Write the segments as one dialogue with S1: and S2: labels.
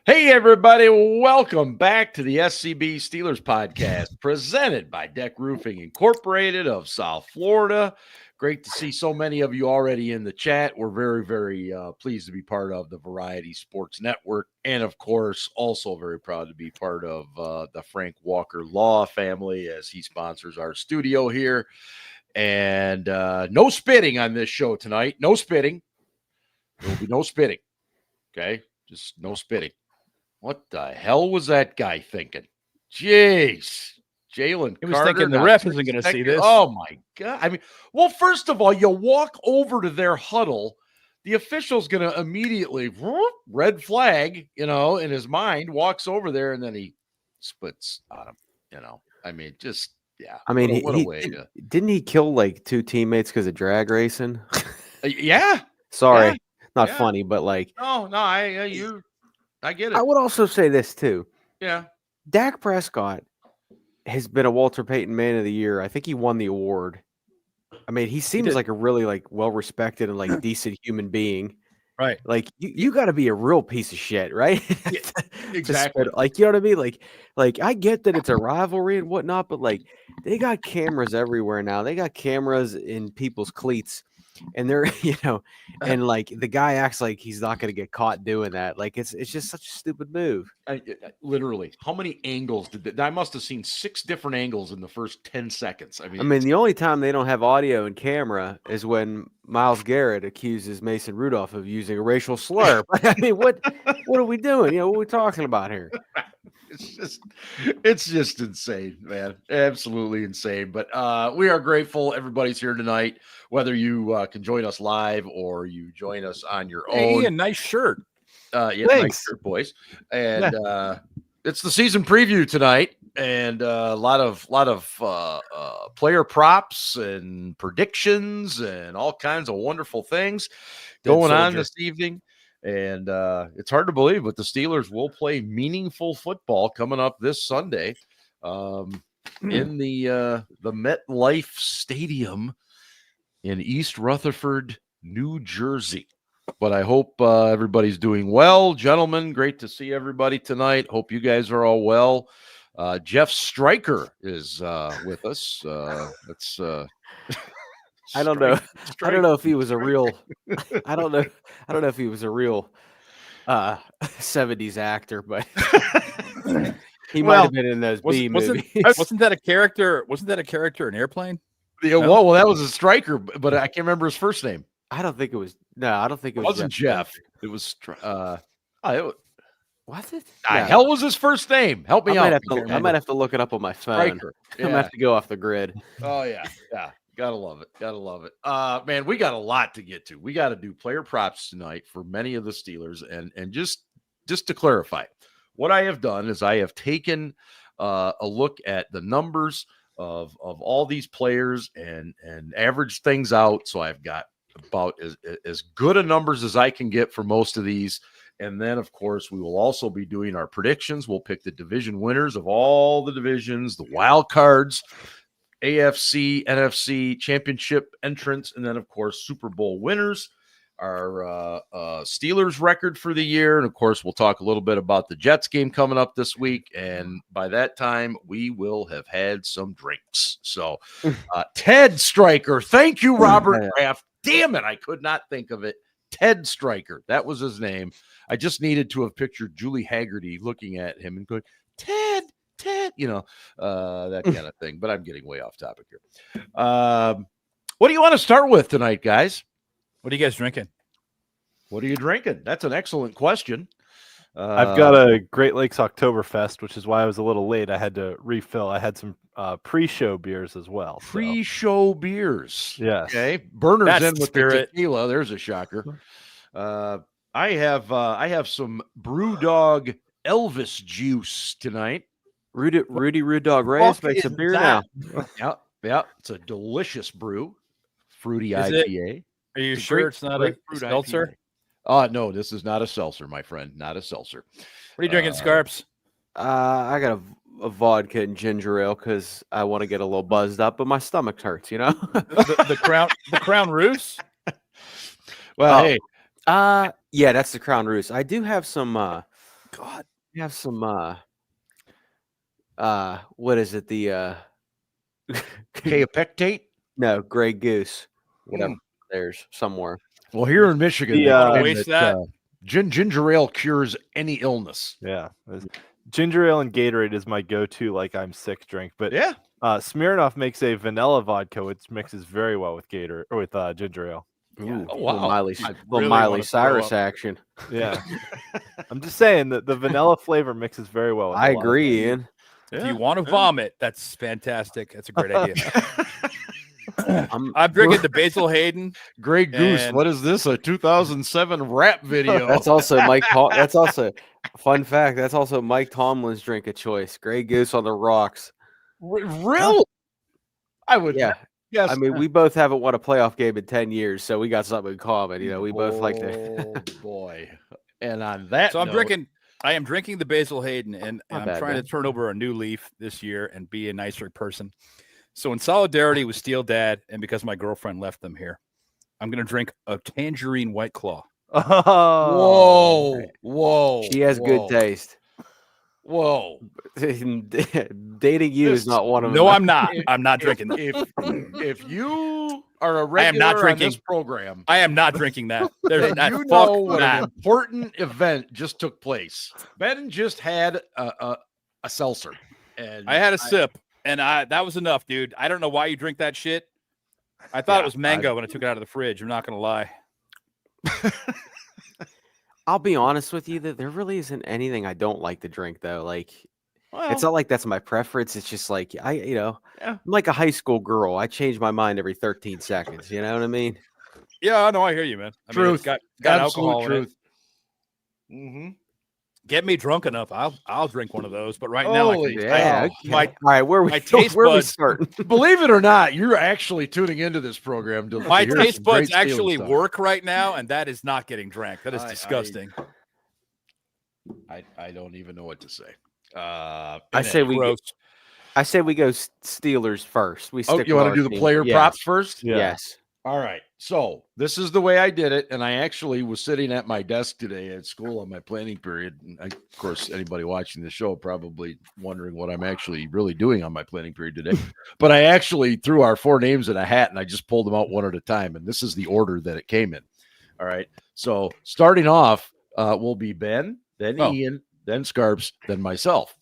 S1: Hey, everybody. Welcome back to the SCB Steelers Podcast presented by DEK Roofing Incorporated of South Florida. Great to see so many of you already in the chat. We're very, very pleased to be part of the Variety Sports Network. And, of course, also very proud to be part of the Frank Walker Law family as he sponsors our studio here. And no spitting on this show tonight. No spitting. There will be no spitting. Okay? Just no spitting. What the hell was that guy thinking? Jeez. Jalen
S2: He was
S1: Carter.
S2: thinking the ref isn't going to see this.
S1: Oh, my God. I mean, well, first of all, you walk over to their huddle. The official's going to immediately, red flag, in his mind, walks over there, and then he spits on him, I mean, just, yeah.
S3: I mean,
S1: what a way to...
S3: didn't he kill like two teammates because of drag racing?
S1: Yeah.
S3: Sorry.
S1: Yeah.
S3: Not funny, but like.
S1: No, I get it.
S3: I would also say this too.
S1: Yeah.
S3: Dak Prescott has been a Walter Payton Man of the Year. I think he won the award. I mean, he seems like a really well-respected and decent human being.
S2: Right.
S3: Like you got to be a real piece of shit, right?
S1: Yeah, exactly.
S3: You know what I mean? Like I get that it's a rivalry and whatnot, but they got cameras everywhere now. They got cameras in people's cleats. And they're, and the guy acts like he's not going to get caught doing that. Like it's just such a stupid move.
S1: Literally, how many angles I must have seen 6 different angles in the first 10 seconds. I mean,
S3: the only time they don't have audio and camera is when Myles Garrett accuses Mason Rudolph of using a racial slur. I mean, what are we doing? What are we talking about here?
S1: It's just insane, man. Absolutely insane. But we are grateful everybody's here tonight, whether you can join us live or you join us on your own.
S2: Hey, a nice shirt.
S1: Yeah, nice shirt, boys. And it's the season preview tonight, and a lot of player props and predictions and all kinds of wonderful things going on this evening. And it's hard to believe, but the Steelers will play meaningful football coming up this Sunday in the MetLife Stadium in East Rutherford, New Jersey. But I hope everybody's doing well. Gentlemen, great to see everybody tonight. Hope you guys are all well. Jeff Stryker is with us. That's
S3: I don't know. I don't know if he was a real. I don't know if he was a real 70s actor, but he might have been in those B movies.
S2: Wasn't that a character? Wasn't that a character in Airplane?
S1: Yeah, well, that was a Stryker, but I can't remember his first name.
S3: I don't think it was. No, I don't think it
S1: wasn't Jeff. It was.
S3: Was it?
S1: Yeah. Hell was his first name? Help me out.
S3: I might have to look it up on my phone.
S1: Stryker. Yeah.
S3: I'm gonna have to go off the grid.
S1: Oh yeah. Gotta love it. Man, we got a lot to get to. We got to do player props tonight for many of the Steelers, and just to clarify, what I have done is I have taken a look at the numbers of all these players and averaged things out. So I've got about as good a numbers as I can get for most of these. And then, of course, we will also be doing our predictions. We'll pick the division winners of all the divisions, the wild cards, AFC, NFC championship entrants, and then, of course, Super Bowl winners, our Steelers record for the year. And, of course, we'll talk a little bit about the Jets game coming up this week. And by that time, we will have had some drinks. So, Ted Stryker. Thank you, Robert Kraft. Damn it, I could not think of it. Ted Stryker. That was his name. I just needed to have pictured Julie Haggerty looking at him and going, Ted, that kind of thing. But I'm getting way off topic here. What do you want to start with tonight, guys?
S2: What are you guys drinking?
S1: What are you drinking? That's an excellent question.
S4: I've got a Great Lakes Oktoberfest, which is why I was a little late. I had to refill. I had some pre-show beers as well.
S1: Pre-show beers.
S4: Yes.
S1: Okay. Burners
S2: That's
S1: in with the tequila. There's a shocker. I have some Brewdog Elvis juice tonight.
S3: Rudy Rude Dog Reyes makes a beer now.
S1: Yeah. It's a delicious brew. Fruity
S2: Is
S1: IPA.
S2: Are you sure it's not a seltzer?
S1: No, this is not a seltzer, my friend. Not a seltzer.
S2: What are you drinking, Scarps?
S3: I got a vodka and ginger ale because I want to get a little buzzed up, but my stomach hurts,
S2: the Crown Roos?
S1: Well, hey.
S3: Yeah, that's the Crown Roos. I do have some
S2: God.
S3: You have some what is it? The
S1: Kaopectate.
S3: no, Grey Goose. Whatever. There's somewhere.
S1: Well, here in Michigan,
S4: The,
S1: they claim
S2: waste that.
S1: ginger ale cures any illness.
S4: Yeah. Ginger ale and Gatorade is my go-to, like I'm sick drink. But
S1: Yeah.
S4: Smirnoff makes a vanilla vodka, which mixes very well with Gator or with ginger ale.
S3: Ooh,
S1: Oh, wow.
S3: Miley,
S2: I
S3: little
S2: really
S3: Miley
S2: wanna throw
S3: Cyrus
S2: up.
S3: action.
S4: Yeah. I'm just saying that the vanilla flavor mixes very well with
S3: I
S4: a lot of
S3: agree,
S4: things.
S3: Ian.
S2: If you want to vomit, that's fantastic. That's a great idea.
S3: I'm
S2: drinking the Basil Hayden.
S1: Grey Goose.
S2: And-
S1: What is this? A 2007 rap video?
S3: That's also Mike. That's also fun fact. That's also Mike Tomlin's drink of choice. Grey Goose on the rocks.
S1: Real? I would.
S3: Yeah.
S1: Yes.
S3: I mean, we both haven't won a playoff game in 10 years, so we got something in common. You know, we both like to.
S1: Oh boy. And on that,
S2: So I'm
S1: note,
S2: drinking. I am drinking the Basil Hayden, and
S3: Not
S2: I'm
S3: bad,
S2: trying
S3: man.
S2: to turn over a new leaf this year and be a nicer person. So in solidarity with Steel Dad, and because my girlfriend left them here, I'm going to drink a tangerine White Claw.
S4: Oh,
S1: Whoa, whoa.
S3: She has good
S1: whoa,
S3: taste.
S1: Whoa.
S3: Dating you is
S1: This-
S3: not one of them.
S2: No, I'm not.
S1: If-
S2: I'm not drinking that.
S1: If you are a
S2: I am
S1: regular
S2: not
S1: on
S2: drinking.
S1: this program,
S2: I am not drinking that. There's
S1: then
S2: that.
S1: you
S2: Fuck
S1: know what
S2: that.
S1: an important event just took place. Ben just had a seltzer, and
S2: I had a sip, and that was enough, dude. I don't know why you drink that shit. I thought
S1: Yeah,
S2: it was mango when I took it out of the fridge. I'm not going to lie.
S3: I'll be honest with you that there really isn't anything I don't like to drink though. Like
S1: well,
S3: it's not like that's my preference. It's just like
S1: Yeah.
S3: I'm like a high school girl. I change my mind every 13 seconds. You know what I mean?
S2: Yeah, no, I hear you, man. I mean, it's
S1: Truth.
S2: got
S1: absolute
S2: alcohol in it.
S1: truth. Mm-hmm.
S2: Get me drunk enough, I'll drink one of those. But right now,
S1: Holy
S3: Yeah.
S1: cow.
S3: okay.
S2: my-
S3: All right, where we
S2: my taste
S3: where we
S2: buds-
S3: starting?
S1: Believe it or not, you're actually tuning into this program to
S2: my
S1: hear
S2: taste
S1: some
S2: buds
S1: great Steelers
S2: actually
S1: stuff.
S2: work right now, and that is not getting drank. That is
S1: I-
S2: disgusting.
S1: I don't even know what to say.
S3: I
S1: and
S3: say we
S2: Gross.
S3: I say we go Steelers first. We
S1: Oh,
S3: stick
S1: you
S3: with
S1: want
S3: our
S1: to do the
S3: team.
S1: player
S3: Yes.
S1: props first?
S4: Yeah.
S3: Yes.
S1: All right. So this is the way I did it. And I actually was sitting at my desk today at school on my planning period. And of course, anybody watching the show probably wondering what I'm actually really doing on my planning period today. But I actually threw our four names in a hat and I just pulled them out one at a time. And this is the order that it came in. All right. So starting off will be Ben, then Ian, then Scarps, then myself.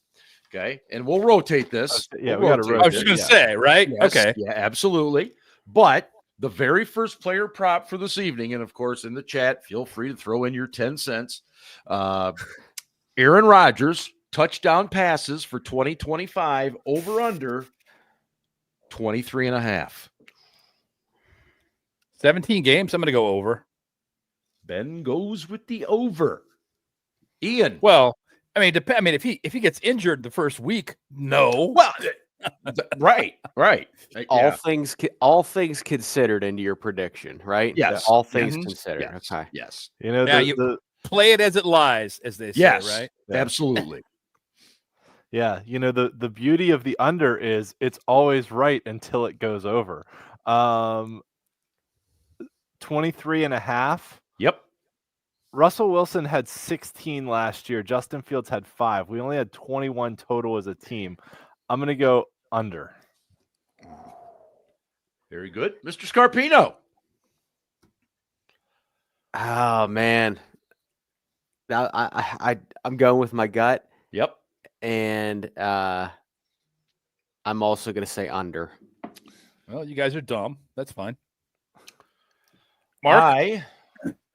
S1: Okay. And we'll rotate this.
S4: Yeah,
S1: We'll
S4: we gotta
S1: rotate
S2: I was
S1: it.
S2: just going to
S1: Yeah.
S2: say, right?
S1: Yes,
S2: Okay.
S1: Yeah, absolutely. But the very first player prop for this evening, and of course in the chat, feel free to throw in your 10 cents. Aaron Rodgers, touchdown passes for 2025, over under 23.5.
S2: 17 games. I'm going to go over.
S1: Ben goes with the over. Ian.
S2: Well, I mean, if he gets injured the first week, no.
S1: Well, right.
S3: All things considered into your prediction, right?
S1: Yes.
S3: All things
S1: Yes.
S3: considered.
S1: Yes.
S3: Okay.
S1: Yes.
S4: You know,
S2: Yeah,
S4: the
S2: Play it as it lies, as they say,
S1: Yes.
S2: right?
S4: Yeah.
S1: Absolutely.
S4: yeah, you know, the beauty of the under is it's always right until it goes over. 23.5.
S1: Yep.
S4: Russell Wilson had 16 last year. Justin Fields had 5. We only had 21 total as a team. I'm going to go under.
S1: Very good. Mr. Scarpino.
S3: Oh man. Now I'm going with my gut,
S1: Yep.
S3: and I'm also going to say under.
S2: Well, you guys are dumb. That's fine. Mark?
S1: I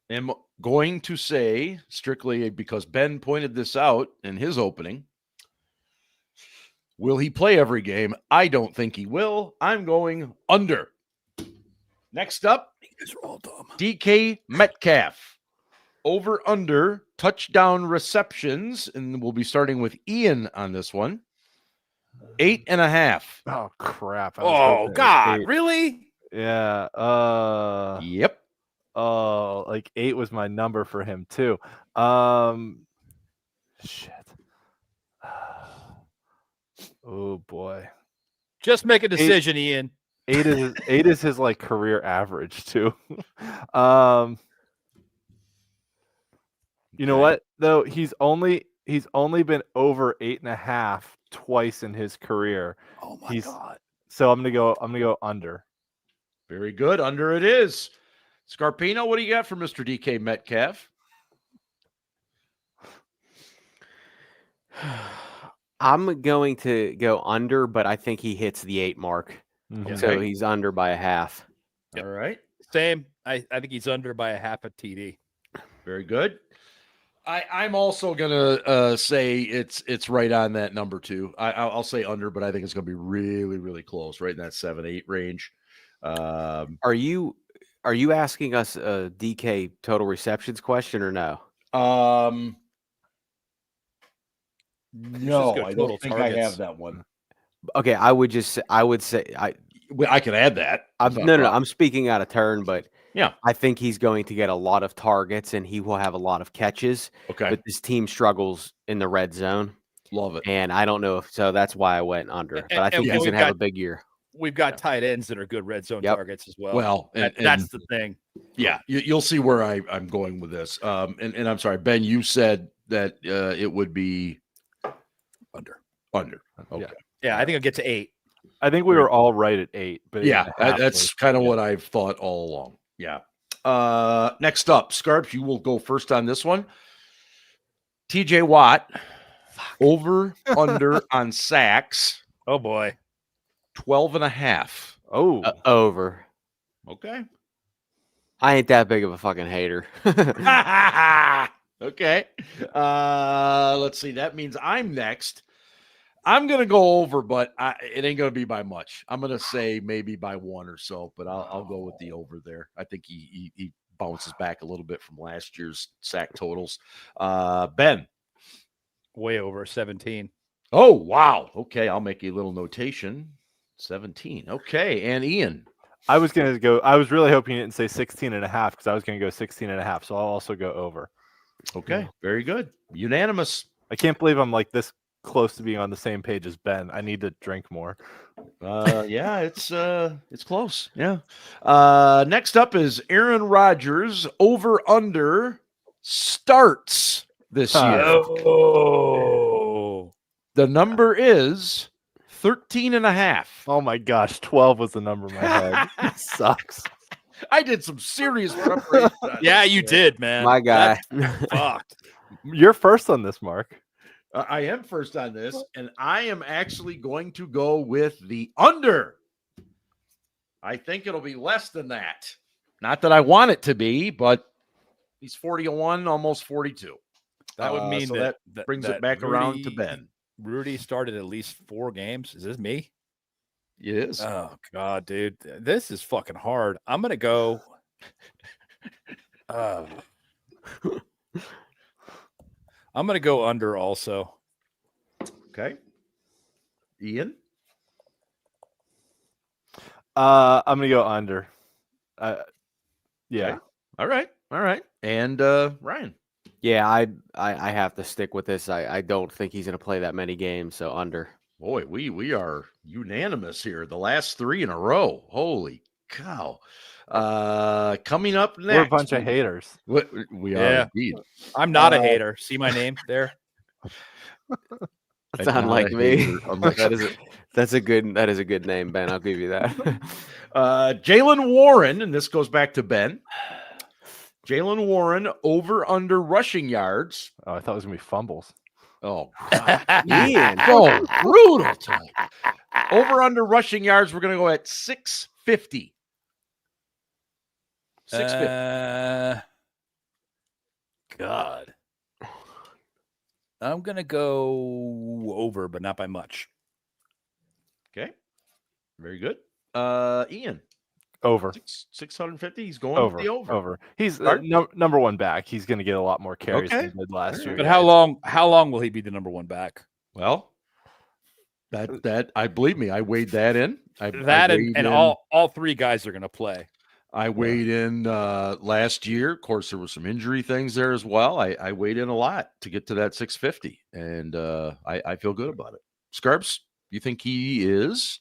S1: am going to say, strictly because Ben pointed this out in his opening, will he play every game? I don't think he will. I'm going under. Next up,
S2: You guys are all dumb.
S1: DK Metcalf. Over under touchdown receptions. And we'll be starting with Ian on this one. 8.5.
S4: Oh, crap. I was
S2: Oh,
S4: hoping it was
S2: God.
S4: 8.
S2: Really?
S4: Yeah.
S1: Yep.
S4: Oh, like 8 was my number for him too. Shit. Oh boy.
S2: Just make a decision, Ian.
S4: 8 is his like career average too. You know
S1: Okay.
S4: what though? He's only He's only been over 8.5 twice in his career.
S2: Oh my God.
S4: So I'm gonna go under.
S1: Very good. Under it is. Scarpino, what do you got for Mr. DK Metcalf?
S3: I'm going to go under, but I think he hits the 8 mark.
S4: Mhm.
S3: So
S1: Okay.
S3: he's under by a half.
S2: Yep.
S1: All right.
S2: Same. I think he's under by a half a TD.
S1: Very good. I'm also gonna say it's right on that number too. I'll say under, but I think it's gonna be really, really close, right in that 7-8 range.
S3: Are you asking us a DK total receptions question or no?
S1: No,
S2: go
S1: I
S2: total
S1: don't think I
S2: targets.
S1: have that one.
S3: Okay, I would say
S1: I can add that. It's not a
S3: no,
S1: problem.
S3: I'm speaking out of turn, but
S1: Yeah.
S3: I think he's going to get a lot of targets and he will have a lot of catches.
S1: Okay.
S3: But this team struggles in the red zone,
S1: Love it.
S3: and I don't know if so. That's why I went under. But I think
S2: and
S3: he's
S2: we've
S3: going to have a
S2: got-
S3: big year.
S2: We've got tight ends that are good red zone
S3: Yep.
S2: targets as well.
S1: Well,
S2: That's the thing.
S1: yeah, you'll see where I'm going with this. And I'm sorry, Ben, you said that it would be
S2: Under.
S1: under. Okay.
S2: Yeah, I think I'll get to 8.
S4: I think we were all right at 8. But
S1: Yeah,
S4: 8.5
S1: that's
S4: was-
S1: kind of what I've thought all along. Yeah. Next up, Scarps, you will go first on this one. TJ Watt, over, under on sacks,
S2: Oh boy.
S1: 12.5.
S4: Oh,
S3: Over.
S1: Okay.
S3: I ain't that big of a fucking hater.
S1: Okay. Let's see. That means I'm next. I'm gonna go over, but it ain't gonna be by much. I'm gonna say maybe by 1 or so, but I'll go with the over there. I think he bounces back a little bit from last year's sack totals. Ben.
S2: Way over 17.
S1: Oh wow. Okay, I'll make a little notation. 17. Okay, and Ian.
S4: I was really hoping you didn't say 16.5 because I was going to go 16.5. So I'll also go over.
S1: Okay, very good. Unanimous.
S4: I can't believe I'm like this close to being on the same page as Ben. I need to drink more.
S1: Yeah, it's close. Yeah. Next up is Aaron Rodgers over under starts this year.
S2: Oh.
S1: The number is 13.5.
S4: Oh my gosh, 12 was the number in my head. It sucks.
S1: I did some serious preparation. on
S2: Yeah,
S1: this,
S2: you
S1: man.
S2: did, man.
S3: My guy.
S2: That's fucked.
S4: You're first on this, Mark.
S1: I am first on this, and I am actually going to go with the under. I think it'll be less than that. Not that I want it to be, but he's 41, almost 42.
S2: That would mean
S1: so
S2: that
S1: brings
S2: that
S1: it back around to
S2: Rudy-
S1: Ben.
S2: Rudy started at least 4 games. Is this me?
S1: It is.
S2: Oh God, dude, this is fucking hard. I'm gonna go. I'm gonna go under also.
S1: Okay. Ian?
S4: I'm gonna go under. Yeah.
S1: Okay. All right. All right. And Ryan.
S3: Yeah, I have to stick with this. I don't think he's going to play that many games, so under.
S1: Boy, we are unanimous here. The last 3 in a row. Holy cow. Coming up next.
S4: We're a bunch of haters.
S1: We are
S2: Yeah.
S1: indeed.
S2: I'm not a hater. See my name there?
S1: I'm
S3: Sound
S1: not
S3: like
S1: a
S3: me.
S1: hater. I'm like-
S3: That is a good name, Ben. I'll give you that.
S1: Jalen Warren, and this goes back to Ben. Jalen Warren over under rushing yards.
S4: Oh, I thought it was gonna be fumbles.
S1: Oh,
S3: Ian.
S1: so brutal tonight. Over under rushing yards, we're gonna go at 650. 650.
S2: God. I'm gonna go over, but not by much.
S1: Okay. Very good. Ian.
S4: Over.
S1: 650. He's going with the over.
S4: Over. He's
S1: Start.
S4: number one back. He's gonna get a lot more carries
S1: Okay.
S4: than he did last year.
S2: But how long will he be the number 1 back?
S1: Well, that I believe me, I weighed that in. I
S2: That
S1: weighed
S2: and
S1: in-
S2: all 3 guys are gonna play.
S1: I weighed in last year. Of course, there were some injury things there as well. I weighed in a lot to get to that 650, and I feel good about it. Scarps, you think he is?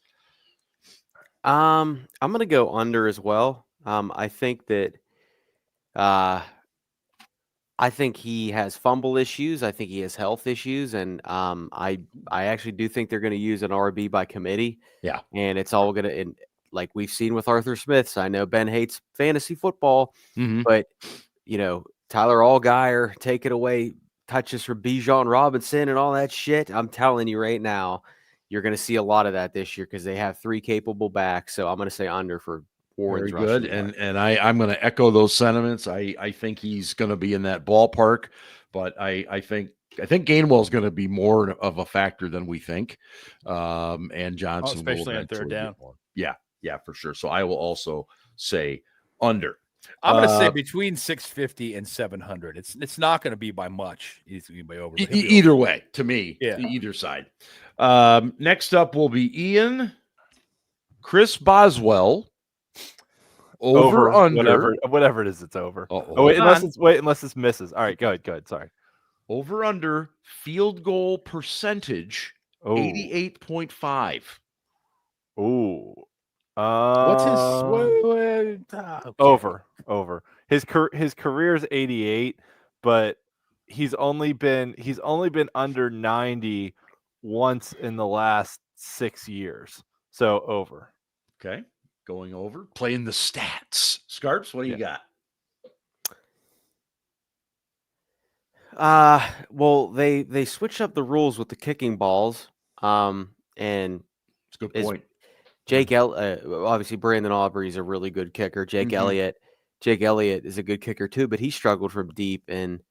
S3: I'm gonna go under as well. I think that I think he has fumble issues. I think he has health issues, and I actually do think they're going to use an RB by committee.
S1: Yeah.
S3: And it's all going to, like we've seen with Arthur Smith's. I know Ben hates fantasy football, but Tyler Allgeier taking away touches from Bijan Robinson and all that shit. I'm telling you right now, you're going to see a lot of that this year because they have 3 capable backs. So I'm going to say under for Warren's
S1: Very good.
S3: rushing yard.
S1: And I'm going to echo those sentiments. I think he's going to be in that ballpark, but I think Gainwell's going to be more of a factor than we think. And Johnson,
S2: especially
S1: will
S2: on third
S1: eventually
S2: down.
S1: get more. Yeah, for sure. So I will also say under.
S2: I'm going to say between 650 and 700. It's not going to be by much. It's going to be over.
S1: Either way, to me,
S2: Yeah.
S1: either side. Next up will be Ian, Chris Boswell. Over under
S4: whatever it is, it's over.
S1: Wait,
S4: unless it's misses. All right, go ahead. Sorry.
S1: Over under field goal percentage 88.5.
S4: Ooh.
S2: What's his
S4: over? His career is 88, but he's only been under 90 once in the last 6 years. So over.
S1: Okay. Going over, playing the stats. Scarps, what do you got?
S3: Well, they switched up the rules with the kicking balls. And
S1: it's a good point.
S3: Obviously Brandon Aubrey's a really good kicker. Jake Elliott is a good kicker too, but he struggled from deep. And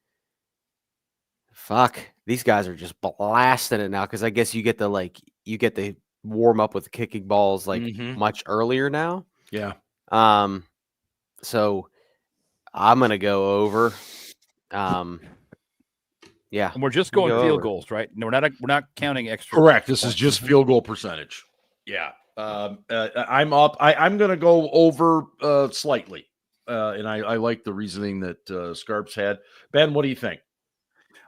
S3: fuck, these guys are just blasting it now because I guess you get the warm up with the kicking balls much earlier now.
S1: Yeah.
S3: So I'm gonna go over. Yeah.
S2: And we're just going field goals, right? No, we're not counting extra.
S1: Correct. This is just field goal percentage. Yeah. I'm up. I'm gonna go over slightly. And I like the reasoning that Scarps had. Ben, what do you think?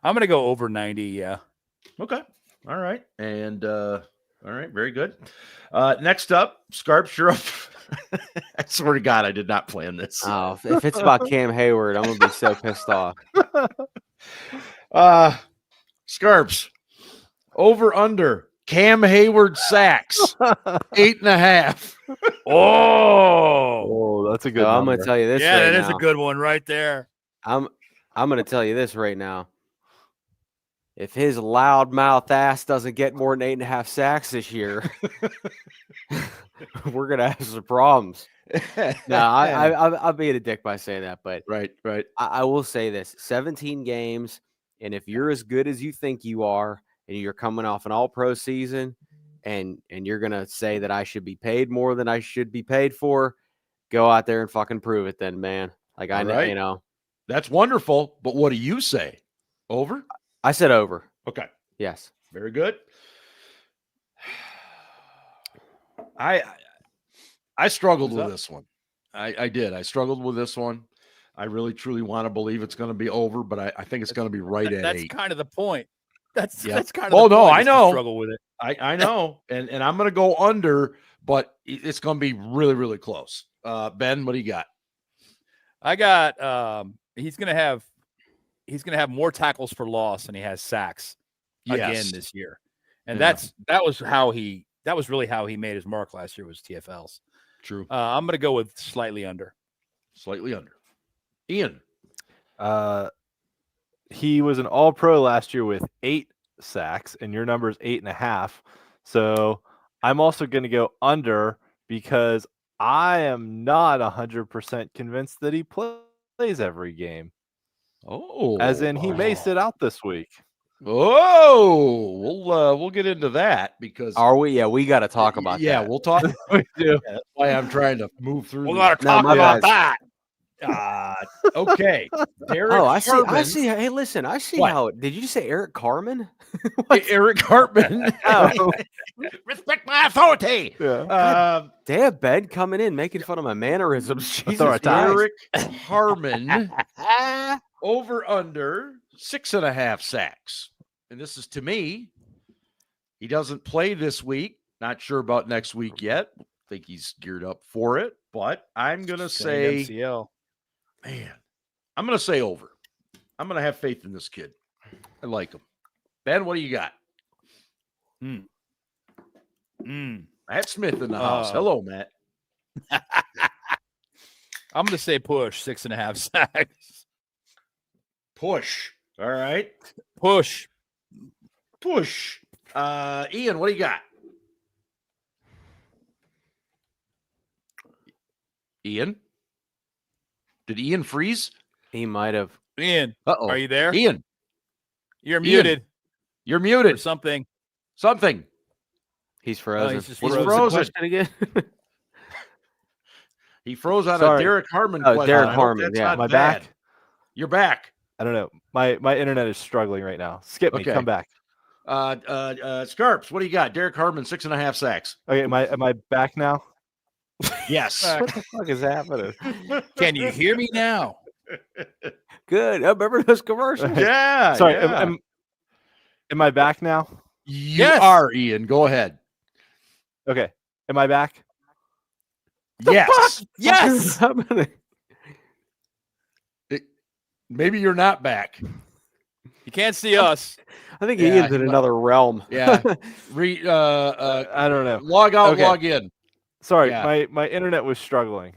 S2: I'm gonna go over 90, yeah.
S1: Okay. All right. And all right, very good. Next up, Scarps, you're up. I swear to God, I did not plan this.
S3: Oh, if it's about Cam Hayward, I'm gonna be so pissed off.
S1: Scarps, over under Cam Hayward sacks 8.5.
S2: Oh,
S4: that's a good.
S3: I'm gonna tell you this.
S2: Yeah,
S3: right
S2: that is
S3: now.
S2: a good one right there.
S3: I'm gonna tell you this right now. If his loudmouth ass doesn't get more than 8.5 sacks this year, we're gonna have some problems. No, I'm being a dick by saying that, but
S1: right.
S3: I will say this: 17 games, and if you're as good as you think you are, and you're coming off an All-Pro season, and you're gonna say that I should be paid more than I should be paid for, go out there and fucking prove it, then, man. Like I know,
S1: that's wonderful. But what do you say? Over?
S3: I said over.
S1: Okay.
S3: Yes.
S1: Very good. I struggled with this one. I did. I struggled with this one. I really, truly want to believe it's going to be over, but I think it's going to be right at 8.
S2: That's kind of the point. That's kind of the
S1: no,
S2: point.
S1: I know.
S2: Struggle with it.
S1: I know. And I'm going to go under, but it's going to be really, really close. Ben, what do you got? I
S2: got he's going to have more tackles for loss than he has sacks again this year. And that was really how he made his mark last year was TFLs.
S1: True.
S2: I'm going to go with slightly under.
S1: Slightly under. Ian.
S4: He was an All-Pro last year with 8 sacks, and your number is 8.5. So I'm also going to go under because I am not 100% convinced that he plays every game.
S1: Oh,
S4: as in he may sit out this week.
S1: Oh, we'll get into that because
S3: are we? Yeah, we got to talk about that.
S1: Yeah, we'll talk.
S4: We do.
S1: That's why I'm trying to move through.
S2: We got to talk about that.
S1: Okay. Derek
S3: I
S1: Hartman.
S3: see. Hey, listen, I see
S1: What?
S3: how. Did you say Eric Carmen?
S1: Eric Hartman.
S3: Oh.
S1: Respect my authority.
S4: Yeah.
S3: Damn, Ben coming in making fun of my mannerisms. Jesus
S4: Authority.
S3: Christ.
S1: Eric Hartman over under 6.5 sacks. And this is to me. He doesn't play this week. Not sure about next week yet. Think he's geared up for it. But I'm gonna say
S2: MCL.
S1: Man, I'm going to say over. I'm going to have faith in this kid. I like him. Ben, what do you got? Matt Smith in the house. Hello, Matt.
S2: I'm going to say push 6.5 sacks.
S1: Push. All right.
S2: Push.
S1: Ian, what do you got? Ian? Did Ian freeze?
S3: He might have.
S2: Ian,
S1: Uh-oh.
S2: are you there?
S1: Ian.
S2: You're muted.
S1: You're muted.
S2: Or something.
S3: He's frozen.
S2: He's just
S3: What was the
S1: frozen.
S3: question again?
S1: He froze on
S4: Sorry.
S1: a Derek Harmon
S3: Oh,
S1: question.
S3: Derek
S1: I hope
S3: Harmon,
S1: that's
S3: yeah.
S1: not
S4: Am I
S1: bad.
S4: back?
S1: You're back.
S4: I don't know. My internet is struggling right now. Skip me.
S1: Okay.
S4: Come back.
S1: Scarps, what do you got? Derek Harmon, 6.5 sacks.
S4: Okay. Am I back now?
S1: Yes.
S3: What the fuck is happening?
S2: Can you hear me now?
S3: Good. I remember those commercials.
S1: Yeah.
S4: Sorry.
S1: yeah.
S4: Am I back now?
S1: You
S2: Yes.
S1: are, Ian. Go ahead.
S4: Okay. Am I back?
S1: Yes.
S2: Yes.
S1: Maybe you're not back.
S2: You can't see us.
S3: I think
S1: Yeah,
S3: Ian's in another realm.
S1: Yeah.
S4: I don't know.
S1: Log out,
S4: Okay.
S1: log in.
S4: Sorry.
S1: Yeah.
S4: My internet was struggling.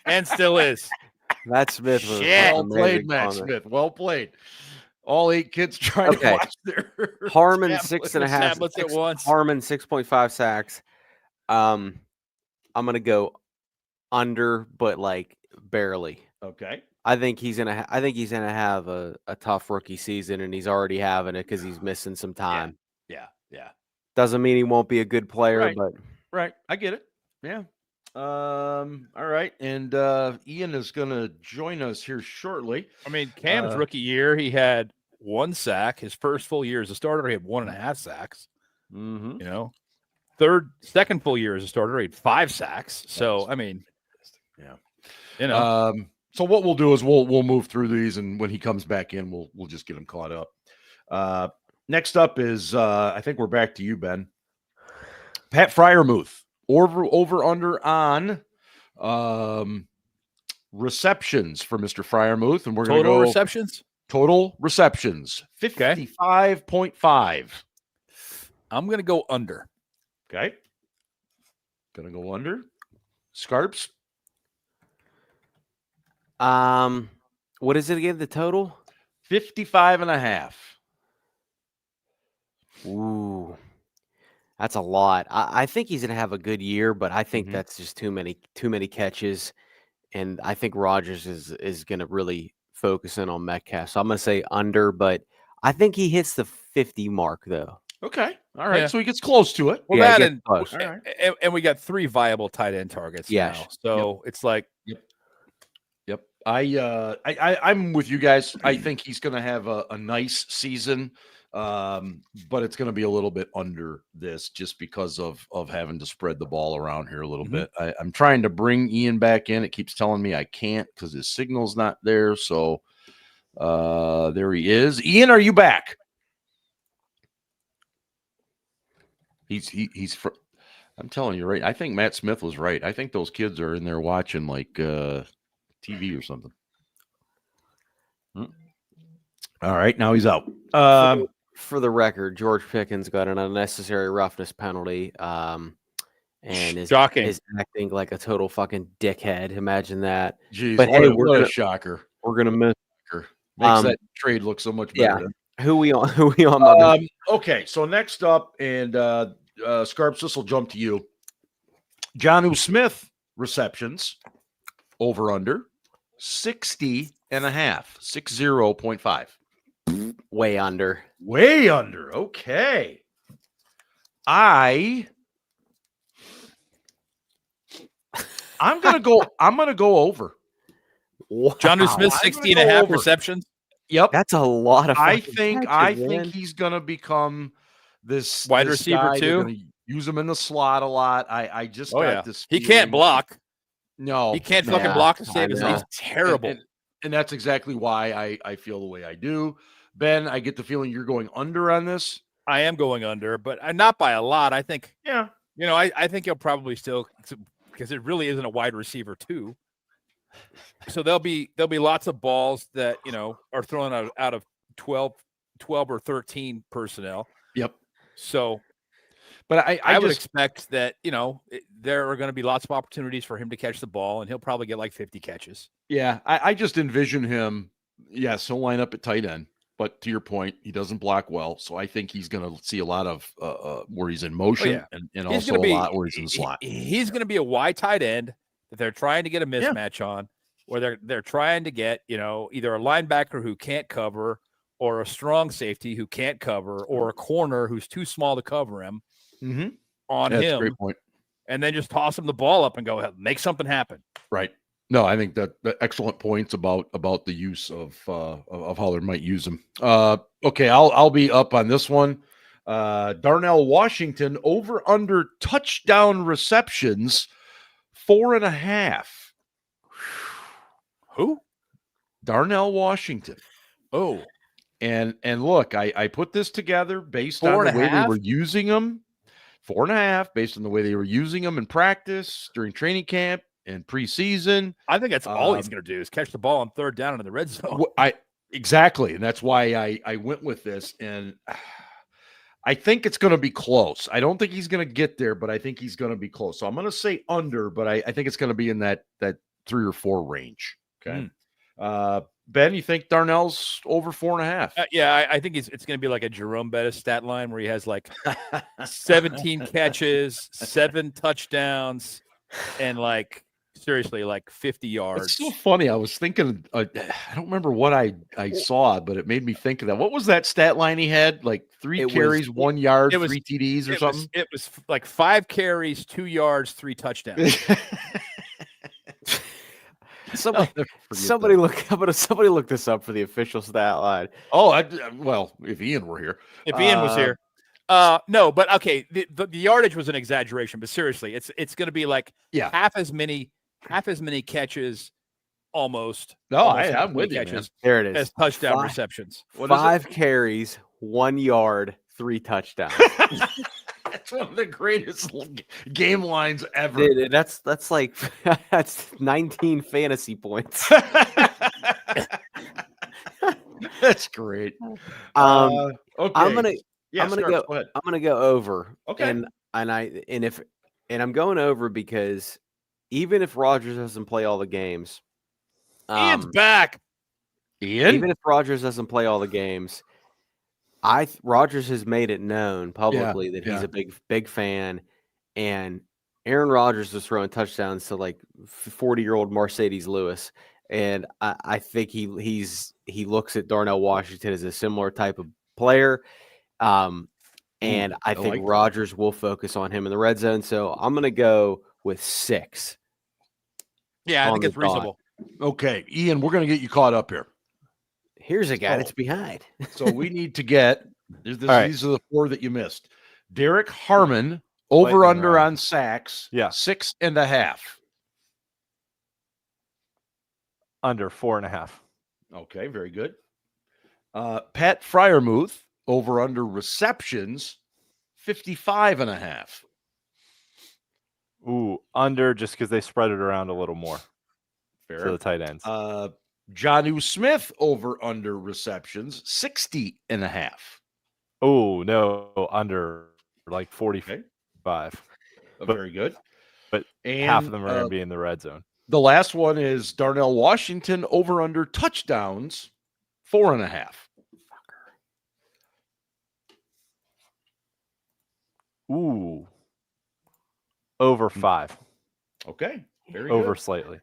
S2: And still is.
S3: Matt Smith was
S2: Shit.
S1: Well played, Matt
S3: Smith.
S1: Smith. Well played. All 8 kids trying to
S3: Okay.
S1: watch their
S3: Harmon
S1: tablets.
S3: 6.5.
S2: tablets at once.
S3: Harmon 6.5 sacks. I'm gonna go under, but like barely.
S1: Okay.
S3: I think he's gonna have a tough rookie season, and he's already having it because he's missing some time.
S1: Yeah.
S3: Doesn't mean he won't be a good player,
S1: Right.
S3: but
S1: Right. I get it. Yeah. All right. And Ian is going to join us here shortly.
S2: I mean, Cam's rookie year, he had 1 sack. His first full year as a starter, he had 1.5 sacks.
S1: Mm-hmm.
S2: You know, second full year as a starter, he had 5 sacks. So, I mean,
S1: Yeah.
S2: you know,
S1: So what we'll do is we'll move through these, and when he comes back in, we'll just get him caught up. Next up is I think we're back to you, Ben. Pat Fryermuth. Over under on receptions for Mr. Fryermuth, and we're going to
S2: total
S1: go
S2: receptions.
S1: total receptions 55.5.
S2: I'm going to go under.
S1: Okay, gonna go under. Scarps.
S3: what is it again? The total?
S1: 55.5.
S3: Ooh, that's a lot. I think he's gonna have a good year, but I think
S1: Mhm.
S3: that's just too many catches, and I think Rodgers is gonna really focus in on Metcalf. So I'm gonna say under, but I think he hits the 50 mark though.
S1: Okay, all right.
S2: Yeah.
S1: So he gets close to it.
S2: Well,
S3: Yeah,
S2: that
S3: it gets
S2: and,
S3: close.
S1: All right.
S2: and we got 3 viable tight end targets
S3: Yes.
S2: now. So it's like,
S1: Yep. I'm with you guys. I think he's going to have a nice season, but it's going to be a little bit under this just because of having to spread the ball around here a little bit. I'm trying to bring Ian back in. It keeps telling me I can't because his signal's not there. So there he is. Ian, are you back? I'm telling you, right? I think Matt Smith was right. I think those kids are in there watching like TV or something. All right, now he's out.
S3: For the record, George Pickens got an unnecessary roughness penalty, and is
S2: shocking.
S3: acting like a total fucking dickhead. Imagine that.
S1: Geez,
S3: But
S1: what,
S3: hey,
S1: what a shocker.
S3: We're gonna miss.
S1: Makes that trade look so much better.
S3: Who we on? Who we on? My man?
S1: Okay, so next up, and Scarps, this will jump to you. Jonnu Smith receptions over under 60.5, 60.5.
S3: Way under.
S1: Way under. Okay. I'm gonna go over.
S2: Jonnu Smith,
S1: I'm
S2: 60
S1: gonna
S2: and a
S1: go
S2: half
S1: over.
S2: receptions.
S1: Yep.
S3: That's a lot of.
S1: I
S3: fucking
S1: think
S3: catches, man.
S1: he's gonna become this
S2: Wide
S1: this
S2: receiver
S1: guy. They're
S2: too?
S1: gonna use him in the slot a lot. I just got this.
S2: He can't
S1: feeling-
S2: block.
S1: No,
S2: He can't
S1: no.
S2: fucking block to save
S3: I
S2: his
S3: know.
S2: life. He's terrible.
S1: And that's exactly why I feel the way I do. Ben, I get the feeling you're going under on this.
S2: I am going under, but not by a lot. I think,
S1: Yeah.
S2: I think he'll probably still, because it really isn't a wide receiver too. So there'll be lots of balls that are thrown out of 12 or 13 personnel.
S1: Yep.
S2: So,
S1: but I
S2: would
S1: just
S2: expect that there are going to be lots of opportunities for him to catch the ball, and he'll probably get like 50 catches.
S1: Yeah, I just envision him. Yes, he'll line up at tight end, but to your point, he doesn't block well. So I think he's going to see a lot of where he's in motion and also a lot where he's in the slot.
S2: He's going to be a wide tight end that they're trying to get a mismatch on, where they're trying to get either a linebacker who can't cover, or a strong safety who can't cover, or a corner who's too small to cover him on
S1: That's
S2: him.
S1: a great point.
S2: And then just toss him the ball up and go make something happen.
S1: Right. No, I think that excellent points about the use of how they might use them. Okay, I'll be up on this one. Darnell Washington over under touchdown receptions 4.5.
S2: Who?
S1: Darnell Washington.
S2: Oh.
S1: And look, I put this together based on the way they were using them. 4.5 based on the way they were using them in practice, during training camp, and preseason.
S2: I think that's all he's going to do is catch the ball on third down in the red zone.
S1: Exactly, and that's why I went with this, and I think it's going to be close. I don't think he's going to get there, but I think he's going to be close. So I'm going to say under, but I think it's going to be in that 3 or 4 range. Okay. Ben, you think Darnell's over 4.5?
S2: Yeah, I think it's going to be like a Jerome Bettis stat line where he has like 17 catches, 7 touchdowns, and seriously, 50 yards.
S1: It's so funny. I was thinking, I don't remember what I saw, but it made me think of that. What was that stat line he had? Like 3 carries, 1 yard, 3 TDs or something?
S2: It was like 5 carries, 2 yards, 3 touchdowns.
S3: Somebody look this up for the official stat line.
S1: Oh, well, if Ian were here.
S2: If Ian was here. No, but okay, the yardage was an exaggeration, but seriously, it's going to be like half as many catches almost.
S1: No, I'm with you, man.
S3: There it is.
S2: As touchdown receptions.
S3: 5 carries, 1 yard, 3 touchdowns.
S1: That's one of the greatest game lines ever.
S3: Dude, that's 19 fantasy points.
S1: That's great.
S3: Okay. I'm gonna
S1: go
S3: over.
S1: Okay.
S3: And I'm going over because even if Rodgers doesn't play all the games,
S2: Ian's back.
S1: Ian?
S3: Even if Rodgers doesn't play all the games, Rodgers has made it known publicly that he's a big fan, and Aaron Rodgers was throwing touchdowns to 40-year-old Mercedes Lewis, and I think he looks at Darnell Washington as a similar type of player, and I think Rodgers will focus on him in the red zone. So I'm going to go with 6.
S2: Yeah, I think it's reasonable.
S1: Okay, Ian, we're going to get you caught up here.
S3: Here's a guy that's behind.
S1: So we need to get these are the 4 that you missed. Derek Harmon over under on sacks. 6.5.
S4: Under 4.5.
S1: Okay, very good. Pat Freiermuth over under receptions 55.5.
S4: Ooh, under just because they spread it around a little more.
S1: Fair.
S4: For the tight ends.
S1: Jonnu Smith over under receptions 60.5.
S4: Oh no, under 45.
S1: Okay. Very good.
S4: But half of them are going to be in the red zone.
S1: The last one is Darnell Washington over under touchdowns 4.5.
S4: Ooh. Over 5.
S1: Okay. Very
S4: over
S1: good.
S4: Slightly.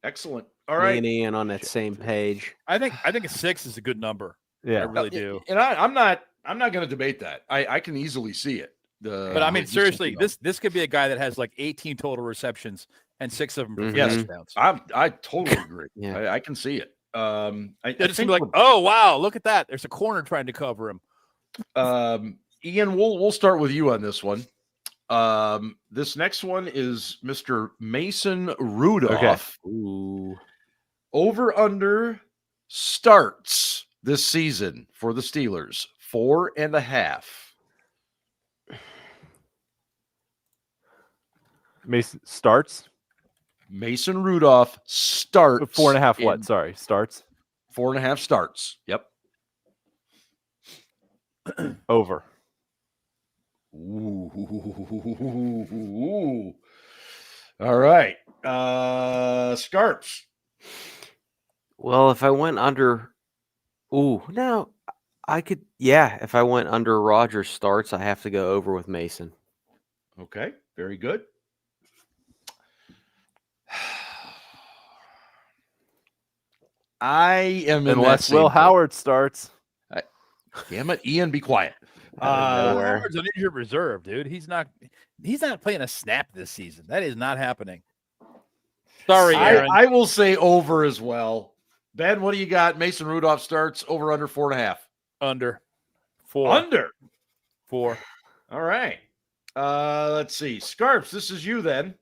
S1: Excellent. All right.
S3: Me and Ian on that same page.
S2: I think a 6 is a good number.
S4: Yeah.
S2: I really do.
S1: And I'm not going to debate that. I can easily see it.
S2: But I mean, seriously, this could be a guy that has 18 total receptions and 6 of them for touchdowns.
S1: I totally agree.
S3: Yeah.
S1: I can see it. I
S2: think oh wow, look at that. There's a corner trying to cover him.
S1: Ian, we'll start with you on this one. This next one is Mr. Mason Rudolph.
S3: Okay. Ooh.
S1: Over under starts this season for the Steelers 4.5.
S4: Mason starts.
S1: Mason Rudolph starts
S4: 4.5 what? Sorry, starts
S1: 4.5 starts. Yep.
S4: over.
S1: Ooh. All right. Scarps.
S3: Well, if I went under, no, I could. Yeah, if I went under Rodgers starts, I have to go over with Mason.
S1: Okay, very good. I am in
S4: Unless
S1: that
S4: Will
S1: same boat.
S4: Howard starts.
S1: Damn it, Ian, be quiet.
S2: Howard's an injured reserve, dude. He's not playing a snap this season. That is not happening. Sorry, Aaron.
S1: I will say over as well. Ben, what do you got? Mason Rudolph starts over under 4.5.
S2: Under 4.
S1: Under
S2: 4.
S1: All right. Let's see. Scarps, this is you then.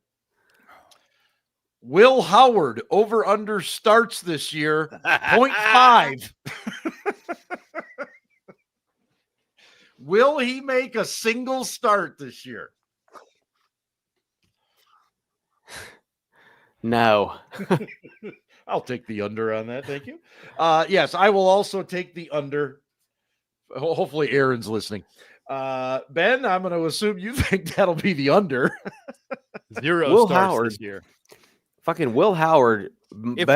S1: Will Howard over under starts this year 0.5. Will he make a single start this year?
S3: No.
S1: I'll take the under on that. Thank you. Yes, I will also take the under. Hopefully Aaron's listening. Ben, I'm going to assume you think that'll be the under.
S2: 0
S3: Will
S2: starts
S3: Howard.
S2: this year.
S3: Fucking Will Howard.
S2: If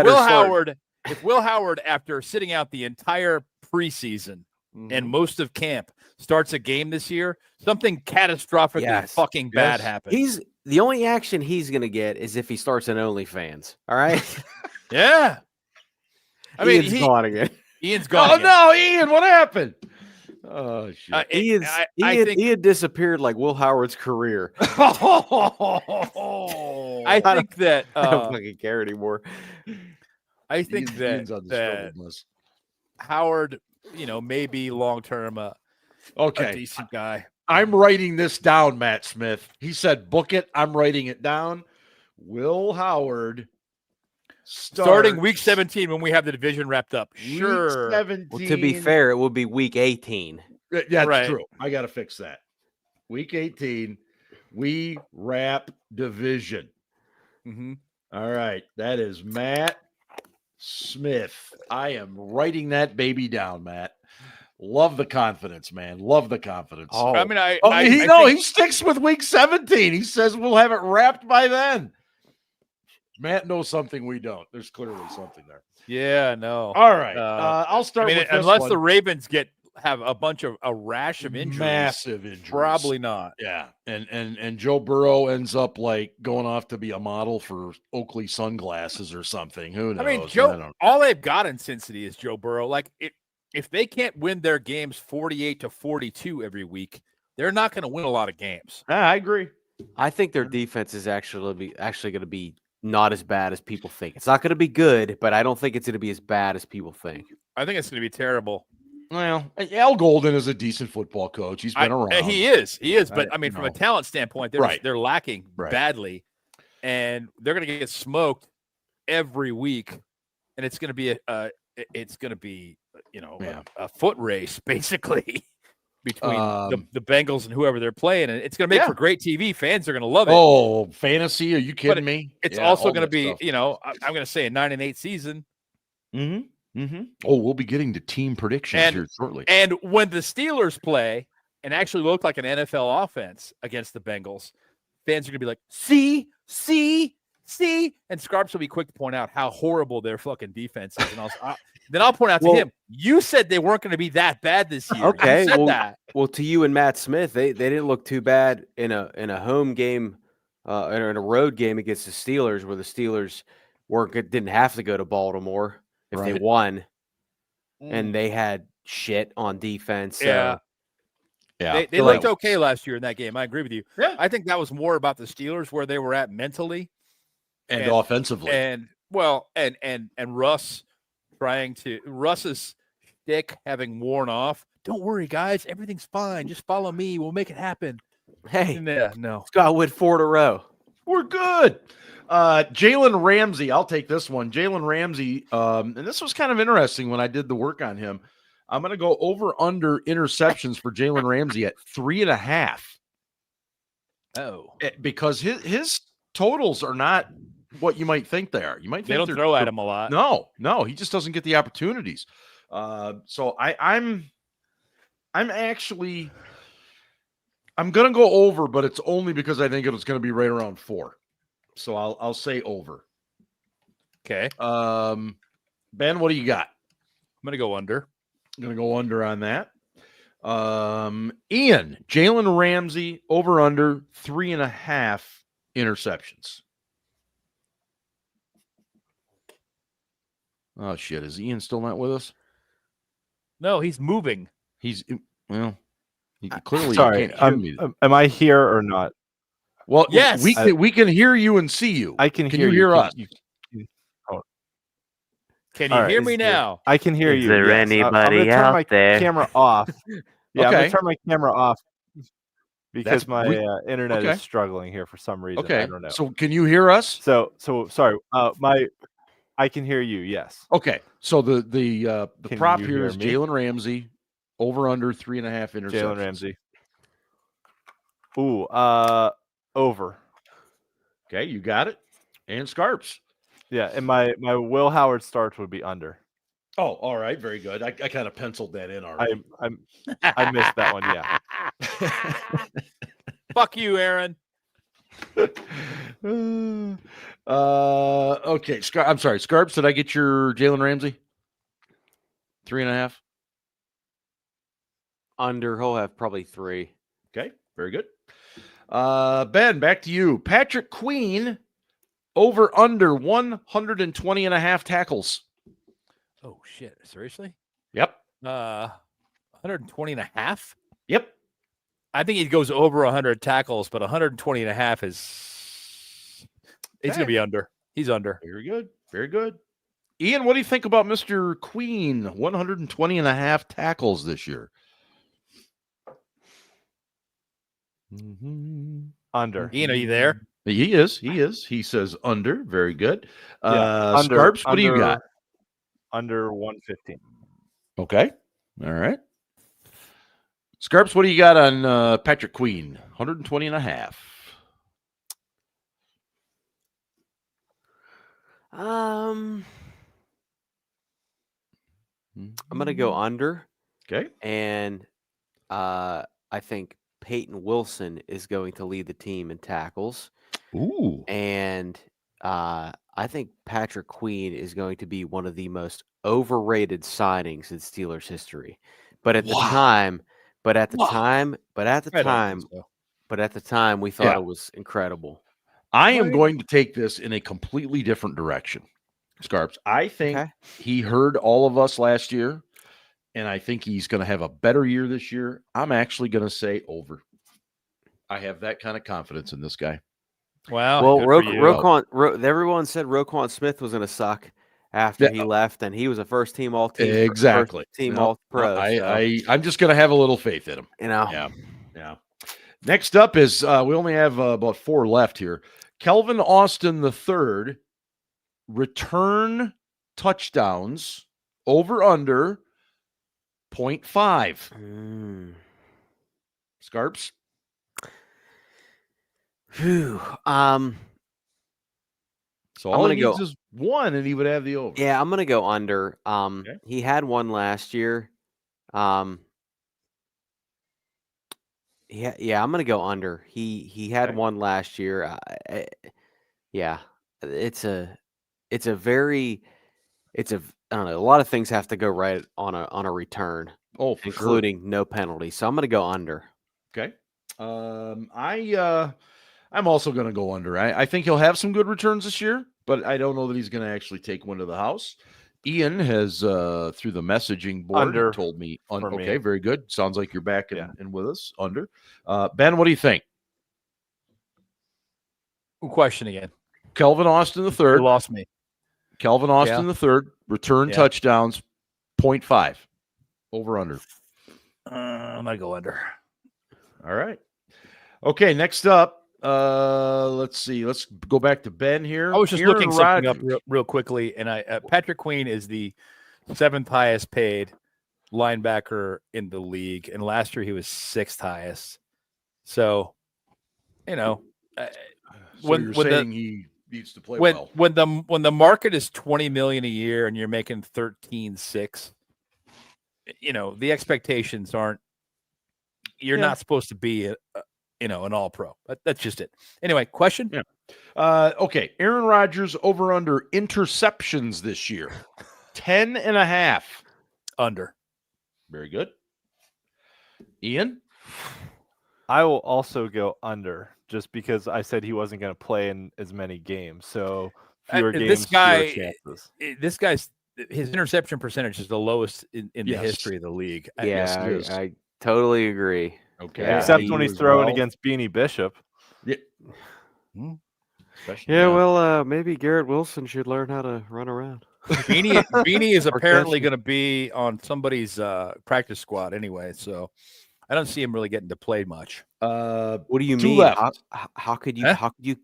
S2: Will Howard, after sitting out the entire preseason and most of camp, starts a game this year, something catastrophically fucking bad happens.
S3: The only action he's gonna get is if he starts an OnlyFans. All right.
S2: Yeah. I mean,
S3: Ian's gone again.
S2: Ian's gone.
S1: Oh
S2: again.
S1: no, Ian, what happened? Oh shit.
S3: Ian disappeared like Will Howard's career.
S2: I think that
S3: I don't fucking care anymore.
S2: I think that Howard, maybe long term a decent guy.
S1: I'm writing this down, Matt Smith. He said book it. I'm writing it down. Will Howard
S2: starting week 17 when we have the division wrapped up. Sure.
S1: Week 17.
S3: Well, to be fair, it will be week 18.
S1: Yeah, that's true. I got to fix that. Week 18, we wrap division.
S2: Mm-hmm.
S1: All right. That is Matt Smith. I am writing that baby down, Matt. Love the confidence, man. Love the confidence.
S2: Oh, I mean,
S1: he sticks with week 17. He says we'll have it wrapped by then. Matt knows something we don't. There's clearly something there.
S2: Yeah, no.
S1: All right. I'll start with this
S2: unless
S1: one.
S2: The Ravens have a rash of injuries.
S1: Massive injuries.
S2: Probably not.
S1: Yeah. And Joe Burrow ends up like going off to be a model for Oakley sunglasses or something. Who knows?
S2: I mean, all they've got in Cincinnati is Joe Burrow. Like if they can't win their games 48-42 every week, they're not going to win a lot of games.
S1: I agree.
S3: I think their defense is actually going to be not as bad as people think. It's not going to be good, but I don't think it's going to be as bad as people think.
S2: I think it's going to be terrible.
S1: Well, Al Golden is a decent football coach. He's been around.
S2: He is. But I mean, from a talent standpoint, they're lacking badly, and they're going to get smoked every week, and it's going to be a foot race basically between the Bengals and whoever they're playing, and it's going to make for great TV. Fans are going to love it.
S1: Oh, fantasy? Are you kidding me?
S2: It's also going to be, I'm going to say a 9-8 season.
S1: Mm-hmm. Mm-hmm. Oh, we'll be getting to team predictions here shortly.
S2: And when the Steelers play and actually look like an NFL offense against the Bengals, fans are going to be like, see, and Scarps will be quick to point out how horrible their fucking defense is. And then I'll point out to him, you said they weren't going to be that bad this year.
S3: Okay,
S2: you said that.
S3: Well, to you and Matt Smith, they didn't look too bad in a home game, in a road game against the Steelers, where the Steelers didn't have to go to Baltimore if they won, and they had shit on defense. So.
S2: Yeah. They looked okay last year in that game. I agree with you. Yeah. I think that was more about the Steelers, where they were at mentally
S1: and offensively.
S2: And Russ's stick having worn off. Don't worry, guys. Everything's fine. Just follow me. We'll make it happen.
S3: Hey,
S2: no.
S3: Scott went 4 in a row.
S1: We're good. Jalen Ramsey, I'll take this one. Jalen Ramsey, and this was kind of interesting when I did the work on him. I'm going to go over under interceptions for Jalen Ramsey at 3.5.
S2: Oh,
S1: because his totals are not what you might think they are. You might think
S2: They don't
S1: they're-
S2: throw at him a lot.
S1: No, he just doesn't get the opportunities. So I'm gonna go over, but it's only because I think it's gonna be right around 4. So I'll say over.
S2: Okay.
S1: Ben, what do you got?
S2: I'm going to go under.
S1: I'm gonna go under on that. Ian, Jalen Ramsey over under 3.5 interceptions. Oh shit! Is Ian still not with us?
S2: No, he's moving.
S1: He clearly
S4: Sorry,
S1: can't hear me.
S4: am I here or not?
S1: Well,
S2: Yes.
S1: we can hear you and see you.
S4: I can hear
S1: you hear us?
S2: Can you
S4: All right,
S2: hear me
S4: is
S2: now?
S4: I can hear
S5: Is
S4: you.
S5: there
S4: yes. I'm
S5: anybody
S4: gonna turn
S5: out
S4: my
S5: there?
S4: camera off. Yeah, I'm
S1: Okay.
S4: gonna turn my camera off because my internet
S1: okay.
S4: is struggling here for some reason.
S1: Okay.
S4: I don't know.
S1: So can you hear us?
S4: So sorry. I can hear you. Yes.
S1: Okay. So the
S4: Can
S1: prop
S4: you
S1: here
S4: hear
S1: is
S4: me?
S1: Jalen Ramsey over under 3.5 interceptions.
S4: Jalen Ramsey. Ooh, over.
S1: Okay, you got it. And Scarps.
S4: Yeah, and my Will Howard starts would be under.
S1: Oh, all right, very good. I kind of penciled that in already.
S4: I missed that one. Yeah.
S2: Fuck you, Aaron.
S1: Okay, I'm sorry, Scarps. Did I get your Jalen Ramsey? 3.5.
S3: Under, he'll have probably 3.
S1: Okay, very good. Ben, back to you. Patrick Queen over under 120.5 tackles.
S2: Oh, shit. Seriously?
S1: Yep.
S2: 120 and a half?
S1: Yep.
S2: I think he goes over 100 tackles, but 120 and a half is he's going to be under. He's under.
S1: Very good. Very good. Ian, what do you think about Mr. Queen? 120.5 tackles this year.
S4: Under.
S2: Ian, are you there?
S1: He is. He says under. Very good.
S4: Under,
S1: Scarps, what do you got?
S4: Under 115.
S1: Okay. All right. Scarps, what do you got on Patrick Queen? 120.5.
S3: I'm gonna go under,
S1: Okay.
S3: and I think Peyton Wilson is going to lead the team in tackles,
S1: Ooh.
S3: and I think Patrick Queen is going to be one of the most overrated signings in Steelers history. But at the time, we thought
S1: Yeah.
S3: it was incredible.
S1: I am going to take this in a completely different direction, Scarps. I think
S3: Okay.
S1: he heard all of us last year, and I think he's going to have a better year this year. I'm actually going to say over. I have that kind of confidence in this guy.
S2: Wow.
S3: Well,
S2: good for you.
S3: everyone said Roquan Smith was going to suck after he left, and he was a first-team All-Team.
S1: Exactly.
S3: First-team
S1: No,
S3: All-Pro.
S1: I'm just going to have a little faith in him. Yeah. Next up is we only have about 4 left here. Kelvin Austin III, return touchdowns over under 0.5. Scarps.
S3: Phew.
S1: So all
S3: I'm
S1: he
S3: gonna
S1: needs is 1, and he would have the over.
S3: Yeah, I'm gonna go under.
S1: Okay.
S3: He had one last year. I'm gonna go under. He had
S1: Okay.
S3: one last year. It's a I don't know. A lot of things have to go right on a return,
S1: Oh, for
S3: including no penalty. So I'm gonna go under.
S1: Sure. Okay. I'm also going to go under. I think he'll have some good returns this year, but I don't know that he's going to actually take one to the house. Ian has through the messaging board
S4: Under
S1: told me.
S4: for me.
S1: Okay, very good. Sounds like you're back and with us. Under. Ben, what do you think?
S2: Question again.
S1: Kelvin Austin
S2: You
S1: III.
S2: lost me.
S1: Kelvin Austin III. Return
S2: Yeah.
S1: touchdowns 0.5. Over under.
S2: I'm going to go under.
S1: All right. Okay, next up. Let's see. Let's go back to Ben here.
S2: I was just
S1: Aaron
S2: looking something up
S1: Rodgers.
S2: real quickly, and Patrick Queen is the 7th highest paid linebacker in the league, and last year he was 6th highest. So,
S1: So
S2: when
S1: you're
S2: the-
S1: saying he needs to play
S2: when
S1: well.
S2: when the market is $20 million a year and you're making 13.6, the expectations aren't. You're not supposed to be an all-pro. That's just it. Anyway, question.
S1: Yeah. Okay. Aaron Rodgers over under interceptions this year. 10.5.
S2: Under.
S1: Very good. Ian?
S4: I will also go under just because I said he wasn't going to play in as many games. So fewer games, fewer chances.
S2: This guy's his interception percentage is the lowest in the history of the league.
S3: I totally agree.
S1: Okay.
S3: Yeah,
S4: Except when he's throwing
S1: well.
S4: against Beanie Bishop.
S1: Yeah.
S3: Maybe Garrett Wilson should learn how to run around.
S2: Beanie is apparently going to be on somebody's practice squad anyway, so I don't see him really getting to play much.
S3: What do you mean? How could you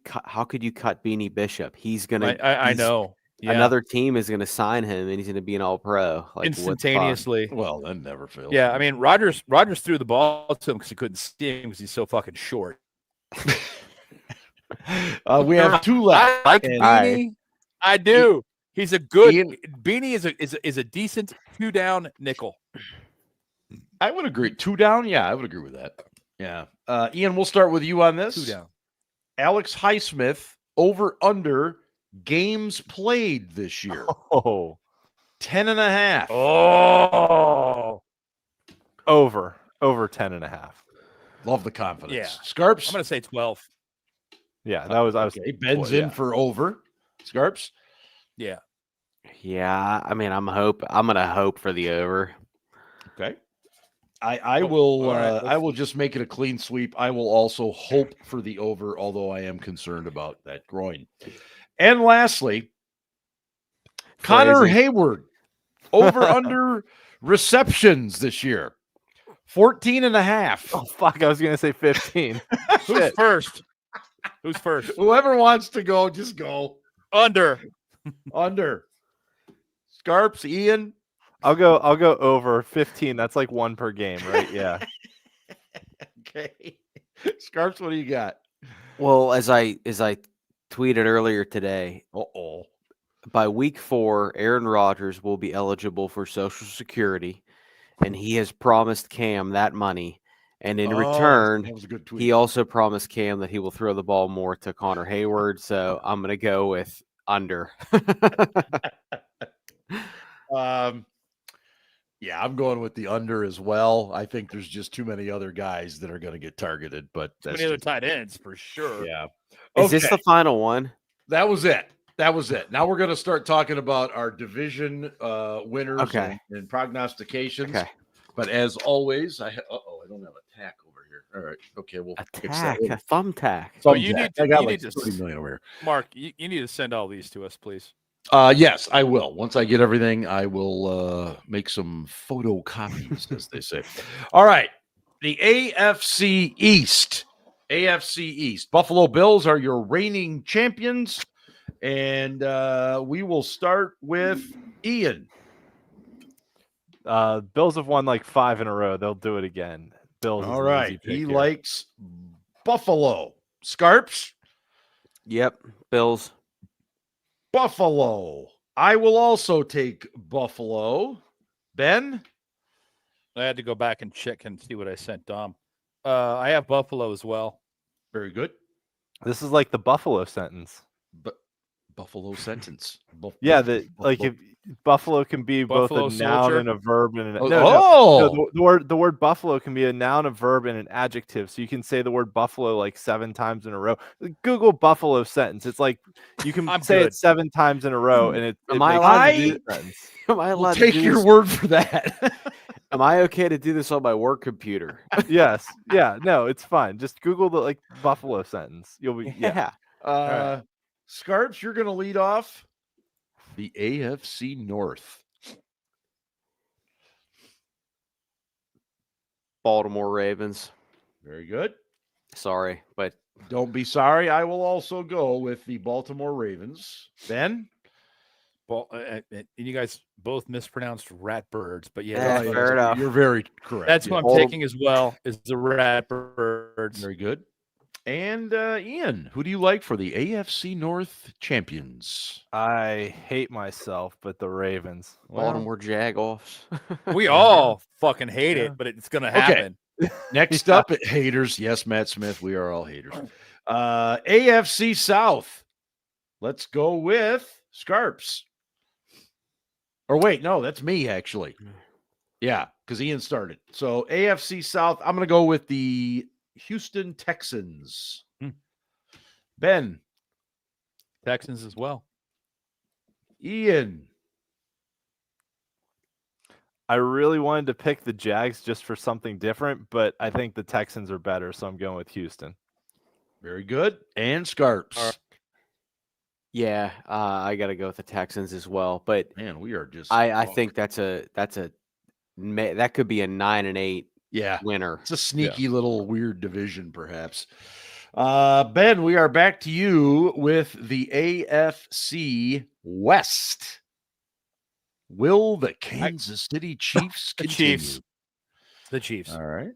S3: cut Beanie Bishop? He's gonna.
S2: I know. Yeah.
S3: Another team is gonna sign him, and he's gonna be an all-pro
S2: instantaneously.
S1: Well, that never fails.
S2: Yeah, I mean Rodgers threw the ball to him because he couldn't see him because he's so fucking short.
S1: We have two left.
S2: I like Beanie. I do. He's a good Beanie is a decent 2-down nickel.
S1: I would agree. 2 down. Yeah, I would agree with that. Yeah. Ian, we'll start with you on this.
S2: 2 down.
S1: Alex Highsmith over under games played this year. 10.5.
S4: Oh, over 10.5.
S1: Love the confidence.
S2: Yeah.
S1: Scarps.
S2: I'm going to say 12.
S4: Yeah, I was.
S1: Okay. Ben's in for over. Scarps.
S2: Yeah.
S3: Yeah, I mean, I'm gonna hope for the over.
S1: Okay. I will
S2: right,
S1: I will just make it a clean sweep. I will also hope for the over, although I am concerned about that groin. And lastly, Connor Hayward over under receptions this year. 14.5.
S4: Oh fuck! I was gonna say 15.
S2: Who's first? Who's first?
S1: Whoever wants to go, just go.
S2: Under.
S1: Scarps, Ian.
S4: I'll go over 15. That's like one per game, right? Yeah.
S1: Okay. Scarps, what do you got?
S3: Well, as I tweeted earlier today, by week 4, Aaron Rodgers will be eligible for Social Security, and he has promised Cam that money. And in return,
S1: that was a good tweet.
S3: He also promised Cam that he will throw the ball more to Connor Hayward. So I'm going to go with under.
S1: Yeah, I'm going with the under as well. I think there's just too many other guys that are going to get targeted, but
S2: too many other tight ends for sure.
S1: Yeah.
S3: Is this the final one?
S1: That was it. Now we're going to start talking about our division winners and prognostications. Okay. But as always, I don't have a tack over here. All right. Okay, we'll fix that.
S3: A thumb tack.
S2: So you need to
S1: $30 million over here.
S2: Mark, you need to send all these to us, please.
S1: Yes, I will. Once I get everything, I will make some photocopies, as they say. All right. The AFC East. Buffalo Bills are your reigning champions. And we will start with Ian.
S4: Bills have won like 5 in a row. They'll do it again. Bills.
S1: All right. He likes Buffalo. Scarps?
S3: Yep. Bills.
S1: Buffalo. I will also take Buffalo. Ben?
S2: I had to go back and check and see what I sent Dom. I have Buffalo as well.
S1: Very good.
S4: This is like the Buffalo sentence.
S1: Buffalo sentence.
S4: If Buffalo can be
S2: Buffalo
S4: both a noun
S2: soldier.
S4: and a verb and an the word buffalo can be a noun, a verb, and an adjective. So you can say the word buffalo like 7 times in a row. Google buffalo sentence. It's like you can say it 7 times in a row, and it
S3: Am I allowed to do the sentence? Am I allowed to
S1: take your word for that?
S3: Am I okay to do this on my work computer?
S4: Yes. Yeah. No, it's fine. Just Google the buffalo sentence. You'll be
S1: right. Scarps, you're going to lead off the AFC North.
S3: Baltimore Ravens.
S1: Very good.
S3: Sorry, but
S1: don't be sorry. I will also go with the Baltimore Ravens. Ben?
S2: You guys both mispronounced Ratbirds, but
S3: fair enough.
S1: You're very correct.
S2: That's what I'm taking as well, is the Ratbirds.
S1: Very good. And Ian, who do you like for the AFC North champions?
S4: I hate myself, but the Ravens.
S3: Baltimore Jagoffs.
S2: We all fucking hate it, but it's gonna happen.
S1: Next up at haters. Yes, Matt Smith, we are all haters. AFC South. Let's go with Scarps. Or wait, no, that's me actually. Yeah, because Ian started. So AFC South, I'm going to go with the Houston Texans. Ben.
S2: Texans as well.
S1: Ian.
S4: I really wanted to pick the Jags just for something different, but I think the Texans are better, so I'm going with Houston.
S1: Very good. And Scarps.
S3: Yeah, I got to go with the Texans as well. But
S1: man, we are just.
S3: I think that could be a 9-8 winner.
S1: It's a sneaky little weird division, perhaps. Ben, we are back to you with the AFC West. Will the Kansas City Chiefs continue?
S2: The Chiefs.
S1: All right.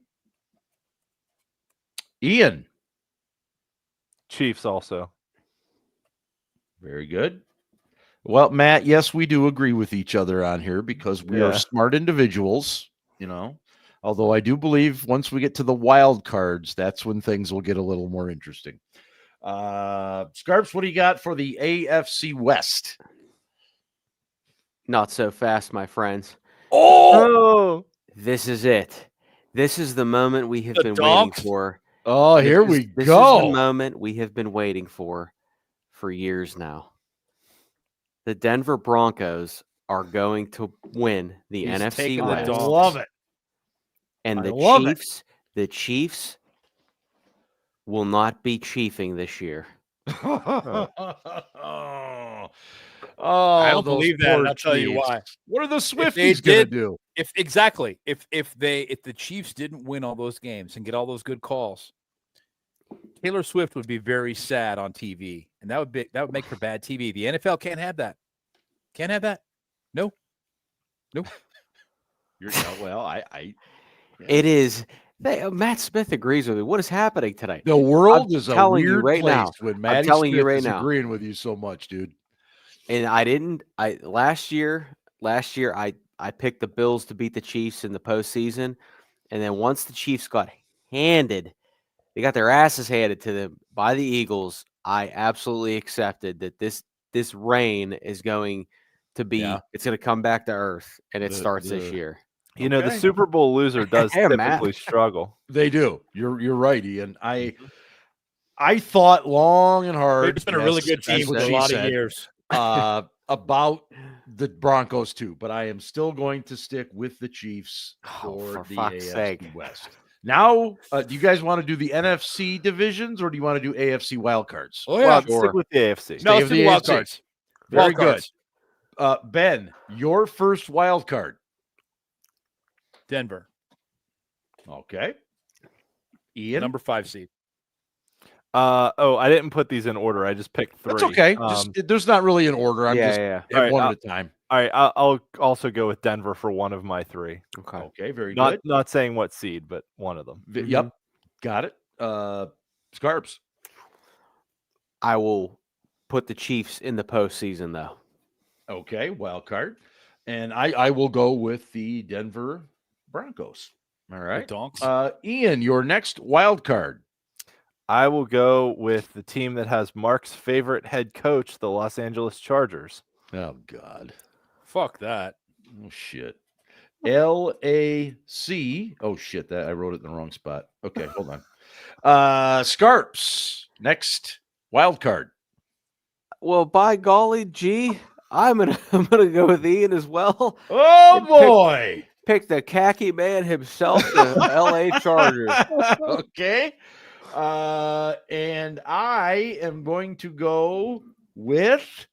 S1: Ian.
S4: Chiefs also.
S1: Very good. Well, Matt, yes, we do agree with each other on here because we are smart individuals, although I do believe once we get to the wild cards, that's when things will get a little more interesting. Scarps, what do you got for the AFC West?
S3: Not so fast, my friends.
S1: Oh!
S3: This is it. This is the moment we have been waiting for.
S1: Oh, here we go.
S3: This is the moment we have been waiting for years now. The Denver Broncos are going to win the NFC West.
S1: I love it.
S3: And the Chiefs will not be chiefing this year.
S2: I don't believe that. And I'll tell you why.
S1: What are the Swifties going to do?
S2: If the Chiefs didn't win all those games and get all those good calls, Taylor Swift would be very sad on TV, and that would make for bad TV. The NFL can't have that. Can't have that. No.
S3: It is. Matt Smith agrees with me. What is happening today?
S1: The world is a weird place when Matt Smith is agreeing with you so much, dude.
S3: And last year I picked the Bills to beat the Chiefs in the postseason, and then once the Chiefs got their asses handed to them by the Eagles, I absolutely accepted that this reign is going to be it's going to come back to earth, and it starts this year.
S4: The Super Bowl loser does typically struggle.
S1: They do. You're right, Ian. I thought long and hard.
S2: It's been a really good team for a lot of years.
S1: About the Broncos too, but I am still going to stick with the Chiefs for the AFC West. Now, do you guys want to do the NFC divisions or do you want to do AFC wildcards?
S4: Oh, yeah, stick with the AFC.
S2: No, let's do wildcards.
S1: Very good. Ben, your first wild card.
S2: Denver.
S1: Okay. Ian?
S2: Number 5 seed.
S4: I didn't put these in order. I just picked 3.
S1: That's okay. There's not really an order. I'm just one at a time.
S4: All right. I'll also go with Denver for one of my 3.
S1: Okay. Very good.
S4: Not saying what seed, but one of them.
S1: Yep. Got it. Scarps.
S3: I will put the Chiefs in the postseason, though.
S1: Okay. Wild card. And I will go with the Denver Broncos. All right. Ian, your next wild card.
S4: I will go with the team that has Mark's favorite head coach, the Los Angeles Chargers.
S1: Oh, God.
S2: Fuck that.
S1: Oh, shit. LAC. Oh, shit. I wrote it in the wrong spot. Okay, hold on. Scarps, next wild card.
S3: Well, by golly, gee, I'm gonna go with Ian as well.
S1: Oh, boy.
S3: Pick the khaki man himself, the LA Chargers.
S1: Okay. And I am going to go with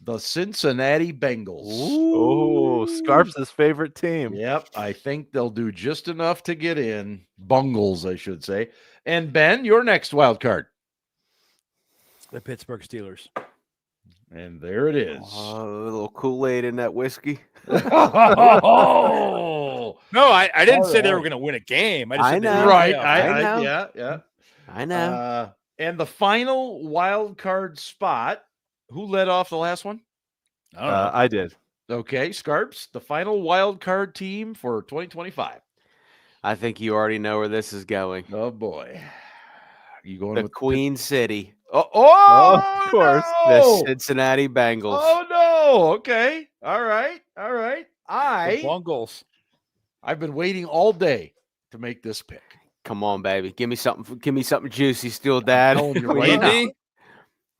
S1: the Cincinnati Bengals.
S4: Oh, Scarps' favorite team.
S1: Yep. I think they'll do just enough to get in. Bungles, I should say. And Ben, your next wild card.
S2: The Pittsburgh Steelers.
S1: And there it is.
S3: A little Kool-Aid in that whiskey.
S1: Oh,
S2: no, I didn't say they were going to win a game. I know.
S1: Right. I know. Yeah.
S3: I know.
S1: And the final wild card spot, who led off the last one?
S2: I don't know.
S4: I did.
S1: Okay, Scarps, the final wild card team for 2025.
S3: I think you already know where this is going.
S1: Oh boy. You going
S3: The
S1: with
S3: Queen City,
S4: Of course.
S3: the
S1: No!
S3: Cincinnati Bengals.
S1: Oh no. Okay. All right.
S2: The Bungles.
S1: I've been waiting all day to make this pick.
S3: Come on, baby. Give me something juicy, Steel Dad.
S1: telling you right now.
S2: Indy?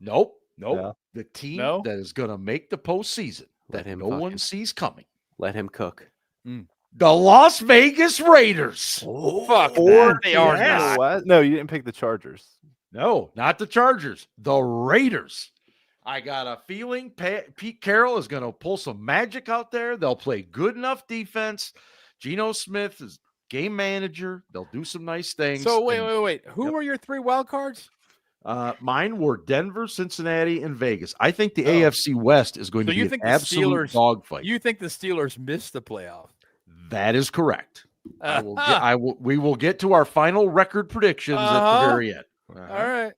S1: Nope.
S4: No.
S1: The team
S2: No?
S1: that is going to make the postseason
S3: Let
S1: that
S3: him
S1: no
S3: fuck
S1: one
S3: him.
S1: sees coming.
S3: Let him cook.
S1: The Las Vegas Raiders.
S2: Fuck
S4: Or
S2: that. They are
S1: yes.
S2: not.
S4: No, you didn't pick the Chargers.
S1: No, not the Chargers. The Raiders. I got a feeling Pete Carroll is going to pull some magic out there. They'll play good enough defense. Geno Smith is game manager. They'll do some nice things.
S2: So wait. Who
S1: Yep.
S2: were your 3 wild cards?
S1: Mine were Denver, Cincinnati, and Vegas. I think the AFC West is going
S2: So
S1: to
S2: you
S1: be
S2: think
S1: an
S2: the
S1: absolute
S2: Steelers-
S1: dogfight.
S2: You think the Steelers missed the playoff?
S1: That is correct. We will get to our final record predictions at the very end.
S2: All right.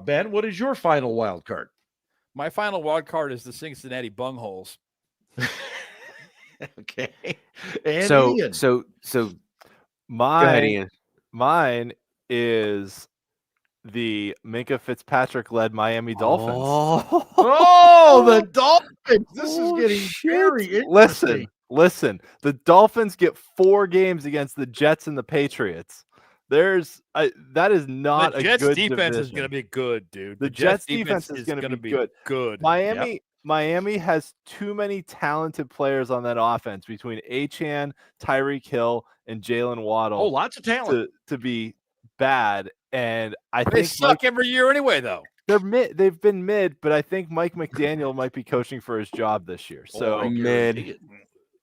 S1: Ben, what is your final wild card?
S2: My final wild card is the Cincinnati Bungholes.
S1: Okay. And
S3: So
S1: Ian.
S3: go ahead, Ian.
S4: Mine is the Minka Fitzpatrick led Miami Dolphins.
S1: Oh, the Dolphins. This is
S3: Oh,
S1: getting
S3: shit.
S1: very interesting.
S4: Listen. The Dolphins get 4 games against the Jets and the Patriots. That is not
S2: The
S4: a
S2: Jets
S4: good
S2: defense is
S4: division.
S2: going to be good, dude.
S4: The Jets defense is going to be good.
S2: Good.
S4: Miami has too many talented players on that offense between Achane, Tyreek Hill, and Jalen Waddle.
S1: Oh, lots of talent.
S4: to be bad. And I
S2: They
S4: think
S2: suck every year anyway, though.
S4: they're mid. They've been mid, but I think Mike McDaniel might be coaching for his job this year. So
S1: I guarantee it.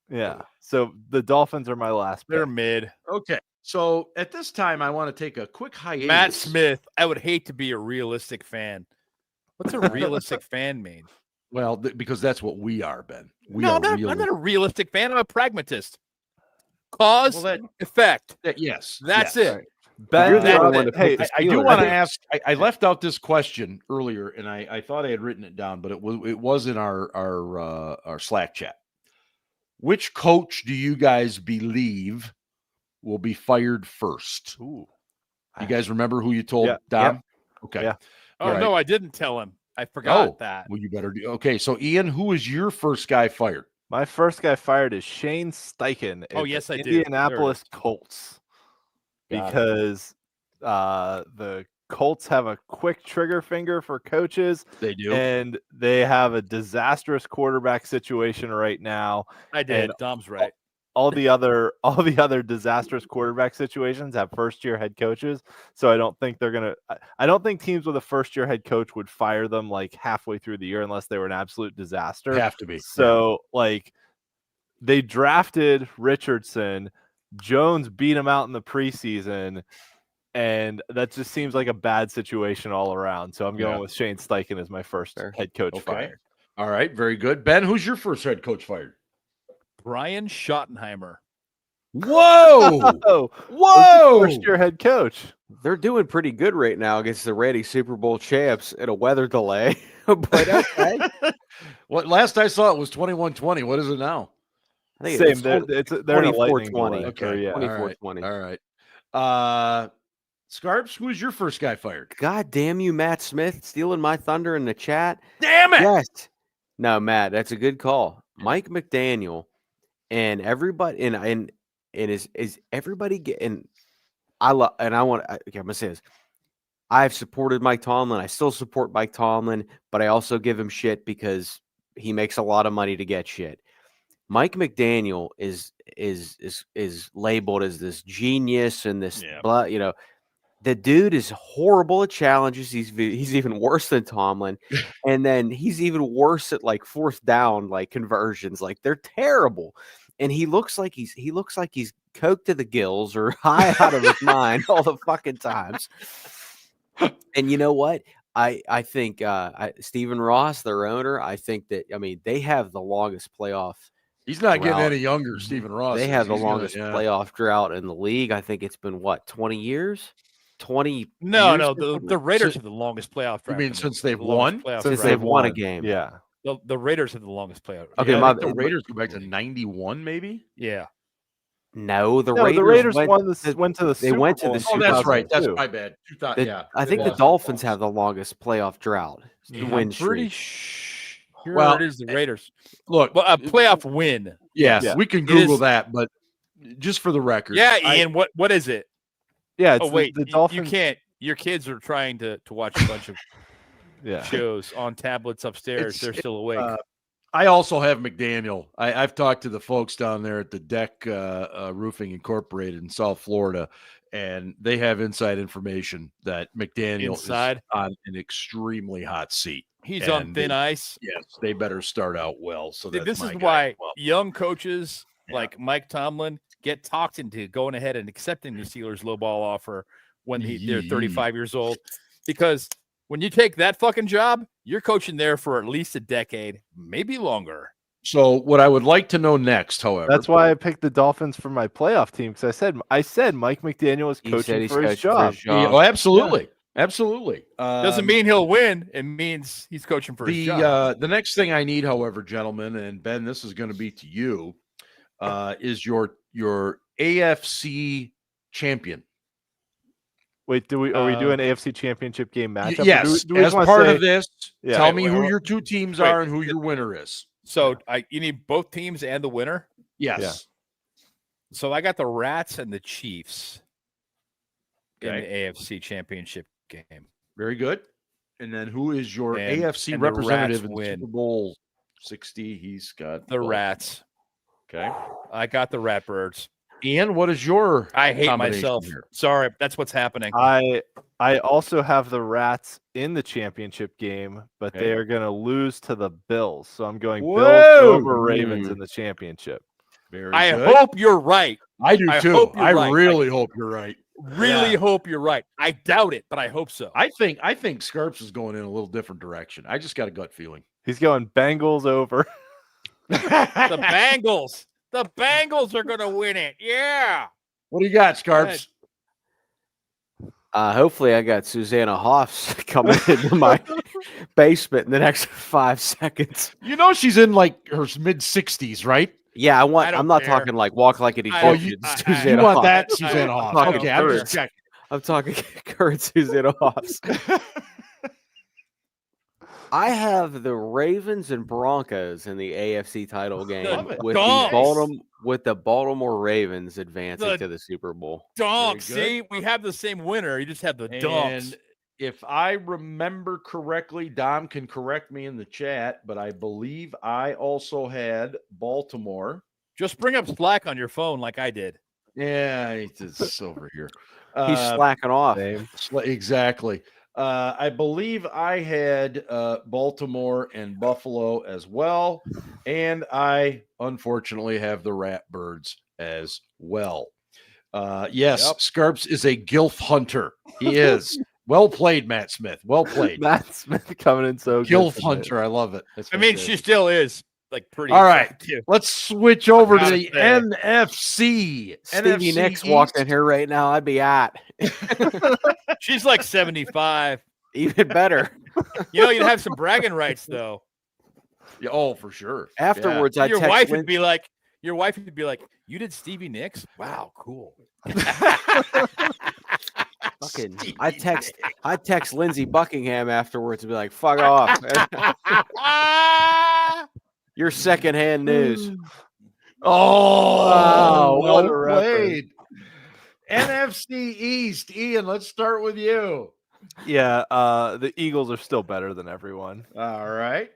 S4: yeah. So the Dolphins are my last
S2: They're
S4: pick.
S2: mid.
S1: Okay. So at this time, I want to take a quick hiatus.
S2: Matt Smith. I would hate to be a realistic fan. What's a realistic fan mean?
S1: Well, because that's what we are, Ben.
S2: I'm not a realistic fan. I'm a pragmatist. Cause, effect.
S1: Yes.
S2: That's
S1: yes.
S2: it.
S4: Ben,
S3: You're the
S2: That's
S3: only
S2: it.
S3: one to
S4: hey,
S3: pick the
S1: I do
S3: Steelers.
S1: want to ask. I left out this question earlier, and I thought I had written it down, but it was in our Slack chat. Which coach do you guys believe will be fired first?
S4: Ooh.
S1: You guys remember who you told
S4: Yeah,
S1: Dom?
S4: yeah.
S1: Okay.
S4: Yeah.
S2: Oh,
S1: All right.
S2: no, I didn't tell him. I forgot that.
S1: Well, you better do. Okay, so Ian, who is your first guy fired?
S4: My first guy fired is Shane Steichen.
S2: Oh,
S4: at
S2: yes,
S4: the
S2: I do. There it
S4: Indianapolis
S2: is.
S4: Colts.
S1: Got it.
S4: Because the Colts have a quick trigger finger for coaches,
S1: They do.
S4: and they have a disastrous quarterback situation right now.
S2: I did.
S4: And
S2: Dom's right.
S4: All the other disastrous quarterback situations have first-year head coaches, so I don't think I don't think teams with a first-year head coach would fire them like halfway through the year unless they were an absolute disaster.
S1: Have to be.
S4: So like they drafted Richardson, Jones beat him out in the preseason, and that just seems like a bad situation all around. So I'm going with Shane Steichen as my first head coach fired.
S1: All right, very good. Ben, who's your first head coach fired?
S2: Brian Schottenheimer.
S1: Whoa!
S4: Whoa! First-year head coach.
S3: They're doing pretty good right now against the reigning Super Bowl champs in a weather delay. But okay.
S1: What last I saw it was 21-20. What is it now?
S3: I think
S4: Same.
S3: it's
S4: They're in a lightning
S3: 24-20.
S4: delay.
S1: Okay.
S4: So, yeah.
S3: 24-20.
S1: All right. Scarps, who's your first guy fired?
S3: God damn you, Matt Smith, stealing my thunder in the chat.
S1: Damn it!
S3: Yes. No, Matt, that's a good call. Mike McDaniel and everybody and is everybody getting I'm gonna say this. I've supported Mike Tomlin. I still support Mike Tomlin, but I also give him shit because he makes a lot of money to get shit. Mike McDaniel is labeled as this genius and this the dude is horrible at challenges. He's even worse than Tomlin, and then he's even worse at like fourth down like conversions. Like they're terrible, and he looks like he's coked to the gills or high out of his mind all the fucking times. And you know what? I think Stephen Ross, their owner, I think that they have the longest playoff.
S1: He's not getting
S3: drought.
S1: any younger, Stephen Ross.
S3: They have the longest playoff drought in the league. I think it's been 20 years. 20
S2: No,
S3: years?
S2: the Raiders have the longest playoff
S1: You
S2: drive.
S1: mean
S2: in the-
S1: since they've
S2: the longest
S1: won?
S2: playoff
S3: Since
S2: drive.
S3: they've won a game.
S4: Yeah.
S2: The Raiders have the longest playoff.
S3: Okay,
S1: Yeah, I think
S3: my-
S1: the Raiders go back to 91, maybe.
S2: Yeah.
S3: No, the
S4: No,
S3: Raiders,
S4: the Raiders
S3: went,
S4: went to the
S3: they
S4: Super
S3: went to
S4: Bowl
S3: the
S4: in
S1: Oh, that's right. That's
S4: 2002.
S1: my bad. 2000, yeah,
S3: I think
S1: it
S3: the
S1: was.
S3: Dolphins have the longest playoff drought.
S2: I'm
S3: Win
S2: pretty
S3: streak.
S2: sure
S1: Well,
S2: it is the Raiders.
S1: Look,
S2: Well, a playoff win.
S1: yes,
S4: Yeah.
S1: we can
S2: It
S1: Google
S2: is-
S1: that, but just for the record,
S2: Yeah,
S1: I-
S2: Ian. What is it?
S4: Yeah, it's
S2: Oh wait,
S4: the
S2: you
S4: Dolphins.
S2: can't. Your kids are trying to watch a bunch of
S4: Yeah.
S2: shows on tablets upstairs. They're still awake.
S1: I also have McDaniel. I've talked to the folks down there at the DEK Roofing Incorporated in South Florida, and they have inside information that McDaniel
S2: Inside?
S1: is on an extremely hot seat.
S2: He's on
S1: and
S2: thin ice.
S1: Yes, they better start out well. So
S2: See,
S1: that's
S2: this
S1: my
S2: is
S1: guy
S2: why
S1: as well.
S2: young coaches
S1: Yeah.
S2: like Mike Tomlin get talked into going ahead and accepting the Steelers' lowball offer when they're 35 years old. Because when you take that fucking job, you're coaching there for at least a decade, maybe longer.
S1: So what I would like to know next, however,
S4: That's why I picked the Dolphins for my playoff team because I said Mike McDaniel is
S3: He said
S4: coaching
S3: he's
S4: for his
S3: coaching for
S4: job.
S3: his job.
S1: Oh, absolutely, absolutely.
S2: Doesn't mean he'll win. It means he's coaching for his job.
S1: The next thing I need, however, gentlemen, and Ben, this is going to be to you, is your AFC champion.
S4: Wait, are we doing AFC Championship game matchup? Or
S1: Yes,
S4: do we
S1: as
S4: just
S1: part
S4: wanna
S1: of
S4: say-
S1: this,
S4: Yeah.
S1: tell
S2: Wait,
S1: me
S2: wait,
S1: who
S2: wait.
S1: your two teams
S2: Wait.
S1: are and who your winner is.
S2: So you need both teams and the winner.
S1: Yes.
S4: Yeah.
S2: So I got the Rats and the Chiefs in
S1: Okay.
S2: the AFC Championship game.
S1: Very good. And then who is your
S2: And-
S1: AFC
S2: and the
S1: representative
S2: Rats
S1: in
S2: win.
S1: Super Bowl 60? He's got
S2: The
S1: both.
S2: Rats.
S1: Okay.
S2: I got the Ratbirds.
S1: Ian, what is your
S2: I hate
S1: combination
S2: myself.
S1: here?
S2: Sorry, that's what's happening.
S4: I also have the Rats in the championship game, but
S1: Okay.
S4: they are going to lose to the Bills. So I'm going
S1: Whoa!
S4: Bills over Ravens in the championship.
S1: Very
S2: I
S1: good.
S2: hope you're right.
S1: I do
S2: I
S1: too.
S2: hope you're
S1: I
S2: right.
S1: really hope you're right.
S2: Really hope you're right. I doubt it, but I hope so.
S1: I think Scarps is going in a little different direction. I just got a gut feeling.
S4: He's going Bengals over.
S2: The Bengals. The Bengals are going to win it. Yeah.
S1: What do you got, Scarps?
S3: Hopefully, I got Susanna Hoffs coming into my basement in the next 5 seconds.
S1: You know she's in like her mid 60s, right?
S3: Yeah,
S2: I don't
S3: I'm not
S2: care.
S3: talking like walk like an
S2: Oh,
S3: Egyptian.
S2: you
S3: Susanna
S1: You want
S3: Hoffs.
S1: that, Susanna
S2: I
S1: Hoffs?
S3: don't
S1: Okay, I'm
S3: care.
S1: just checking.
S3: I'm talking current Susanna Hoffs. I have the Ravens and Broncos in the AFC title game
S1: Love it.
S3: with
S2: Dogs.
S3: the Baltimore Ravens advancing
S2: The
S3: to the Super Bowl.
S2: Donk.
S1: Very
S2: See, we have the same winner. You just have the donks.
S1: And if I remember correctly, Dom can correct me in the chat, but I believe I also had Baltimore.
S2: Just bring up Slack on your phone like I did.
S1: Yeah, it's over here.
S3: He's slacking off.
S4: Same.
S1: Exactly. I believe I had Baltimore and Buffalo as well. And I unfortunately have the Ratbirds as well. Yes,
S2: Yep.
S1: Scarps is a gilf hunter. He is. Well played, Matt Smith. Well played.
S4: Matt Smith coming in so good
S1: Gilf
S4: tonight.
S1: hunter. I love it. That's
S2: I mean,
S1: fantastic.
S2: she still is like pretty.
S1: All right.
S2: attractive.
S1: Let's switch over to
S2: gotta
S1: the
S2: say.
S1: NFC.
S3: Stevie
S1: NFC
S3: Nicks walked in
S1: East.
S3: here right now. I'd be at
S2: She's like 75.
S3: even better.
S2: You know, you'd have some bragging rights though.
S1: Yeah, oh, for sure.
S3: Afterwards, I
S2: Your
S3: text
S2: wife
S3: Lin-
S2: would be like, "You did Stevie Nicks? Wow, cool."
S3: fucking. I text Lindsey Buckingham afterwards and be like, "Fuck off." Your secondhand news.
S1: Oh,
S3: Wow,
S1: well
S3: what a reference.
S1: played. NFC East. Ian, let's start with you.
S4: Yeah, the Eagles are still better than everyone.
S1: All right.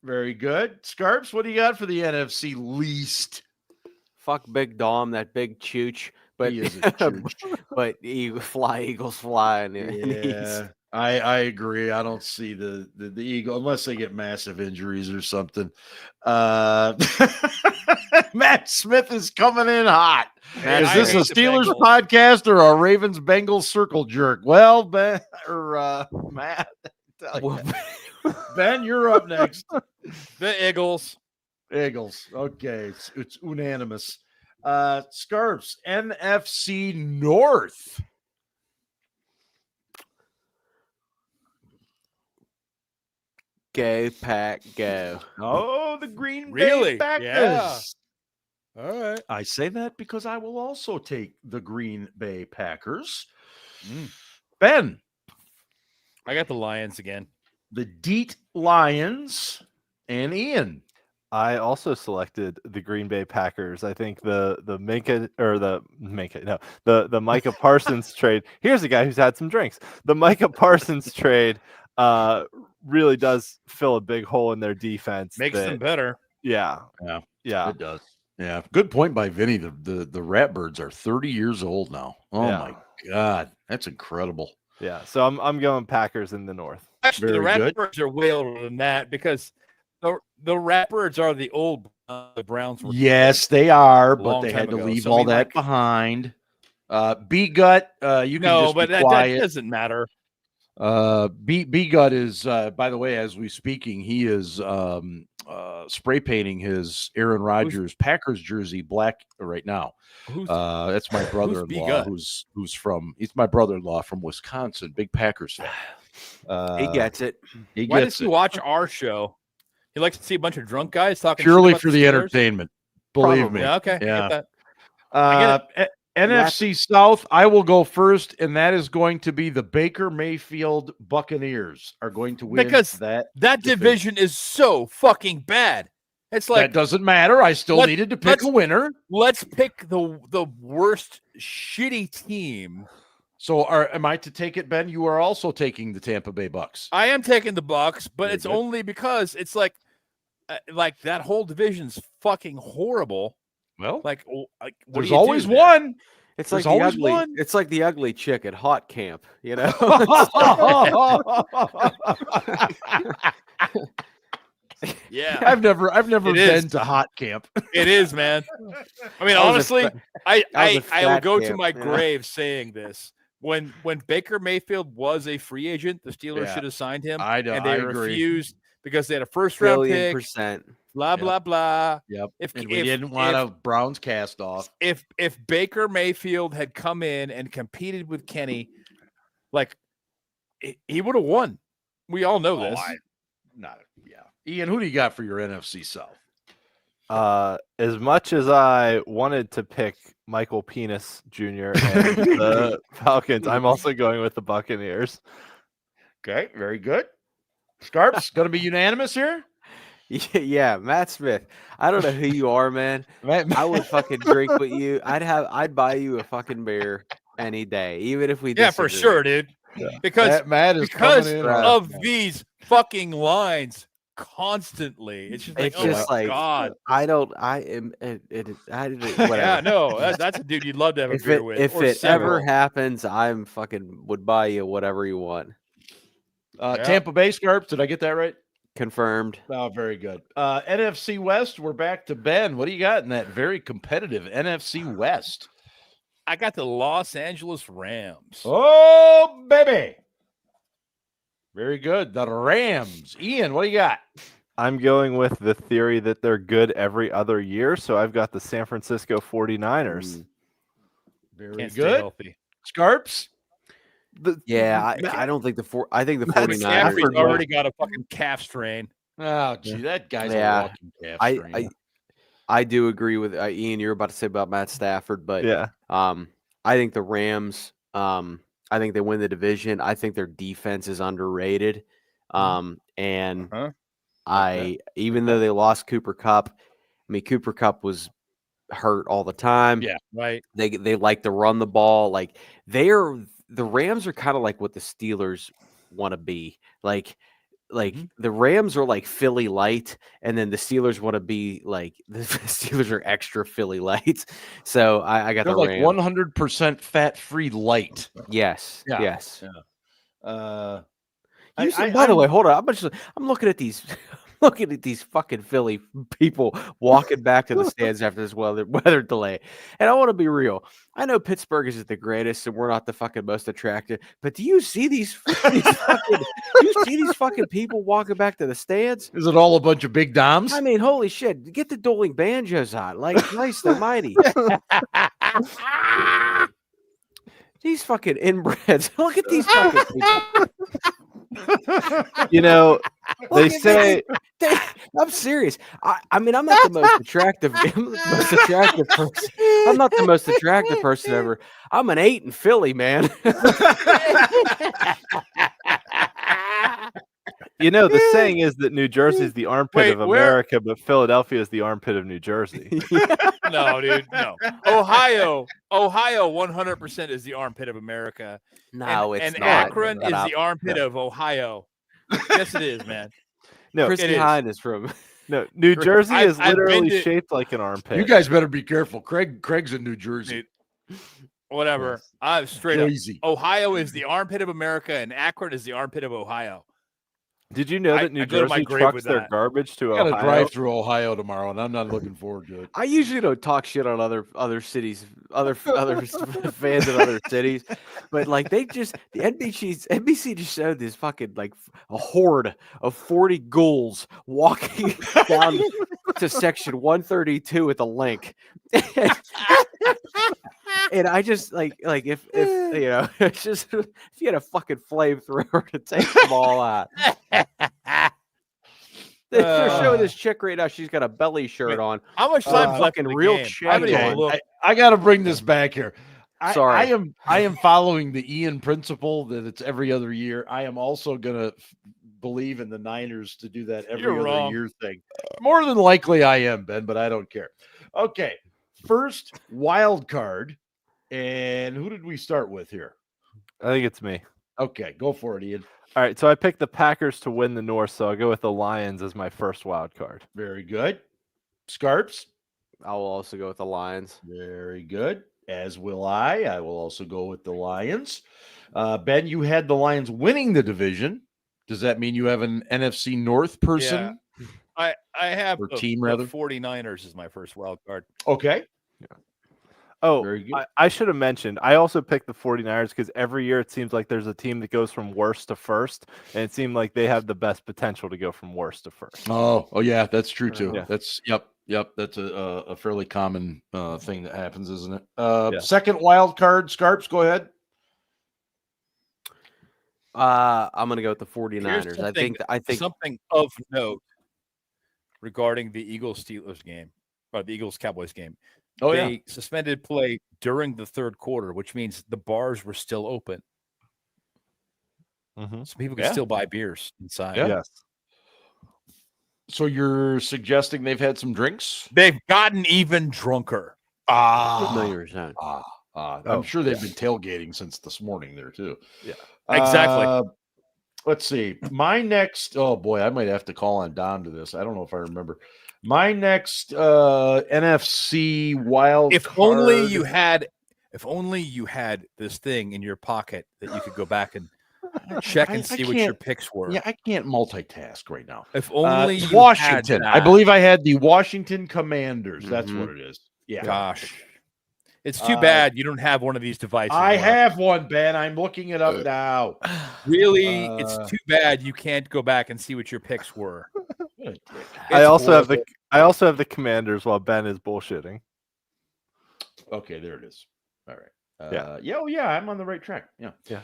S1: Very good. Scarps, what do you got for the NFC least?
S3: Fuck Big Dom, that big chooch. But
S1: He is a chooch.
S3: but Eagles fly in the East.
S1: I agree. I don't see the Eagle unless they get massive injuries or something. Matt Smith is coming in hot.
S2: Man,
S1: Is
S2: I
S1: this a
S2: hate the
S1: Steelers
S2: Bengals.
S1: podcast or a Ravens Bengals circle jerk? Well, Ben or Matt, tell you.
S3: Well,
S1: Ben, you're up next.
S2: The Eagles.
S1: Eagles. Okay, it's unanimous. Scarps, NFC North.
S3: Go, Pack, go.
S1: Oh, the Green
S2: Really?
S1: Bay Packers.
S2: Yeah. All right.
S1: I say that because I will also take the Green Bay Packers. Ben.
S2: I got the Lions again.
S1: The Deet Lions and Ian.
S4: I also selected the Green Bay Packers. I think the Micah Parsons trade. Here's a guy who's had some drinks. The Micah Parsons trade really does fill a big hole in their defense.
S2: Makes them better.
S4: Yeah.
S1: It does. Yeah. Good point by Vinny. The Ratbirds are 30 years old now. Oh my God. That's incredible.
S4: Yeah. So I'm going Packers in the North.
S2: Actually,
S1: Very
S2: the
S1: good.
S2: Ratbirds are way older than that because the Ratbirds are the old the Browns were.
S1: Yes, they are, but
S2: long
S1: they
S2: time
S1: had to
S2: ago.
S1: leave
S2: So
S1: all
S2: we
S1: that
S2: like-
S1: behind. B-Gut, you can
S2: No,
S1: just
S2: but
S1: be
S2: that
S1: quiet.
S2: doesn't matter.
S1: B-Gut is, by the way, as we speaking, he is spray painting his Aaron Rodgers Packers jersey black right now. That's my brother-in-law
S2: B-Gut?
S1: he's my brother-in-law from Wisconsin, big Packers fan.
S3: He gets it.
S1: He
S2: Why
S1: gets
S2: does he
S1: it.
S2: watch our show? He likes to see a bunch of drunk guys talking
S1: Purely
S2: shit about
S1: for the
S2: Steelers?
S1: entertainment. Believe
S3: Probably.
S1: me.
S2: Yeah, okay. I
S1: Yeah.
S2: get that.
S1: NFC South, I will go first, and that is going to be the Baker Mayfield Buccaneers are going to win
S2: Because
S1: that
S2: division is so fucking bad. It's like
S1: that doesn't matter. I still needed to pick a winner.
S2: let's pick the worst shitty team.
S1: So am I to take it, Ben? You are also taking the Tampa Bay Bucks.
S2: I am taking the Bucks, but
S1: Very
S2: it's
S1: good.
S2: only because it's like that whole division's fucking horrible.
S1: Well,
S2: Like, what do
S1: there's
S2: you do
S1: always
S2: there?
S1: one.
S3: It's
S1: There's
S3: like the
S1: always
S3: ugly.
S1: one.
S3: It's like the ugly chick at hot camp. You know.
S2: Yeah,
S1: I've never
S2: It
S1: been
S2: is.
S1: to hot camp.
S2: it is, man. I mean,
S3: I was a
S2: honestly,
S3: fa-
S2: I
S3: I was a
S2: will
S3: fat
S2: go to
S3: camp,
S2: my
S3: yeah.
S2: grave saying this. When Baker Mayfield was a free agent, the Steelers
S1: Yeah.
S2: should have signed him,
S1: I know.
S2: and they
S1: I agree.
S2: refused because they had a first round pick.
S3: %.
S2: Blah
S1: Yep.
S2: blah blah.
S1: Yep.
S2: If
S1: And we
S2: if-
S1: didn't want
S2: if-
S1: a Browns cast off.
S2: if Baker Mayfield had come in and competed with Kenny, like he would have won. We all know this.
S1: Ian, who do you got for your NFC South?
S4: As much as I wanted to pick Michael Penis Jr. and the Falcons, I'm also going with the Buccaneers.
S1: Okay, very good. Scarps going to be unanimous here.
S3: Yeah, Matt Smith. I don't know who you are, man. I would fucking drink with you. I'd buy you a fucking beer any day, even if we
S2: Yeah, for
S3: disagree.
S2: sure, dude. Because
S1: Matt is
S2: because
S1: coming in.
S2: of these fucking lines constantly. It's just like,
S3: It's
S2: oh
S3: just
S2: my
S3: like
S2: God.
S3: I am. Whatever.
S2: Yeah, no, that's a dude you'd love to have a
S3: If
S2: beer
S3: it
S2: with.
S3: if
S2: or
S3: it
S2: several.
S3: ever happens, I'm fucking would buy you whatever you want.
S2: Yeah.
S1: Tampa Bay Scarps. Did I get that right?
S3: Confirmed.
S1: Oh, very good. NFC West, we're back to Ben. What do you got in that very competitive NFC West?
S2: I got the Los Angeles Rams.
S1: Oh, baby. Very good. The Rams. Ian, what do you got?
S4: I'm going with the theory that they're good every other year, so I've got the San Francisco 49ers.
S1: Very
S2: Can't stay
S1: good.
S2: healthy.
S1: Scarps.
S3: Yeah, I don't think I think the
S4: Matt
S3: 49ers.
S2: Stafford's already got a fucking calf strain.
S1: Oh, gee, that guy's
S3: Yeah.
S1: a walking calf strain.
S3: I do agree with Ian. You're about to say about Matt Stafford, but
S4: Yeah.
S3: I think the Rams. I think they win the division. I think their defense is underrated. And even though they lost Cooper Kupp, I mean Cooper Kupp was hurt all the time.
S1: Yeah.
S2: Right.
S3: They like to run the ball. Like the Rams are kind of like what the Steelers want to be. Like the Rams are like Philly light, and then the Steelers want to be like the Steelers are extra Philly light. So I got
S1: They're
S3: the
S1: like
S3: Rams.
S1: 100% fat-free light.
S3: Yes.
S1: Yeah.
S3: Yes.
S1: Yeah.
S3: By the way, hold on. I'm looking at these. Looking at these fucking Philly people walking back to the stands after this weather delay. And I want to be real. I know Pittsburgh isn't the greatest and we're not the fucking most attractive, but do you see these fucking people walking back to the stands?
S1: Is it all a bunch of big doms?
S3: I mean, holy shit. Get the dueling banjos out. Like, Christ almighty. These fucking inbreds. Look at these fucking people.
S4: You know, They say
S3: I'm serious. I mean, I'm not the most attractive. I'm the most attractive person. I'm not the most attractive person ever. I'm an 8 in Philly, man.
S4: the saying is that New Jersey is the armpit
S2: Wait,
S4: of America, but Philadelphia is the armpit of New Jersey.
S2: No, dude, no. Ohio 100% is the armpit of America.
S3: No,
S2: and,
S3: it's
S2: and
S3: not.
S2: Akron is the armpit of Ohio. Yes, it is, man.
S4: No,
S3: Christy Hine is from.
S4: no. New Jersey is
S2: I've
S4: literally
S2: been to-
S4: shaped like an armpit.
S1: You guys better be careful. Craig's in New Jersey.
S2: Dude, whatever. I'm straight up.
S1: Crazy.
S2: Ohio is the armpit of America, and Akron is the armpit of Ohio.
S4: Did you know that New
S2: I go to my
S4: Jersey
S2: grave
S4: trucks
S2: with
S4: their
S2: that.
S4: garbage to
S1: I got to
S4: Ohio?
S1: drive through Ohio tomorrow, and I'm not looking forward to it.
S3: I usually don't talk shit on other cities, other fans of other cities, but like the NBC just showed this fucking like a horde of 40 ghouls walking down to section 132 at the link. And I just like if it's just if you had a fucking flamethrower to take them all out. They're showing this chick right now. She's got a belly shirt on.
S2: How much time's left in
S3: fucking
S2: the
S3: real
S2: game?
S3: chick.
S2: I haven't even
S1: Okay,
S2: looked.
S1: I got to bring this back here.
S3: Sorry.
S1: I am following the Ian principle that it's every other year. I am also gonna believe in the Niners to do that every
S2: You're
S1: other
S2: wrong.
S1: year thing. More than likely, I am, Ben, but I don't care. Okay, first wild card, and who did we start with here?
S4: I think it's me.
S1: Okay, go for it, Ian.
S4: All right, so I picked the Packers to win the North, so I'll go with the Lions as my first wild card.
S1: Very good. Scarps.
S3: I will also go with the Lions.
S1: Very good. As will I. I will also go with the Lions. Ben, you had the Lions winning the division. Does that mean you have an NFC North person?
S2: I have
S1: Or
S2: the-
S1: team,
S2: the
S1: rather?
S2: 49ers is my first wild card.
S1: Okay.
S4: Oh,
S1: Very good.
S4: I should have mentioned, I also picked the 49ers because every year it seems like there's a team that goes from worst to first, and it seemed like they have the best potential to go from worst to first.
S1: Oh yeah, that's true too.
S4: Yeah.
S1: That's yep. That's a fairly common thing that happens, isn't it?
S4: Yeah.
S1: Second wild card, Scarps, go ahead.
S3: I'm gonna go with the
S2: Here's
S3: 49ers. I think
S2: something of note regarding the Eagles-Steelers game, or the Eagles-Cowboys game.
S1: Oh
S2: They suspended play during the third quarter, which means the bars were still open.
S4: Mhm.
S2: So people could
S1: Yeah.
S2: still buy beers inside.
S1: Yeah.
S4: Yes.
S1: So you're suggesting they've had some drinks?
S2: They've gotten even drunker.
S1: Ah,
S3: 1,000,000%.
S1: I'm
S4: Oh,
S1: sure they've been tailgating since this morning there too.
S4: Yeah.
S2: Exactly.
S1: Let's see. My next. Oh boy, I might have to call on Dom to this. I don't know if I remember. My next NFC wild.
S2: If
S1: card,
S2: only you had this thing in your pocket that you could go back and check and
S1: I
S2: see what your picks were.
S1: Yeah, I can't multitask right now.
S2: If only you
S1: Washington.
S2: had
S1: I
S2: that.
S1: believe I had the Washington Commanders. That's
S3: Mhm.
S1: what it is. Yeah.
S2: Gosh, it's too bad you don't have one of these devices.
S1: I
S2: Mark.
S1: have one, Ben. I'm looking it up now.
S2: Really,
S1: Uh,
S2: it's too bad you can't go back and see what your picks were.
S1: Good.
S4: I
S2: It's
S4: also
S2: horrible.
S4: have the Commanders while Ben is bullshitting.
S1: Okay, there it is. All right.
S4: Yeah.
S1: I'm on the right track. Yeah.
S4: Yeah.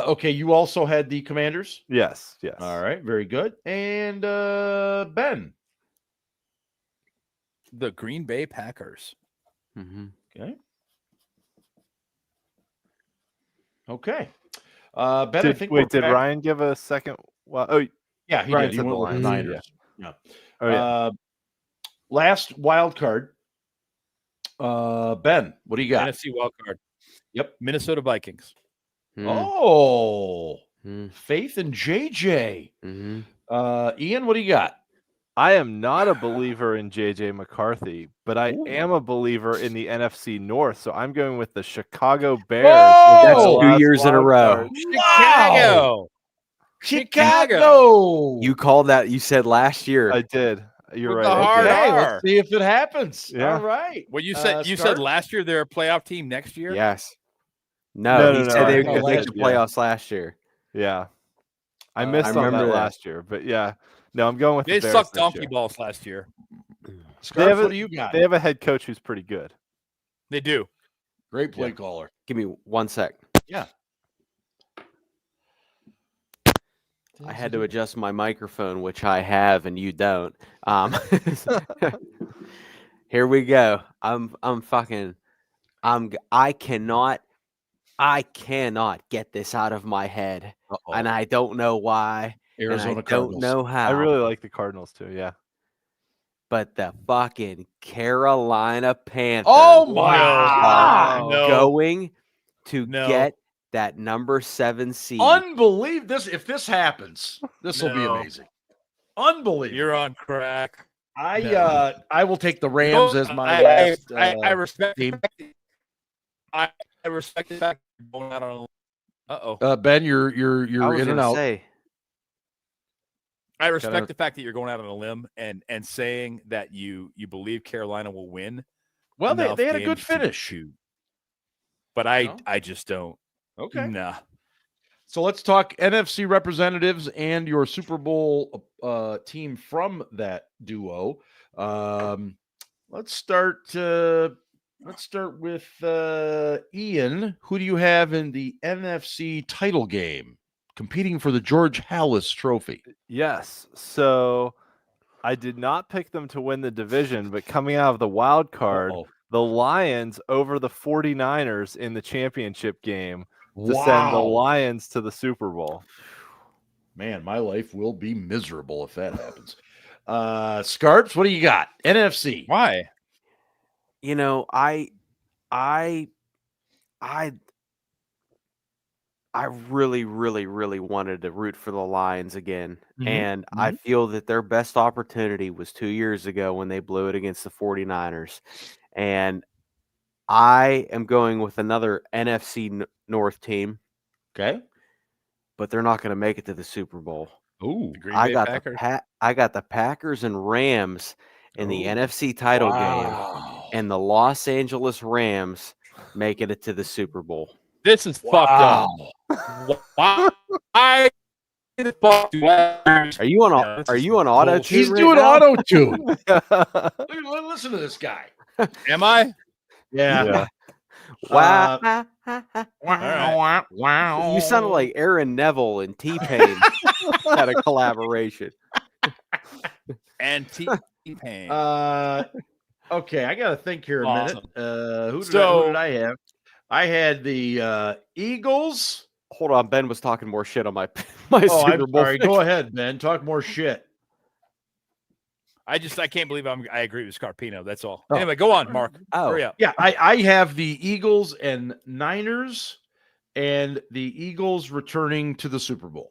S1: Okay, you also had the Commanders.
S4: Yes. Yes.
S1: All right, very good. And Ben.
S2: The Green Bay Packers.
S3: Mhm.
S1: Okay. Okay. Ben, I think
S4: Did
S1: back-
S4: Ryan give a second? Well, oh,
S1: Yeah, he
S4: Ryan
S1: did. He
S4: said
S1: went
S4: the
S1: with the
S4: Lions,
S1: Niners. Yeah.
S4: oh yeah.
S1: Last wild card. Ben, what do you got?
S2: NFC wildcard.
S1: Yep.
S2: Minnesota Vikings.
S3: Mhm.
S1: Oh,
S3: Mhm.
S1: Faith and JJ.
S3: Mhm.
S1: Ian, what do you got?
S4: I am not a believer in JJ McCarthy, but I
S1: Ooh.
S4: am a believer in the NFC North. So I'm going with the Chicago Bears.
S1: Whoa!
S3: That's
S4: The
S3: 2
S4: last
S3: years in a
S4: wild
S3: row.
S4: card.
S2: Chicago.
S1: Chicago.
S3: You called that. You said last year.
S4: I did. You're
S2: With
S4: right.
S2: the
S4: I
S2: hard
S4: did.
S1: Okay,
S2: R.
S1: let's see if it happens.
S4: Yeah.
S1: All right.
S2: Well, you said
S1: Scarf?
S2: last year they're a playoff team. Next year,
S3: Yes.
S4: No,
S3: No,
S4: no,
S3: he
S4: no,
S3: said they
S1: no,
S3: could make
S1: last
S3: the
S4: year.
S3: playoffs last year.
S4: Yeah. I
S1: I
S4: missed on that
S3: remember that.
S4: last year, but yeah. No, I'm going with
S2: they
S4: the Bears
S2: sucked
S4: this
S2: donkey
S4: year.
S2: balls last year.
S1: Scarf,
S4: have
S1: what
S4: a-
S1: do you got?
S4: They have a head coach who's pretty good.
S2: They do.
S1: Great play
S4: Yeah.
S1: caller.
S3: Give me 1 sec.
S1: Yeah.
S3: I had to adjust my microphone, which I have and you don't. Here we go. I cannot get this out of my head.
S1: Uh-oh.
S3: And I don't know why.
S1: Arizona
S3: and I
S1: Cardinals.
S3: don't know how.
S4: I really like the Cardinals too. Yeah.
S3: But the fucking Carolina Panthers
S1: Oh my
S3: are
S1: God.
S2: No.
S3: going to
S2: No.
S3: get that number 7 seed.
S1: Unbelievable. If this happens, this will be
S2: No.
S1: amazing. Unbelievable.
S2: You're on crack.
S1: I will take the Rams as my
S2: I
S1: last
S2: respect
S1: team.
S2: I respect the fact that you're going out on a
S1: Ben, you're
S3: I was
S1: in and
S3: gonna
S1: out.
S3: say,
S2: I respect
S1: Gotta-
S2: the fact that you're going out on a limb and saying that you believe Carolina will win.
S1: Well,
S2: enough
S1: they had a good
S2: games
S1: finish.
S2: But
S1: No?
S2: I just don't.
S1: Okay.
S2: Nah.
S1: So let's talk NFC representatives and your Super Bowl team from that duo. Let's start with Ian. Who do you have in the NFC title game, competing for the George Halas Trophy?
S4: Yes. So I did not pick them to win the division, but coming out of the wild card,
S1: Uh-oh.
S4: the Lions over the 49ers in the championship game to send the
S1: Wow.
S4: Lions to the Super Bowl.
S1: Man, my life will be miserable if that happens. Scarps, what do you got? NFC.
S2: Why?
S3: you know, I really, really, really wanted to root for the Lions again.
S1: Mhm,
S3: And I feel that their best opportunity was 2 years ago when they blew it against the 49ers. And I am going with another NFC North team,
S1: Okay.
S3: but they're not going to make it to the Super Bowl.
S1: Ooh.
S2: The Green
S3: I
S2: Bay
S3: got
S2: Packers.
S3: I got the Packers and Rams in the
S1: Oh,
S3: NFC title game,
S1: Wow.
S3: and the Los Angeles Rams making it to the Super Bowl.
S2: This is fucked
S1: Wow.
S2: up. Why the fuck do I?
S3: Are you on
S2: Yeah, this
S3: Are
S2: is
S3: you on auto
S2: bullshit.
S3: tune
S1: He's
S3: right
S1: doing
S3: now?
S1: auto tune. Listen to this guy.
S2: Am I?
S1: Yeah.
S3: Wow.
S1: Wow. Wow.
S3: You sounded like Aaron Neville and T-Pain had a collaboration.
S2: And T-Pain.
S1: Okay, I got to think here a
S2: Awesome.
S1: minute. Who
S2: So-
S1: did I have? I had the Eagles.
S3: Hold on, Ben was talking more shit on my my
S1: Oh,
S3: Super
S1: I'm
S3: Bowl.
S1: sorry.
S3: pick.
S1: Go ahead, Ben. Talk more shit.
S2: I can't believe I agree with Scarpino. That's all.
S1: Oh.
S2: Anyway, go on, Mark.
S3: Oh,
S2: Hurry up.
S1: Yeah, I have the Eagles and Niners, and the Eagles returning to the Super Bowl.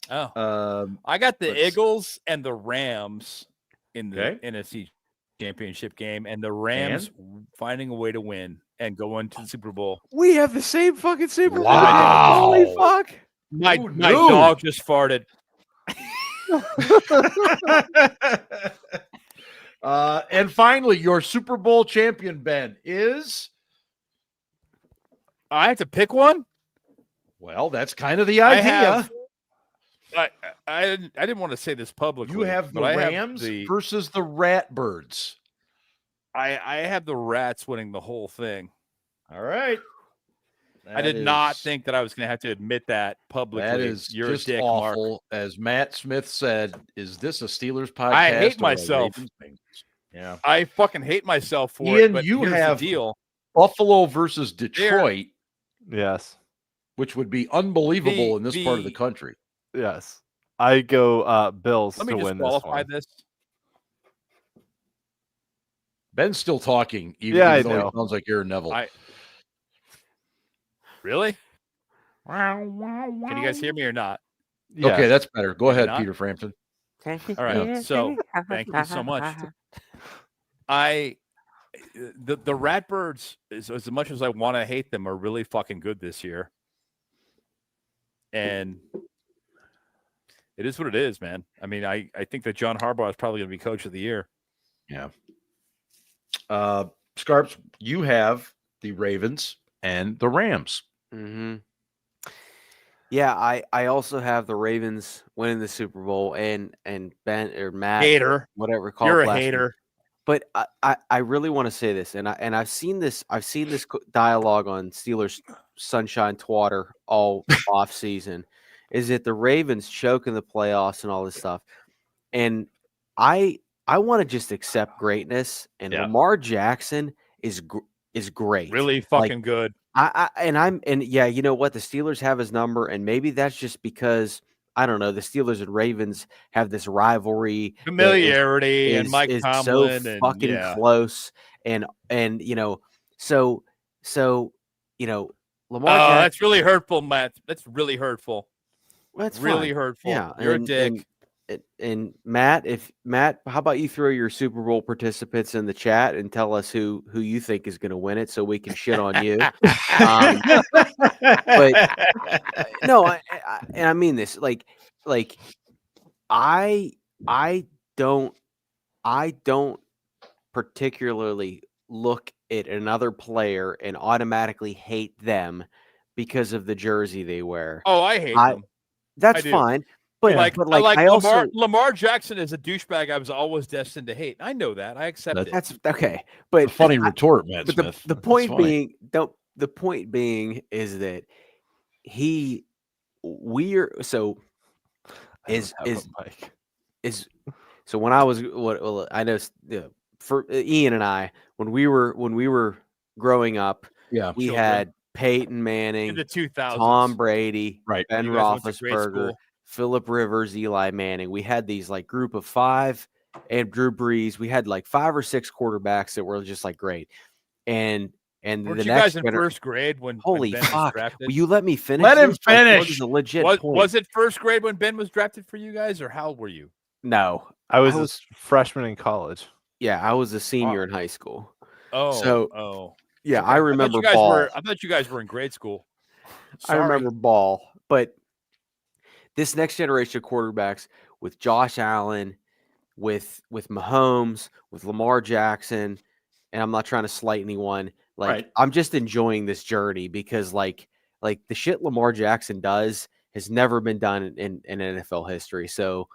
S2: Oh, I got the
S1: let's-
S2: Eagles and the Rams in the
S1: Okay.
S2: NFC Championship game, and the Rams finding a way to win and going to the Super Bowl.
S3: we have the same fucking Super Bowl.
S1: Wow.
S3: Holy fuck!
S2: My
S1: Who
S2: my
S1: knew?
S2: dog just farted.
S1: And finally, your Super Bowl champion, Ben, is
S2: I have to pick one.
S1: well. That's kind of the
S2: I
S1: idea.
S2: have. I didn't want to say this publicly.
S1: You have the
S2: but I have
S1: Rams
S2: the-
S1: versus the Ratbirds.
S2: I have the Rats winning the whole thing.
S1: All right.
S2: I did not
S1: is-
S2: think that I was going to have to admit that publicly.
S1: that is
S2: You're
S1: just
S2: a dick, Mark.
S1: awful. As Matt Smith said, is this a Steelers podcast?
S2: I hate
S1: or a
S2: myself.
S1: Ravens Bengals? Yeah.
S2: I fucking hate myself for
S1: Ian,
S2: it. But
S1: you
S2: here's
S1: have-
S2: the deal.
S1: Buffalo versus Detroit,
S4: Yes.
S1: which would be unbelievable in this part of the
S2: the-
S1: country.
S4: Yes. I go Bills
S2: Let
S4: to
S2: me just
S4: win this
S2: qualify
S4: one.
S2: this.
S1: Ben's still talking, even
S4: Yeah, I
S1: though
S4: know.
S1: it sounds like you're Neville.
S2: Really? Can you guys hear me or not?
S4: Yes.
S1: Okay, that's better. Go ahead,
S2: not?
S1: Peter Frampton.
S2: All right. So thank you so much. The Ratbirds, as much as I want to hate them, are really fucking good this year. And it is what it is, man. I mean, I think that John Harbaugh is probably going to be coach of the year.
S1: Yeah. Scarps, you have the Ravens and the Rams.
S3: Mm-hmm. Yeah, I also have the Ravens winning the Super Bowl, and Ben or Matt,
S2: Hater.
S3: whatever called
S2: You're a
S3: last week.
S2: hater.
S3: But I really want to say this, and I've seen this dialogue on Steelers Sunshine Twatter all off season, is that the Ravens choke in the playoffs and all this stuff. And I want to just accept greatness, and Lamar Jackson is great.
S2: Really fucking good.
S3: Yeah, you know what? The Steelers have his number, and maybe that's just because I don't know. The Steelers and Ravens have this rivalry,
S2: familiarity, and Mike Tomlin,
S3: so fucking close, and so Lamar.
S2: Oh, that's really hurtful, Matt. That's really hurtful.
S3: That's
S2: really hurtful.
S3: Yeah,
S2: you're a dick.
S3: And Matt, how about you throw your Super Bowl participants in the chat and tell us who you think is going to win it, so we can shit on you. But no, and I mean this. Like I don't particularly look at another player and automatically hate them because of the jersey they wear.
S2: Oh, I hate them.
S3: That's fine. But
S2: Lamar Jackson is a douchebag I was always destined to hate. I know that. I accept it.
S3: That's okay. But
S1: funny retort, Matt
S3: but
S1: Smith.
S3: The point being is that so when I was I know for Ian and I when we were growing up, we had Peyton Manning
S2: in the 2000s,
S3: Tom Brady,
S1: right,
S3: Ben Roethlisberger, Phillip Rivers, Eli Manning. We had these like group of 5 and Drew Brees. We had like 5 or 6 quarterbacks that were just like great. And
S2: weren't
S3: the
S2: you guys in first grade when
S3: holy
S2: Ben
S3: fuck?
S2: Was drafted?
S3: Will you let me finish?
S1: Let him finish.
S3: This is a legit point.
S2: Was it first grade when Ben was drafted for you guys, or how old were you?
S3: No,
S4: I was a freshman in college.
S3: Yeah, I was a senior in high school.
S2: Oh,
S3: yeah, I remember
S2: I
S3: ball.
S2: I thought you guys were in grade school.
S3: I remember ball, but this next generation of quarterbacks with Josh Allen, with Mahomes, with Lamar Jackson, and I'm not trying to slight anyone. I'm just enjoying this journey because like the shit Lamar Jackson does has never been done in NFL history. So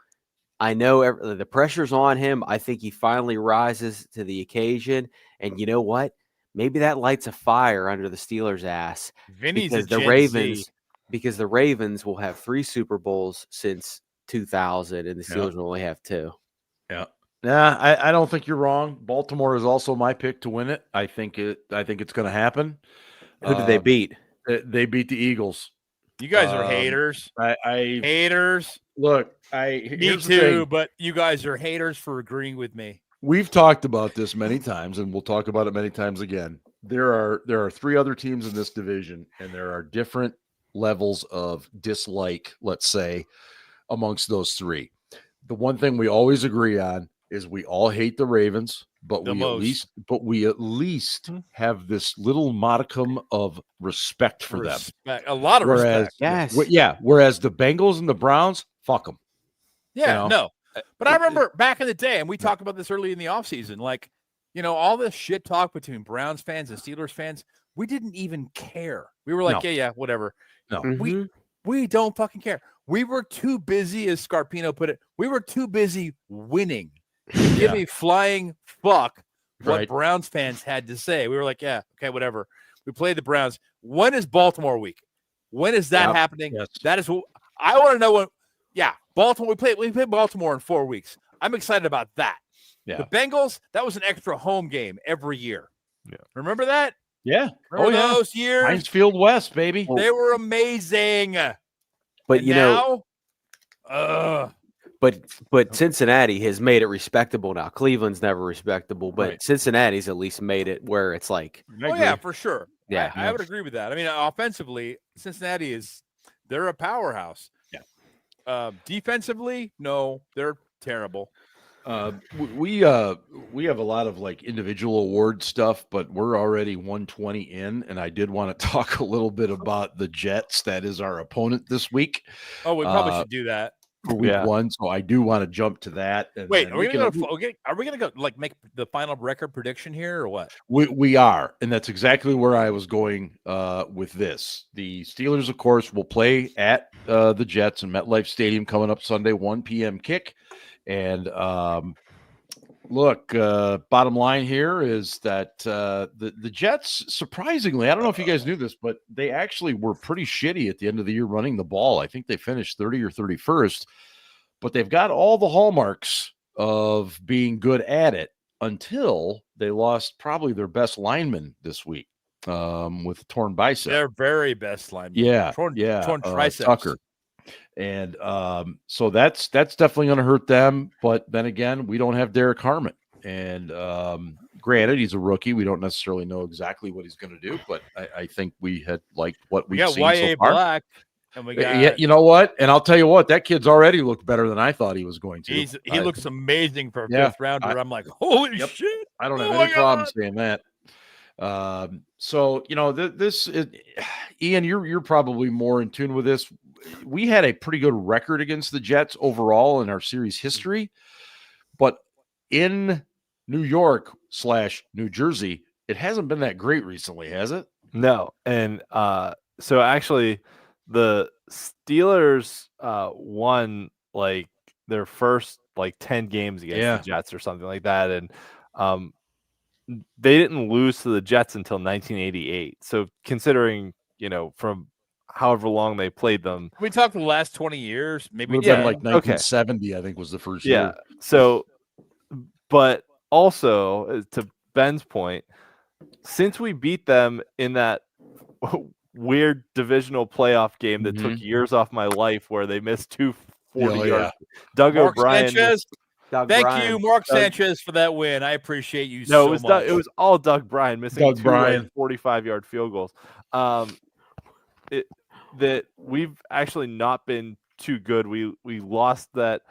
S3: I know the pressure's on him. I think he finally rises to the occasion. And you know what? Maybe that lights a fire under the Steelers' ass. Because the Ravens will have 3 Super Bowls since 2000, and the Steelers will only have 2.
S1: Yeah. Nah, I don't think you're wrong. Baltimore is also my pick to win it. I think it's going to happen.
S3: Who did they beat?
S1: They beat the Eagles.
S2: You guys are haters. Haters.
S1: Look,
S2: me too, but you guys are haters for agreeing with me.
S1: We've talked about this many times, and we'll talk about it many times again. There are 3 other teams in this division, and there are different levels of dislike, let's say, amongst those 3. The one thing we always agree on is we all hate the Ravens, but we at least have this little modicum of respect for them.
S2: A lot of respect.
S3: Yes.
S1: Whereas the Bengals and the Browns, fuck them.
S2: Yeah, no. But I remember back in the day, and we talked about this early in the offseason, all this shit talk between Browns fans and Steelers fans, we didn't even care. We were like, yeah, whatever.
S1: No.
S2: We don't fucking care. We were too busy, as Scarpino put it, we were too busy winning. Give a flying fuck what Browns fans had to say. We were like, yeah, okay, whatever. We played the Browns. When is Baltimore week? When is that happening?
S1: Yes.
S2: That is what I want to know. Baltimore. We played Baltimore in 4 weeks. I'm excited about that.
S1: Yeah.
S2: The Bengals, that was an extra home game every year.
S4: Yeah.
S2: Remember that?
S1: Yeah.
S2: Remember those years?
S1: Heinz Field West, baby.
S2: They were amazing.
S3: But But Cincinnati has made it respectable now. Cleveland's never respectable, but Cincinnati's at least made it where it's like.
S2: Oh yeah, for sure.
S3: Yeah,
S2: I would agree with that. I mean, offensively, Cincinnati they're a powerhouse.
S1: Yeah.
S2: Defensively, no, they're terrible.
S1: We have a lot of individual award stuff, but we're already 120 in, and I did want to talk a little bit about the Jets. That is our opponent this week.
S2: Oh, we probably should do that.
S1: For week 1, so I do want to jump to that. And
S2: wait, are we gonna go make the final record prediction here or what?
S1: We are, and that's exactly where I was going with this. The Steelers, of course, will play at the Jets in MetLife Stadium coming up Sunday, 1 p.m. kick, and Look, bottom line here is that the Jets, surprisingly, I don't know if you guys knew this, but they actually were pretty shitty at the end of the year running the ball. I think they finished 30 or 31st, but they've got all the hallmarks of being good at it until they lost probably their best lineman this week with a torn bicep.
S2: Their very best lineman.
S1: Yeah,
S2: torn triceps.
S1: Tucker. And so that's definitely going to hurt them. But then again, we don't have Derek Harmon. And granted, he's a rookie. We don't necessarily know exactly what he's going to do. But I think we had liked what we've seen so far.
S2: Black, and we got,
S1: yeah, you know what? And I'll tell you what, that kid's already looked better than I thought he was going to.
S2: He looks amazing for a fifth rounder. I'm like, holy shit.
S1: I don't have any problem saying that. So, you know, this is, Ian, you're probably more in tune with this. We had a pretty good record against the Jets overall in our series history, but in New York / New Jersey, it hasn't been that great recently, has it?
S4: No. And so actually the Steelers won like their first like 10 games against the Jets or something like that. And they didn't lose to the Jets until 1988. So considering, you know, from however long they played them.
S2: We talked the last 20 years, maybe
S1: been like 1970, I think was the first year.
S4: So, but also to Ben's point, since we beat them in that weird divisional playoff game that took years off my life where they missed 240 yards. Doug
S2: Mark
S4: O'Brien.
S2: Sanchez. Thank you, Mark Sanchez, for that win. I appreciate you so much.
S4: It was all Doug Bryan missing two 45-yard field goals. That we've actually not been too good. We lost that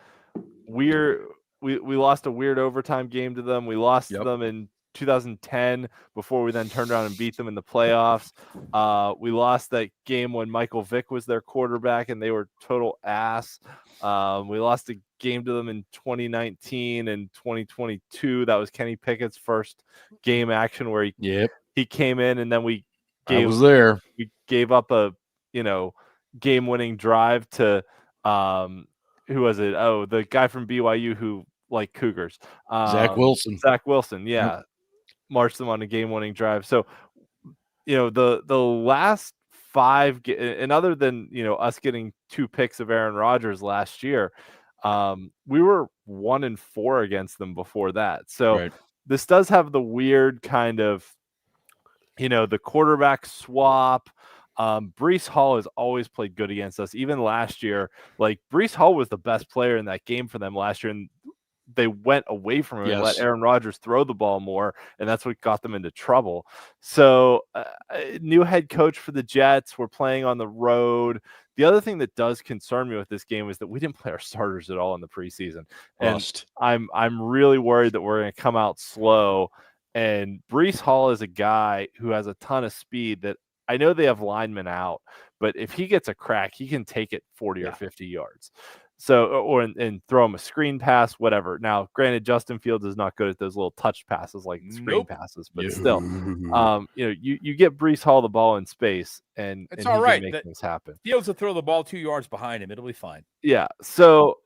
S4: weird. We lost a weird overtime game to them. We lost them in 2010 before we then turned around and beat them in the playoffs. We lost that game when Michael Vick was their quarterback and they were total ass. We lost a game to them in 2019 and 2022. That was Kenny Pickett's first game action where he came in and then we gave up a game-winning drive to who was it? Oh, the guy from BYU who like Cougars.
S1: Zach Wilson.
S4: Marched them on a game-winning drive. So, you know, the last 5 and other than, you know, us getting 2 picks of Aaron Rodgers last year, we were 1-4 against them before that. So this does have the weird kind of, you know, the quarterback swap. Breece Hall has always played good against us. Even last year, like Breece Hall was the best player in that game for them last year, and they went away from him and let Aaron Rodgers throw the ball more, and that's what got them into trouble. So, new head coach for the Jets. We're playing on the road. The other thing that does concern me with this game is that we didn't play our starters at all in the preseason, and I'm really worried that we're going to come out slow. And Breece Hall is a guy who has a ton of speed that I know they have linemen out, but if he gets a crack, he can take it 40 or 50 yards. So, and throw him a screen pass, whatever. Now, granted, Justin Fields is not good at those little touch passes like screen passes, but still, you know, you get Breece Hall the ball in space, and
S2: it's all right.
S4: Make things happen.
S2: Fields will throw the ball 2 yards behind him; it'll be fine.
S4: Yeah. So,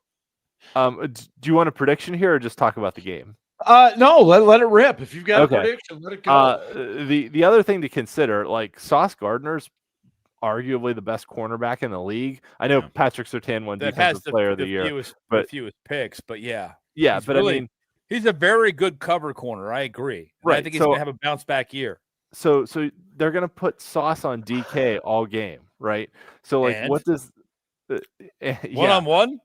S4: do you want a prediction here, or just talk about the game?
S1: No, let it rip. If you've got a prediction, let it go.
S4: The other thing to consider, like Sauce Gardner's arguably the best cornerback in the league. I know Patrick Surtain won Defensive Player of the Year,
S2: the fewest picks, but
S4: but
S2: really,
S4: I mean,
S2: he's a very good cover corner. I agree. Right. I think he's going to have a bounce back year.
S4: So they're going to put Sauce on DK all game, right? So like, what does
S2: one-on-one?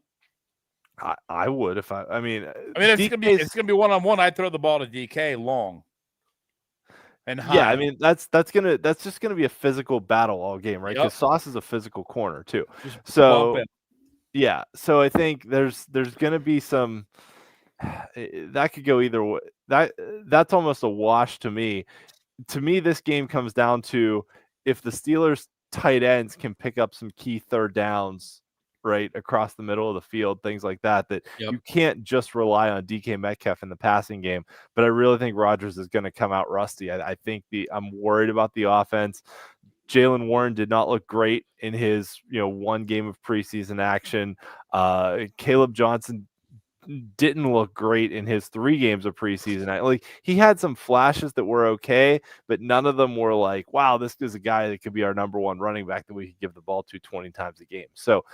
S4: I would if I mean
S2: it's gonna be one-on-one. I'd throw the ball to DK long and high.
S4: Yeah, I mean that's just gonna be a physical battle all game, right? Because Sauce is a physical corner too. So I think there's gonna be some that could go either way. That's almost a wash to me. To me, this game comes down to if the Steelers tight ends can pick up some key third downs right across the middle of the field, things like that, you can't just rely on DK Metcalf in the passing game. But I really think Rodgers is going to come out rusty. I think I'm worried about the offense. Jaylen Warren did not look great in his, one game of preseason action. Caleb Johnson didn't look great in his 3 games of preseason. Like he had some flashes that were okay, but none of them were like, wow, this is a guy that could be our number 1 running back that we could give the ball to 20 times a game. So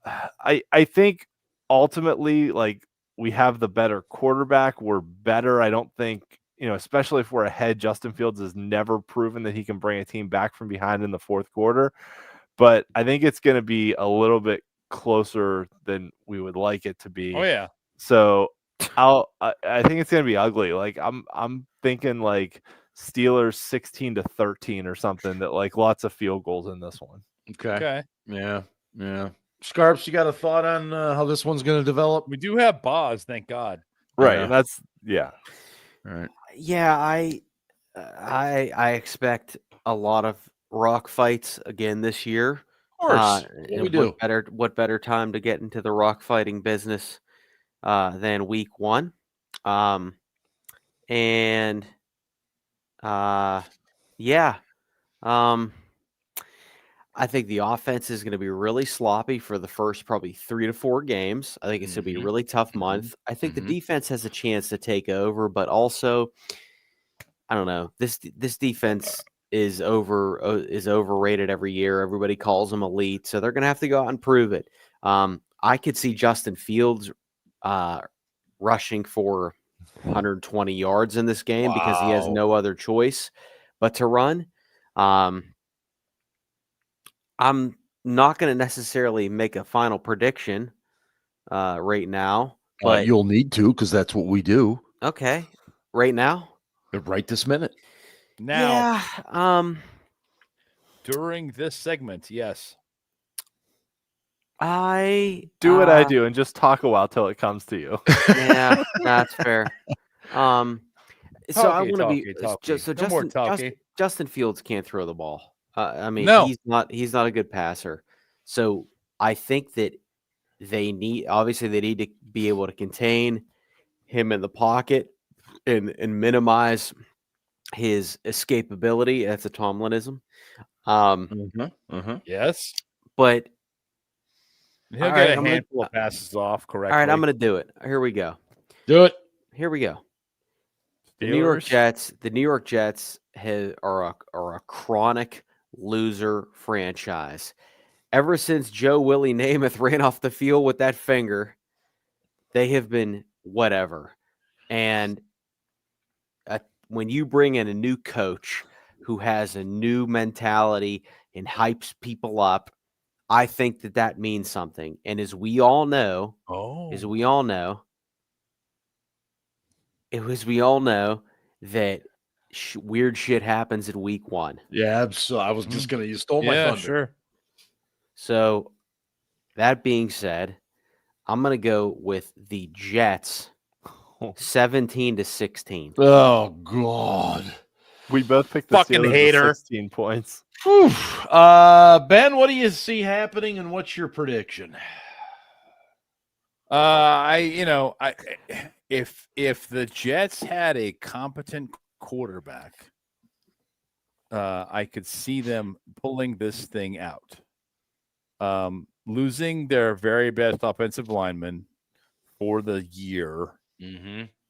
S4: I think ultimately, like, we have the better quarterback. We're better. I don't think, especially if we're ahead, Justin Fields has never proven that he can bring a team back from behind in the 4th quarter. But I think it's going to be a little bit closer than we would like it to be.
S2: Oh yeah.
S4: So I think it's going to be ugly. Like I'm thinking like Steelers 16-13 or something, that like lots of field goals in this one.
S1: Okay. Yeah. Scarps, you got a thought on how this one's going to develop?
S2: We do have Boz, thank God.
S4: Right.
S1: Yeah.
S4: And that's all right.
S3: Yeah, I expect a lot of rock fights again this year.
S1: Of course.
S3: And
S1: we do.
S3: What better time to get into the rock fighting business than week 1? I think the offense is going to be really sloppy for the first probably 3 to 4 games. I think it's going to be a really tough month. I think the defense has a chance to take over, but also, I don't know. This defense is overrated every year. Everybody calls them elite, so they're going to have to go out and prove it. I could see Justin Fields rushing for 120 yards in this game because he has no other choice but to run. I'm not going to necessarily make a final prediction right now, but
S1: you'll need to, because that's what we do.
S3: Okay, right now,
S1: right this minute.
S2: Now,
S3: yeah.
S2: During this segment, yes.
S3: I
S4: do what I do and just talk a while till it comes to you.
S3: Yeah, that's fair. So I want to be just so Justin Fields can't throw the ball. I mean, he's not a good passer. So I think that they need to be able to contain him in the pocket and minimize his escapability. That's a Tomlinism.
S2: Yes,
S3: but
S2: he'll get a handful of passes off correctly.
S3: All right, I'm going to do it. Here we go.
S1: Do it.
S3: Here we go. The
S2: Steelers.
S3: New York Jets are a chronic loser franchise. Ever since Joe Willie Namath ran off the field with that finger, they have been whatever. And when you bring in a new coach who has a new mentality and hypes people up, I think that means something. And as we all know, that weird shit happens in week 1.
S1: Yeah, so I was just you stole my thunder.
S2: Sure.
S3: So that being said, I'm going to go with the Jets 17-16.
S1: Oh, God.
S4: We both picked the
S2: fucking
S4: Steelers
S2: hater.
S4: with 16 points.
S1: Ben, what do you see happening and what's your prediction?
S2: If the Jets had a competent quarterback, I could see them pulling this thing out. Losing their very best offensive lineman for the year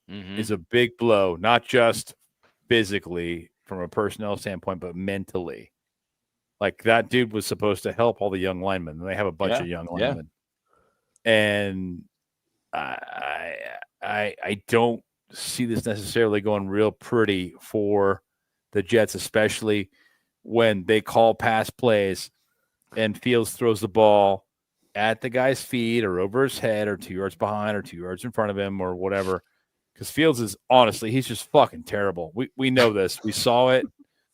S2: is a big blow, not just physically from a personnel standpoint, but mentally. Like, that dude was supposed to help all the young linemen. They have a bunch of young linemen. And I don't see this necessarily going real pretty for the Jets, especially when they call pass plays and Fields throws the ball at the guy's feet or over his head or 2 yards behind or 2 yards in front of him or whatever. Because Fields is, honestly, he's just fucking terrible. We know this. We saw it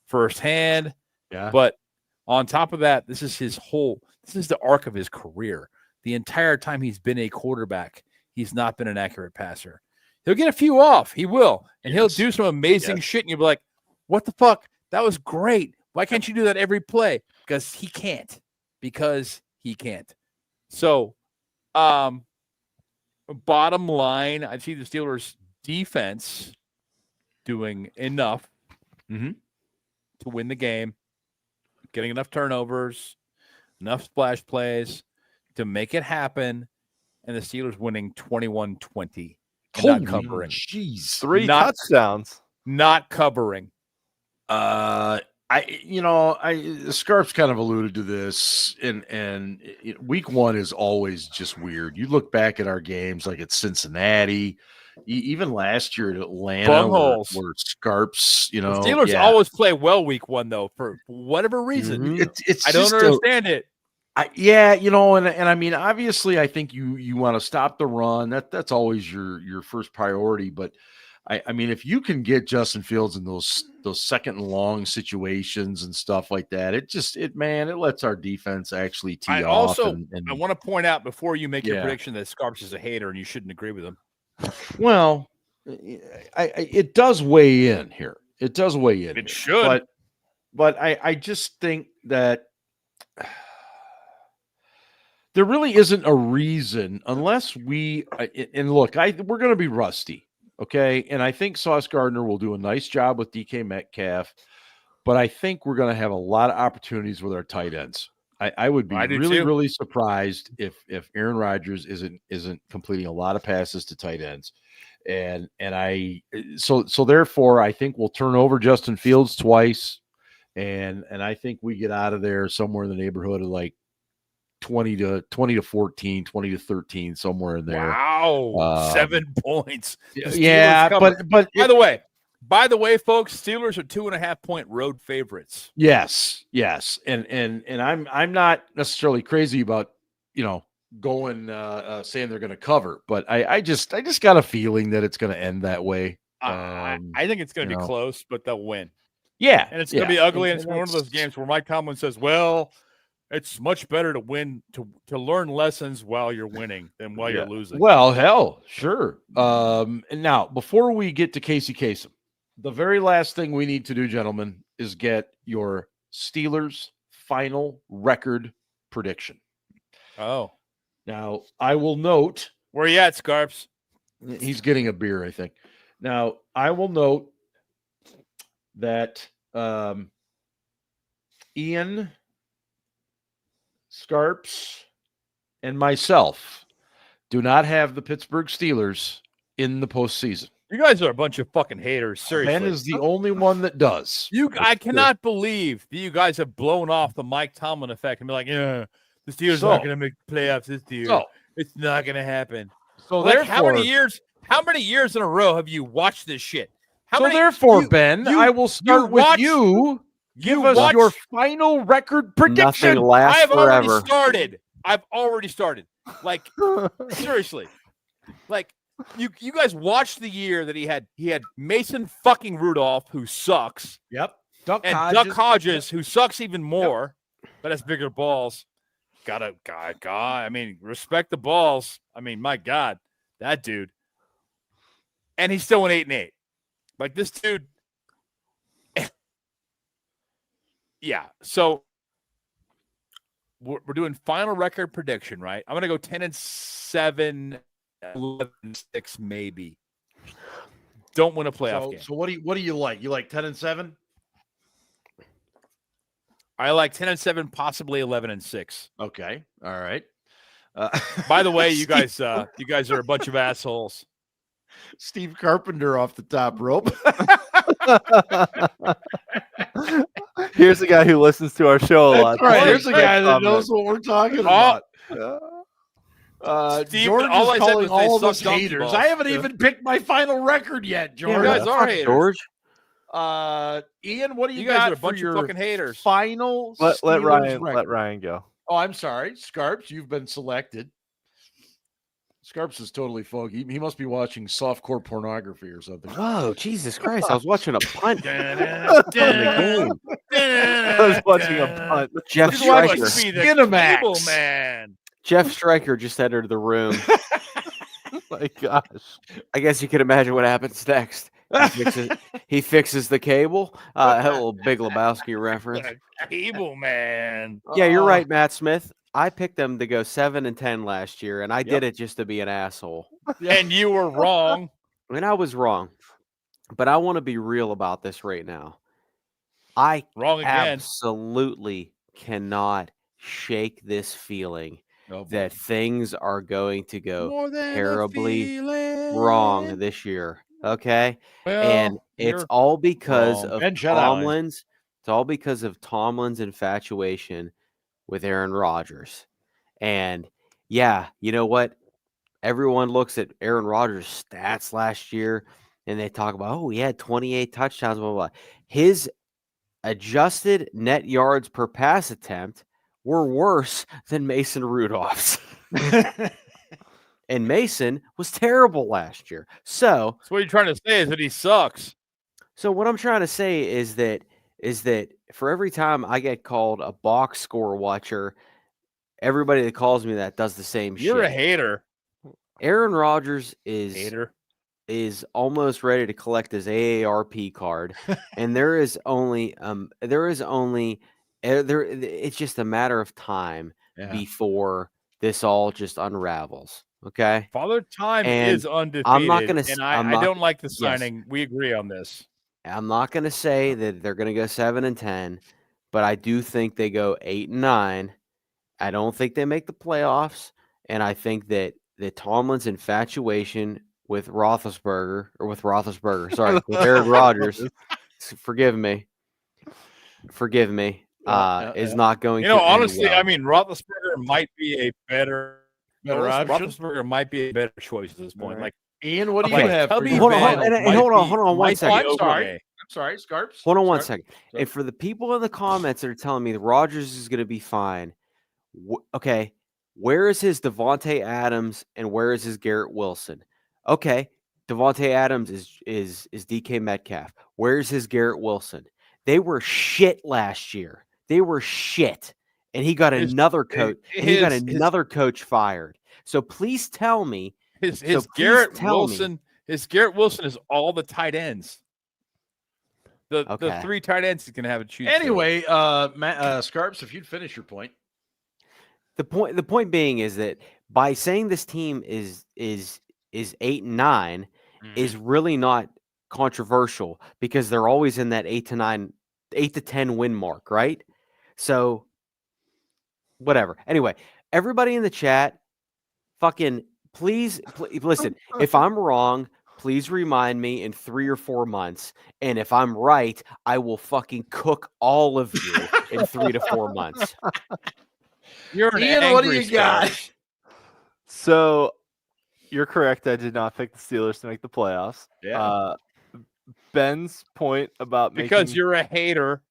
S2: firsthand.
S1: Yeah.
S2: But on top of that, this is the arc of his career. The entire time he's been a quarterback, he's not been an accurate passer. He'll get a few off. He will. And he'll do some amazing shit. And you'll be like, what the fuck? That was great. Why can't you do that every play? Because he can't. So, bottom line, I see the Steelers defense doing enough to win the game, getting enough turnovers, enough splash plays to make it happen. and the Steelers winning 21-20.
S1: Holy
S2: Not covering.
S1: Jeez.
S4: 3 touchdowns.
S2: Not covering.
S1: Scarp's kind of alluded to this, and week 1 is always just weird. You look back at our games, like at Cincinnati, even last year at Atlanta, where Scarp's,
S2: the Steelers always play well week 1 though, for whatever reason.
S1: Mm-hmm.
S2: I don't understand it.
S1: And I mean, obviously, I think you want to stop the run. That's always your first priority, but. I mean, if you can get Justin Fields in those second and long situations and stuff like that, it lets our defense actually tee off.
S2: Also, I want to point out before you make your prediction that Scarps is a hater and you shouldn't agree with him.
S1: Well, it does weigh in here. It does weigh in.
S2: It should.
S1: But I just think that there really isn't a reason unless we're going to be rusty. Okay, and I think Sauce Gardner will do a nice job with DK Metcalf, but I think we're going to have a lot of opportunities with our tight ends. I would be really surprised if Aaron Rodgers isn't completing a lot of passes to tight ends, so therefore I think we'll turn over Justin Fields twice, and I think we get out of there somewhere in the neighborhood of like 20 to 14, 20 to 13, somewhere in there.
S2: Wow. 7 points.
S1: Yeah. But
S2: by the way, folks, Steelers are 2.5-point road favorites.
S1: Yes. And I'm not necessarily crazy about, going, saying they're going to cover, but I just got a feeling that it's going to end that way.
S2: I think it's going to be close, but they'll win.
S1: Yeah.
S2: And it's going to be ugly. And it's one of those games where Mike Tomlin says, well, it's much better to win, to learn lessons while you're winning than while you're losing.
S1: Well, hell, sure. And now, before we get to Casey Kasem, the very last thing we need to do, gentlemen, is get your Steelers final record prediction.
S2: Oh.
S1: Now, I will note.
S2: Where you at, Scarps?
S1: He's getting a beer, I think. Now, I will note that Ian, Scarps, and myself do not have the Pittsburgh Steelers in the postseason.
S2: You guys are a bunch of fucking haters. Seriously,
S1: Ben is the only one that does.
S2: I cannot believe that you guys have blown off the Mike Tomlin effect and be like, yeah, the Steelers aren't going to make playoffs this year. It's not going to happen.
S1: So
S2: like, how many years in a row have you watched this shit?
S1: Ben, I will start with you. Give us your final record prediction.
S3: Nothing lasts forever.
S2: I've already started. Like, seriously. Like, you guys watched the year that he had Mason fucking Rudolph, who sucks.
S1: Yep.
S2: Duck Hodges, who sucks even more, but has bigger balls. I mean, respect the balls. I mean, my God, that dude. And he's still an 8-8. Like, this dude. Yeah, so we're doing final record prediction, right? I'm going to go 10-7, 11-6, maybe. Don't win a playoff game.
S1: So what do you like? You like 10-7?
S2: I like 10-7, possibly 11-6.
S1: Okay, all right.
S2: By the way, you guys are a bunch of assholes.
S1: Steve Carpenter off the top rope.
S4: Here's a guy who listens to our show a lot.
S1: Right. Here's a guy that knows what we're talking about. George is calling all of us haters.
S2: Balls.
S1: I haven't even picked my final record yet, George.
S2: You guys are haters.
S3: George.
S1: Ian, what do you
S2: guys
S1: got
S2: are a bunch of fucking haters?
S1: Final
S4: let Ryan go.
S1: Oh, I'm sorry. Scarps, you've been selected. Scarps is totally foggy. He must be watching softcore pornography or something.
S3: Whoa, Jesus Christ. I was watching a punt.
S4: I was watching a punt.
S3: Jeff Stryker.
S2: Cinemax. Man.
S3: Jeff Stryker just entered the room.
S4: My gosh.
S3: I guess you can imagine what happens next. He fixes the cable. A little Big Lebowski reference.
S2: Cable man.
S3: Yeah, you're right, Matt Smith. I picked them to go 7-10 last year, and I did it just to be an asshole.
S2: And you were wrong.
S3: And I was wrong. But I want to be real about this right now. I
S2: wrong again.
S3: Absolutely cannot shake this feeling that things are going to go
S2: More than a
S3: terribly wrong
S2: feeling.
S3: this year. Okay.
S2: Well,
S3: And it's all because
S1: wrong.
S3: of
S1: Ben, shut up.
S3: Tomlin's. It's all because of Tomlin's infatuation with Aaron Rodgers. And yeah, you know what? Everyone looks at Aaron Rodgers' stats last year and they talk about, oh, he had 28 touchdowns, blah, blah, blah. His adjusted net yards per pass attempt were worse than Mason Rudolph's. And Mason was terrible last year. So
S2: what you're trying to say is that he sucks.
S3: So what I'm trying to say is that for every time I get called a box score watcher, everybody that calls me that does the same shit.
S2: You're a hater.
S3: Aaron Rodgers is
S2: Hater.
S3: almost ready to collect his AARP card, and it's just a matter of time before this all just unravels. Okay.
S2: Father Time
S3: And
S2: is undefeated.
S3: I'm not gonna
S2: and
S3: I'm
S2: I
S3: not-
S2: don't like the signing. We agree on this.
S3: I'm not going to say that they're going to go 7-10, but I do think they go 8-9. I don't think they make the playoffs, and I think that Tomlin's infatuation with Roethlisberger, sorry, with Aaron Rodgers, forgive me, is not going to end
S2: honestly,
S3: well.
S2: I mean, Roethlisberger might be a better
S1: option.
S2: Roethlisberger might be a better choice at this point.
S3: Right.
S2: Like,
S1: Ian, what do you
S2: Okay,
S1: have?
S2: Tubby
S1: for your
S2: Van
S1: band?
S3: and hold on one second.
S1: I'm sorry, Scarps.
S3: Hold on one
S1: Sorry.
S3: second. And for the people in the comments that are telling me that Rodgers is going to be fine, okay, where is his Devontae Adams and where is his Garrett Wilson? Okay, Devontae Adams is DK Metcalf. Where's his Garrett Wilson? They were shit last year. They were shit, and he got another coach. Another coach fired. So please tell me.
S2: His Garrett Wilson is all the tight ends. The three tight ends he's gonna have to choose.
S1: Anyway, Scarps, if you'd finish your point.
S3: The point being is that by saying this team is 8-9 is really not controversial because they're always in that 8-10 win mark, right? So whatever. Anyway, everybody in the chat, fucking please listen. If I'm wrong, please remind me in 3 or 4 months. And if I'm right, I will fucking cook all of you in 3 to 4 months.
S2: You're an
S1: Ian,
S2: angry
S1: what do you got?
S2: Scarps.
S4: So you're correct. I did not pick the Steelers to make the playoffs.
S1: Yeah.
S4: Ben's point about
S2: Because you're a hater.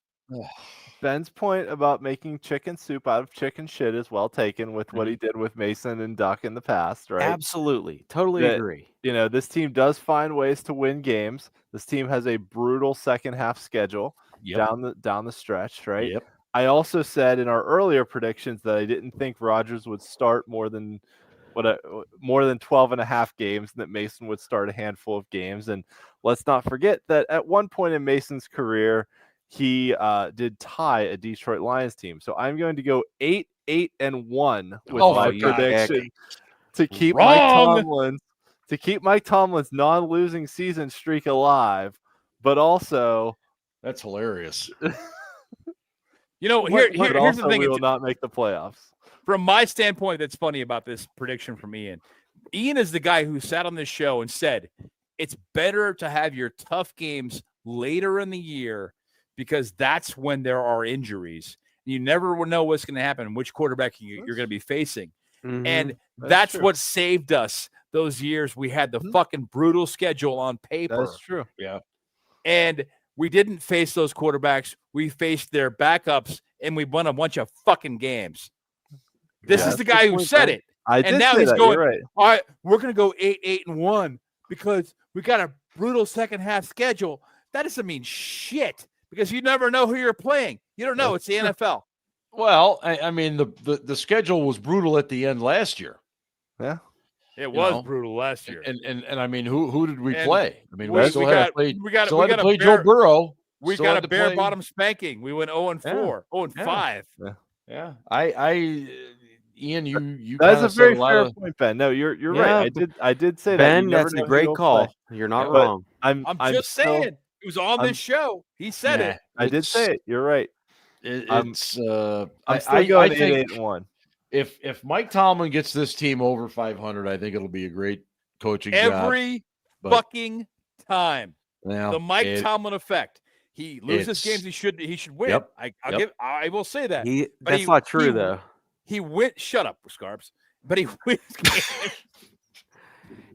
S4: Ben's point about making chicken soup out of chicken shit is well taken with what he did with Mason and Duck in the past, right?
S3: Absolutely. Totally agree.
S4: You know, this team does find ways to win games. This team has a brutal second half schedule down the stretch, right?
S1: Yep.
S4: I also said in our earlier predictions that I didn't think Rodgers would start more than 12 and a half games, and that Mason would start a handful of games. And let's not forget that at one point in Mason's career, he did tie a Detroit Lions team. So I'm going to go 8-1 with my prediction to keep Mike Tomlin's non-losing season streak alive, but also
S1: that's hilarious.
S2: Here's the thing:
S4: we will not make the playoffs.
S2: From my standpoint, that's funny about this prediction from Ian. Ian is the guy who sat on this show and said it's better to have your tough games later in the year because that's when there are injuries. You never will know what's going to happen, which quarterback you're going to be facing.
S3: Mm-hmm.
S2: And that's what saved us those years. We had the fucking brutal schedule on paper.
S4: That's true.
S1: Yeah.
S2: And we didn't face those quarterbacks. We faced their backups, and we won a bunch of fucking games. This is the guy who said it. And now he's going,
S4: right.
S2: all right, we're going to go 8-1 because we got a brutal second half schedule. That doesn't mean shit because you never know who you're playing. You don't know. It's the NFL.
S1: Well, I mean, the schedule was brutal at the end last year.
S4: Yeah.
S2: It was brutal last year.
S1: And I mean, who did we play? I mean, we still had to play Joe Burrow.
S2: We got a bare bottom spanking. We went 0-4, 0-5.
S1: Yeah. Ian, you
S4: that's a very fair point, Ben. No, you're right. I did say
S3: Ben,
S4: that.
S3: that's a great call. You're not wrong.
S4: I'm
S2: just saying. It was on this show. He said it.
S4: I did say it. You're right.
S1: I'm
S4: still going 8-1.
S1: If Mike Tomlin gets this team over 500, I think it'll be a great coaching job.
S2: Every fucking time.
S1: Well,
S2: the Mike Tomlin effect. He loses games he should win.
S1: Yep,
S2: I will say that.
S3: That's not true though.
S2: He went. Shut up, Scarps. But he wins games.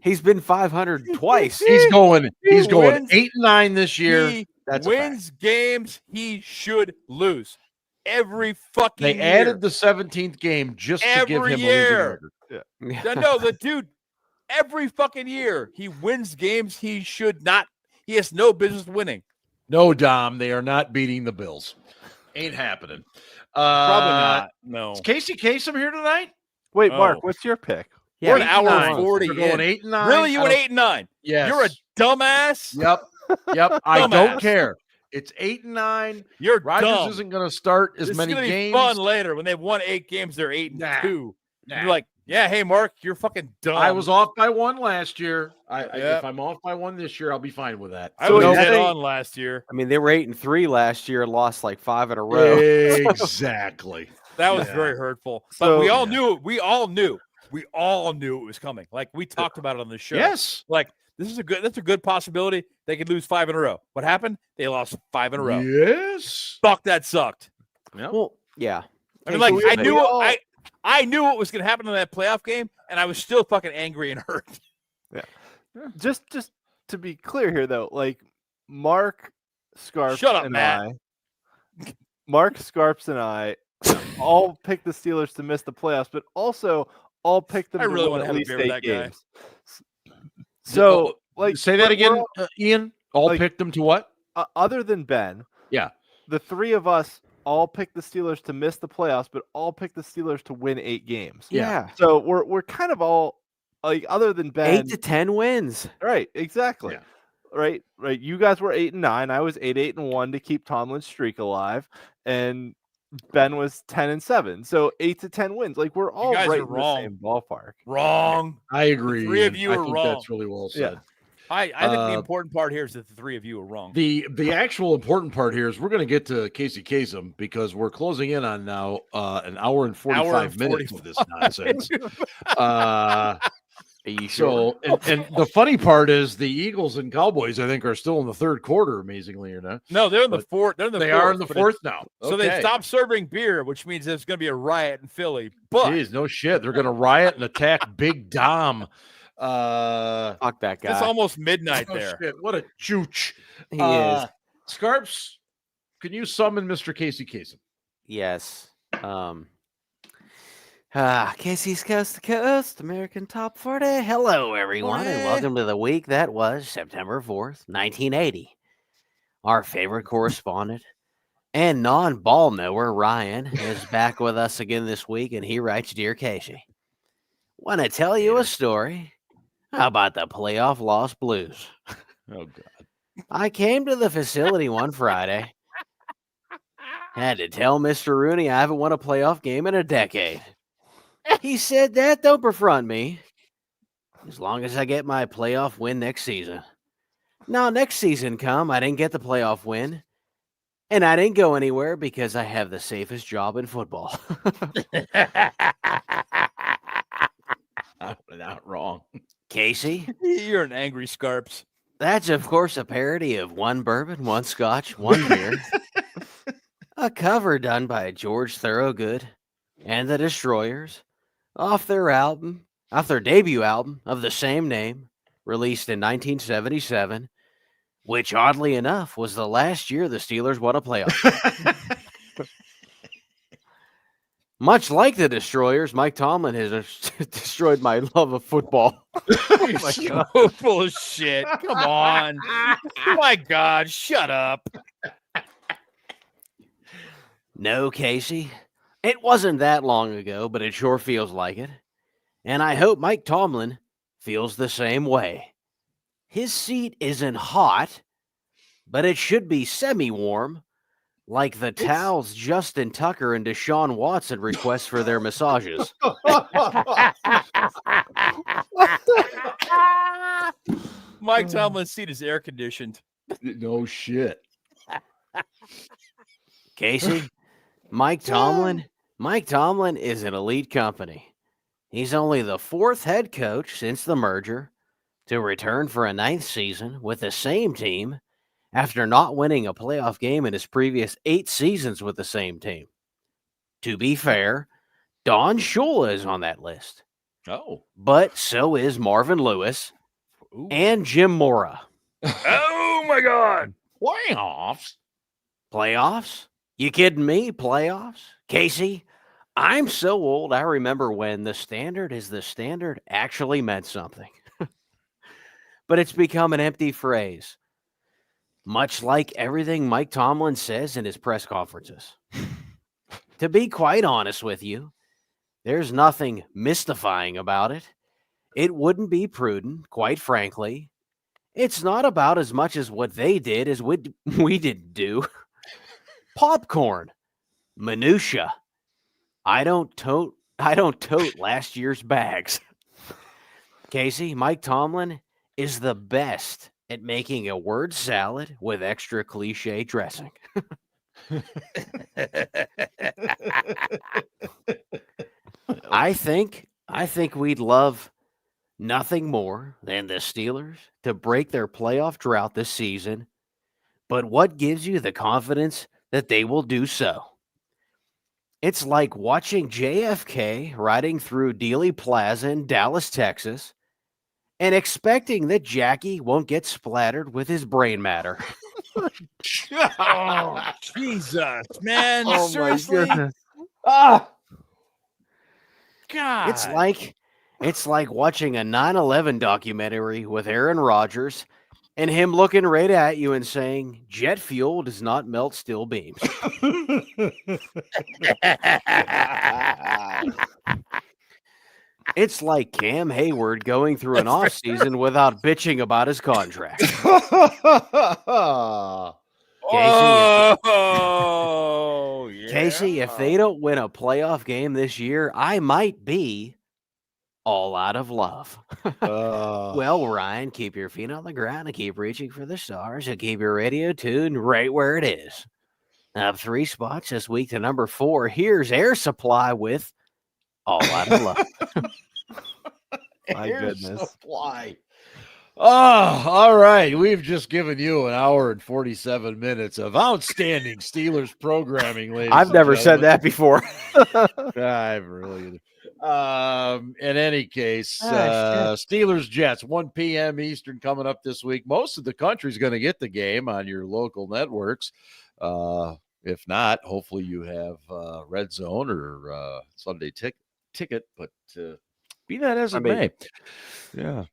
S3: He's been 500 twice.
S1: He's going
S2: wins.
S1: 8-9 this year.
S2: He
S1: That's
S2: wins games he should lose. Every fucking
S1: They
S2: year.
S1: added the 17th game just to give him a losing record.
S2: No, the dude, every fucking year, he wins games he should not. He has no business winning.
S1: No, Dom, they are not beating the Bills. Ain't happening.
S2: Probably not. No.
S1: Is Casey Kasem here tonight?
S4: Wait, Mark, what's your pick?
S2: We're an hour and 40
S1: We're going
S2: in.
S1: 8-9.
S2: Really? You went 8-9?
S1: Yes.
S2: You're a dumbass?
S1: Yep. I don't care. It's 8-9.
S2: You're
S1: Rodgers
S2: dumb.
S1: isn't going to start as
S2: This
S1: many
S2: is gonna
S1: games.
S2: be fun later when they've won 8 games. They're 8-2. You're like, yeah, hey Mark, you're fucking dumb.
S1: I was off by 1 last year. If I'm off by 1 this year, I'll be fine with that.
S2: I was dead on last year.
S3: I mean, they were 8-3 last year, lost like 5 in a row.
S1: Exactly.
S2: That was very hurtful. But
S4: So,
S2: we all knew. We all knew it was coming. Like we talked about it on the show.
S1: Yes.
S2: Like that's a good possibility. They could lose 5 in a row. What happened? They lost 5 in a row.
S1: Yes.
S2: Fuck, that sucked.
S1: Yep.
S3: Well, yeah.
S2: I mean, like I knew what was going to happen in that playoff game, and I was still fucking angry and hurt.
S4: Yeah. Just to be clear here, though, like Mark Scarps
S2: Shut up,
S4: and
S2: Matt.
S4: Mark Scarps and I all picked the Steelers to miss the playoffs, but also all picked them
S2: I really
S4: to
S2: want
S4: win
S2: to
S4: at
S2: have a
S4: least
S2: beer with
S4: 8
S2: that guy.
S4: games. So, like,
S1: say that again, Ian. All
S4: like,
S1: picked them to what?
S4: Other than Ben,
S1: Yeah.
S4: the 3 of us all picked the Steelers to miss the playoffs, but all picked the Steelers to win 8 games.
S3: Yeah.
S4: So we're kind of all like, other than Ben,
S3: 8 to 10 wins.
S4: right? Exactly.
S1: Yeah.
S4: Right. You guys were 8-9. I was 8-1 to keep Tomlin's streak alive, and Ben was 10-7. So 8 to 10 wins. Like we're all
S2: guys
S4: right
S2: are
S4: in
S2: wrong.
S4: the same ballpark.
S2: Wrong.
S1: I agree.
S2: The 3 of
S1: Ian.
S2: you
S1: I
S2: are
S1: think
S2: wrong.
S1: That's really well said.
S2: I think the important part here is that the 3 of you are wrong.
S1: The actual important part here is we're going to get to Casey Kasem because we're closing in on now an hour and 45 minutes of this nonsense.
S3: Are you sure?
S1: So, and the funny part is the Eagles and Cowboys, I think, are still in the 3rd quarter, amazingly or not.
S2: No, they're in the 4th.
S1: They are in the 4th now.
S2: So they stopped serving beer, which means there's going to be a riot in Philly. But
S1: Jeez, no shit. They're going to riot and attack Big Dom.
S3: Fuck that guy.
S2: it's almost midnight
S1: Oh,
S2: there.
S1: shit. What a chooch.
S3: He is.
S1: Scarps, can you summon Mr. Casey Kasem?
S3: Yes. Casey's Coast to Coast, American Top 40. Hello, everyone, and welcome to the week that was September 4th, 1980. Our favorite correspondent and non-ball knower, Ryan, is back with us again this week, and he writes, Dear Casey, want to tell you a story about the playoff loss blues.
S1: Oh, God.
S3: I came to the facility one Friday. Had to tell Mr. Rooney I haven't won a playoff game in a decade. He said that don't befriend me as long as I get my playoff win next season. Now, next season come, I didn't get the playoff win, and I didn't go anywhere because I have the safest job in football.
S1: Not wrong.
S3: Casey,
S2: You're an angry Scarps.
S3: that's, of course, a parody of One Bourbon, One Scotch, One Beer. A cover done by George Thorogood and the Destroyers off their debut album of the same name, released in 1977, which oddly enough was the last year the Steelers won a playoff. Much like the Destroyers, Mike Tomlin has destroyed my love of football.
S2: You're so full of shit. Come on. My God, shut up.
S3: No, Casey, it wasn't that long ago, but it sure feels like it. And I hope Mike Tomlin feels the same way. His seat isn't hot, but it should be semi-warm, like the towels Justin Tucker and Deshaun Watson request for their massages.
S2: Mike Tomlin's seat is air conditioned.
S1: No shit.
S3: Casey, Mike Tomlin Mike Tomlin is an elite company. He's only the 4th head coach since the merger to return for a 9th season with the same team after not winning a playoff game in his previous 8 seasons with the same team. To be fair, Don Shula is on that list.
S1: Oh.
S3: But so is Marvin Lewis and Jim Mora.
S2: Oh, my God.
S1: Playoffs?
S3: Playoffs? You kidding me? Playoffs? Casey, I'm so old, I remember when the standard is the standard actually meant something. But it's become an empty phrase, much like everything Mike Tomlin says in his press conferences. To be quite honest with you, there's nothing mystifying about it. It wouldn't be prudent, quite frankly. It's not about as much as what they did as we didn't do. Popcorn. Minutia. I don't tote last year's bags. Casey, Mike Tomlin is the best at making a word salad with extra cliche dressing. I think we'd love nothing more than the Steelers to break their playoff drought this season. But what gives you the confidence that they will do so? It's like watching JFK riding through Dealey Plaza in Dallas, Texas, and expecting that Jackie won't get splattered with his brain matter.
S2: Oh, Jesus, man.
S4: Oh,
S2: Seriously?
S4: my goodness.
S1: Ah!
S2: God.
S3: It's like watching a 9/11 documentary with Aaron Rodgers and him looking right at you and saying, jet fuel does not melt steel beams. It's like Cam Hayward going through an offseason without bitching about his contract. Casey, if they don't win a playoff game this year, I might be all out of love. Well, Ryan, keep your feet on the ground and keep reaching for the stars and keep your radio tuned right where it is. Up 3 spots this week to number 4. Here's Air Supply with All Out of Love.
S4: My goodness.
S1: Supply. Oh, all right. We've just given you an hour and 47 minutes of outstanding Steelers programming, ladies.
S3: I've never said that before.
S1: I've really either. In any case, Steelers Jets, 1 p.m. Eastern coming up this week. Most of the country's going to get the game on your local networks. If not, hopefully you have Red Zone or Sunday ticket, but be that as it may. Yeah.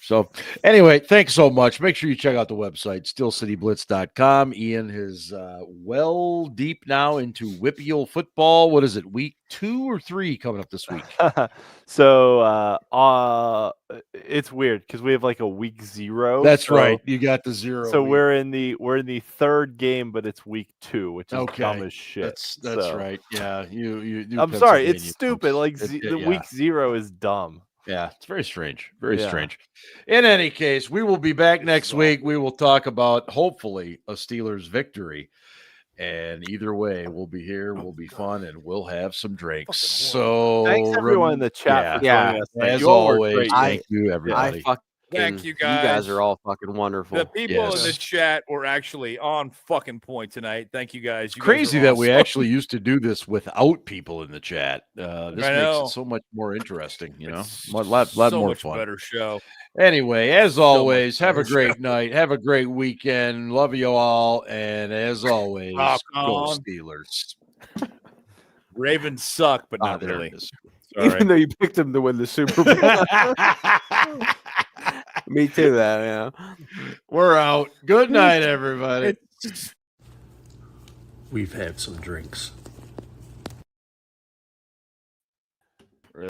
S1: So anyway, thanks so much. Make sure you check out the website, steelcityblitz.com. Ian is well deep now into WPIAL football. What is it, week 2 or 3 coming up this week?
S4: So it's weird because we have like a week 0.
S1: That's right. You got the 0.
S4: So
S1: week.
S4: we're in the 3rd game, but it's week 2, which is dumb as shit.
S1: That's right. Yeah, you
S4: I'm sorry, it's stupid.
S1: Folks.
S4: Like week 0 is dumb.
S1: Yeah, it's very strange. Very strange. In any case, we will be back next week. We will talk about, hopefully, a Steelers victory. And either way, we'll be here. We'll be fun, and we'll have some drinks. So
S4: thanks, everyone in the chat for joining us.
S1: As always, thank you, everybody.
S2: Thank you, guys.
S3: You guys are all fucking wonderful.
S2: The people in the chat were actually on fucking point tonight. Thank you, guys. You
S1: Crazy
S2: guys
S1: that we actually used to do this without people in the chat. This makes it so much more interesting, you know, a lot more
S2: much
S1: fun.
S2: Better show.
S1: Anyway, as always, have a great night. Have a great weekend. Love you all. And as always, go Steelers.
S2: Ravens suck, but not really.
S3: Even though you picked them to win the Super Bowl. Me too, that, yeah.
S1: We're out. Good night, everybody.
S5: We've had some drinks.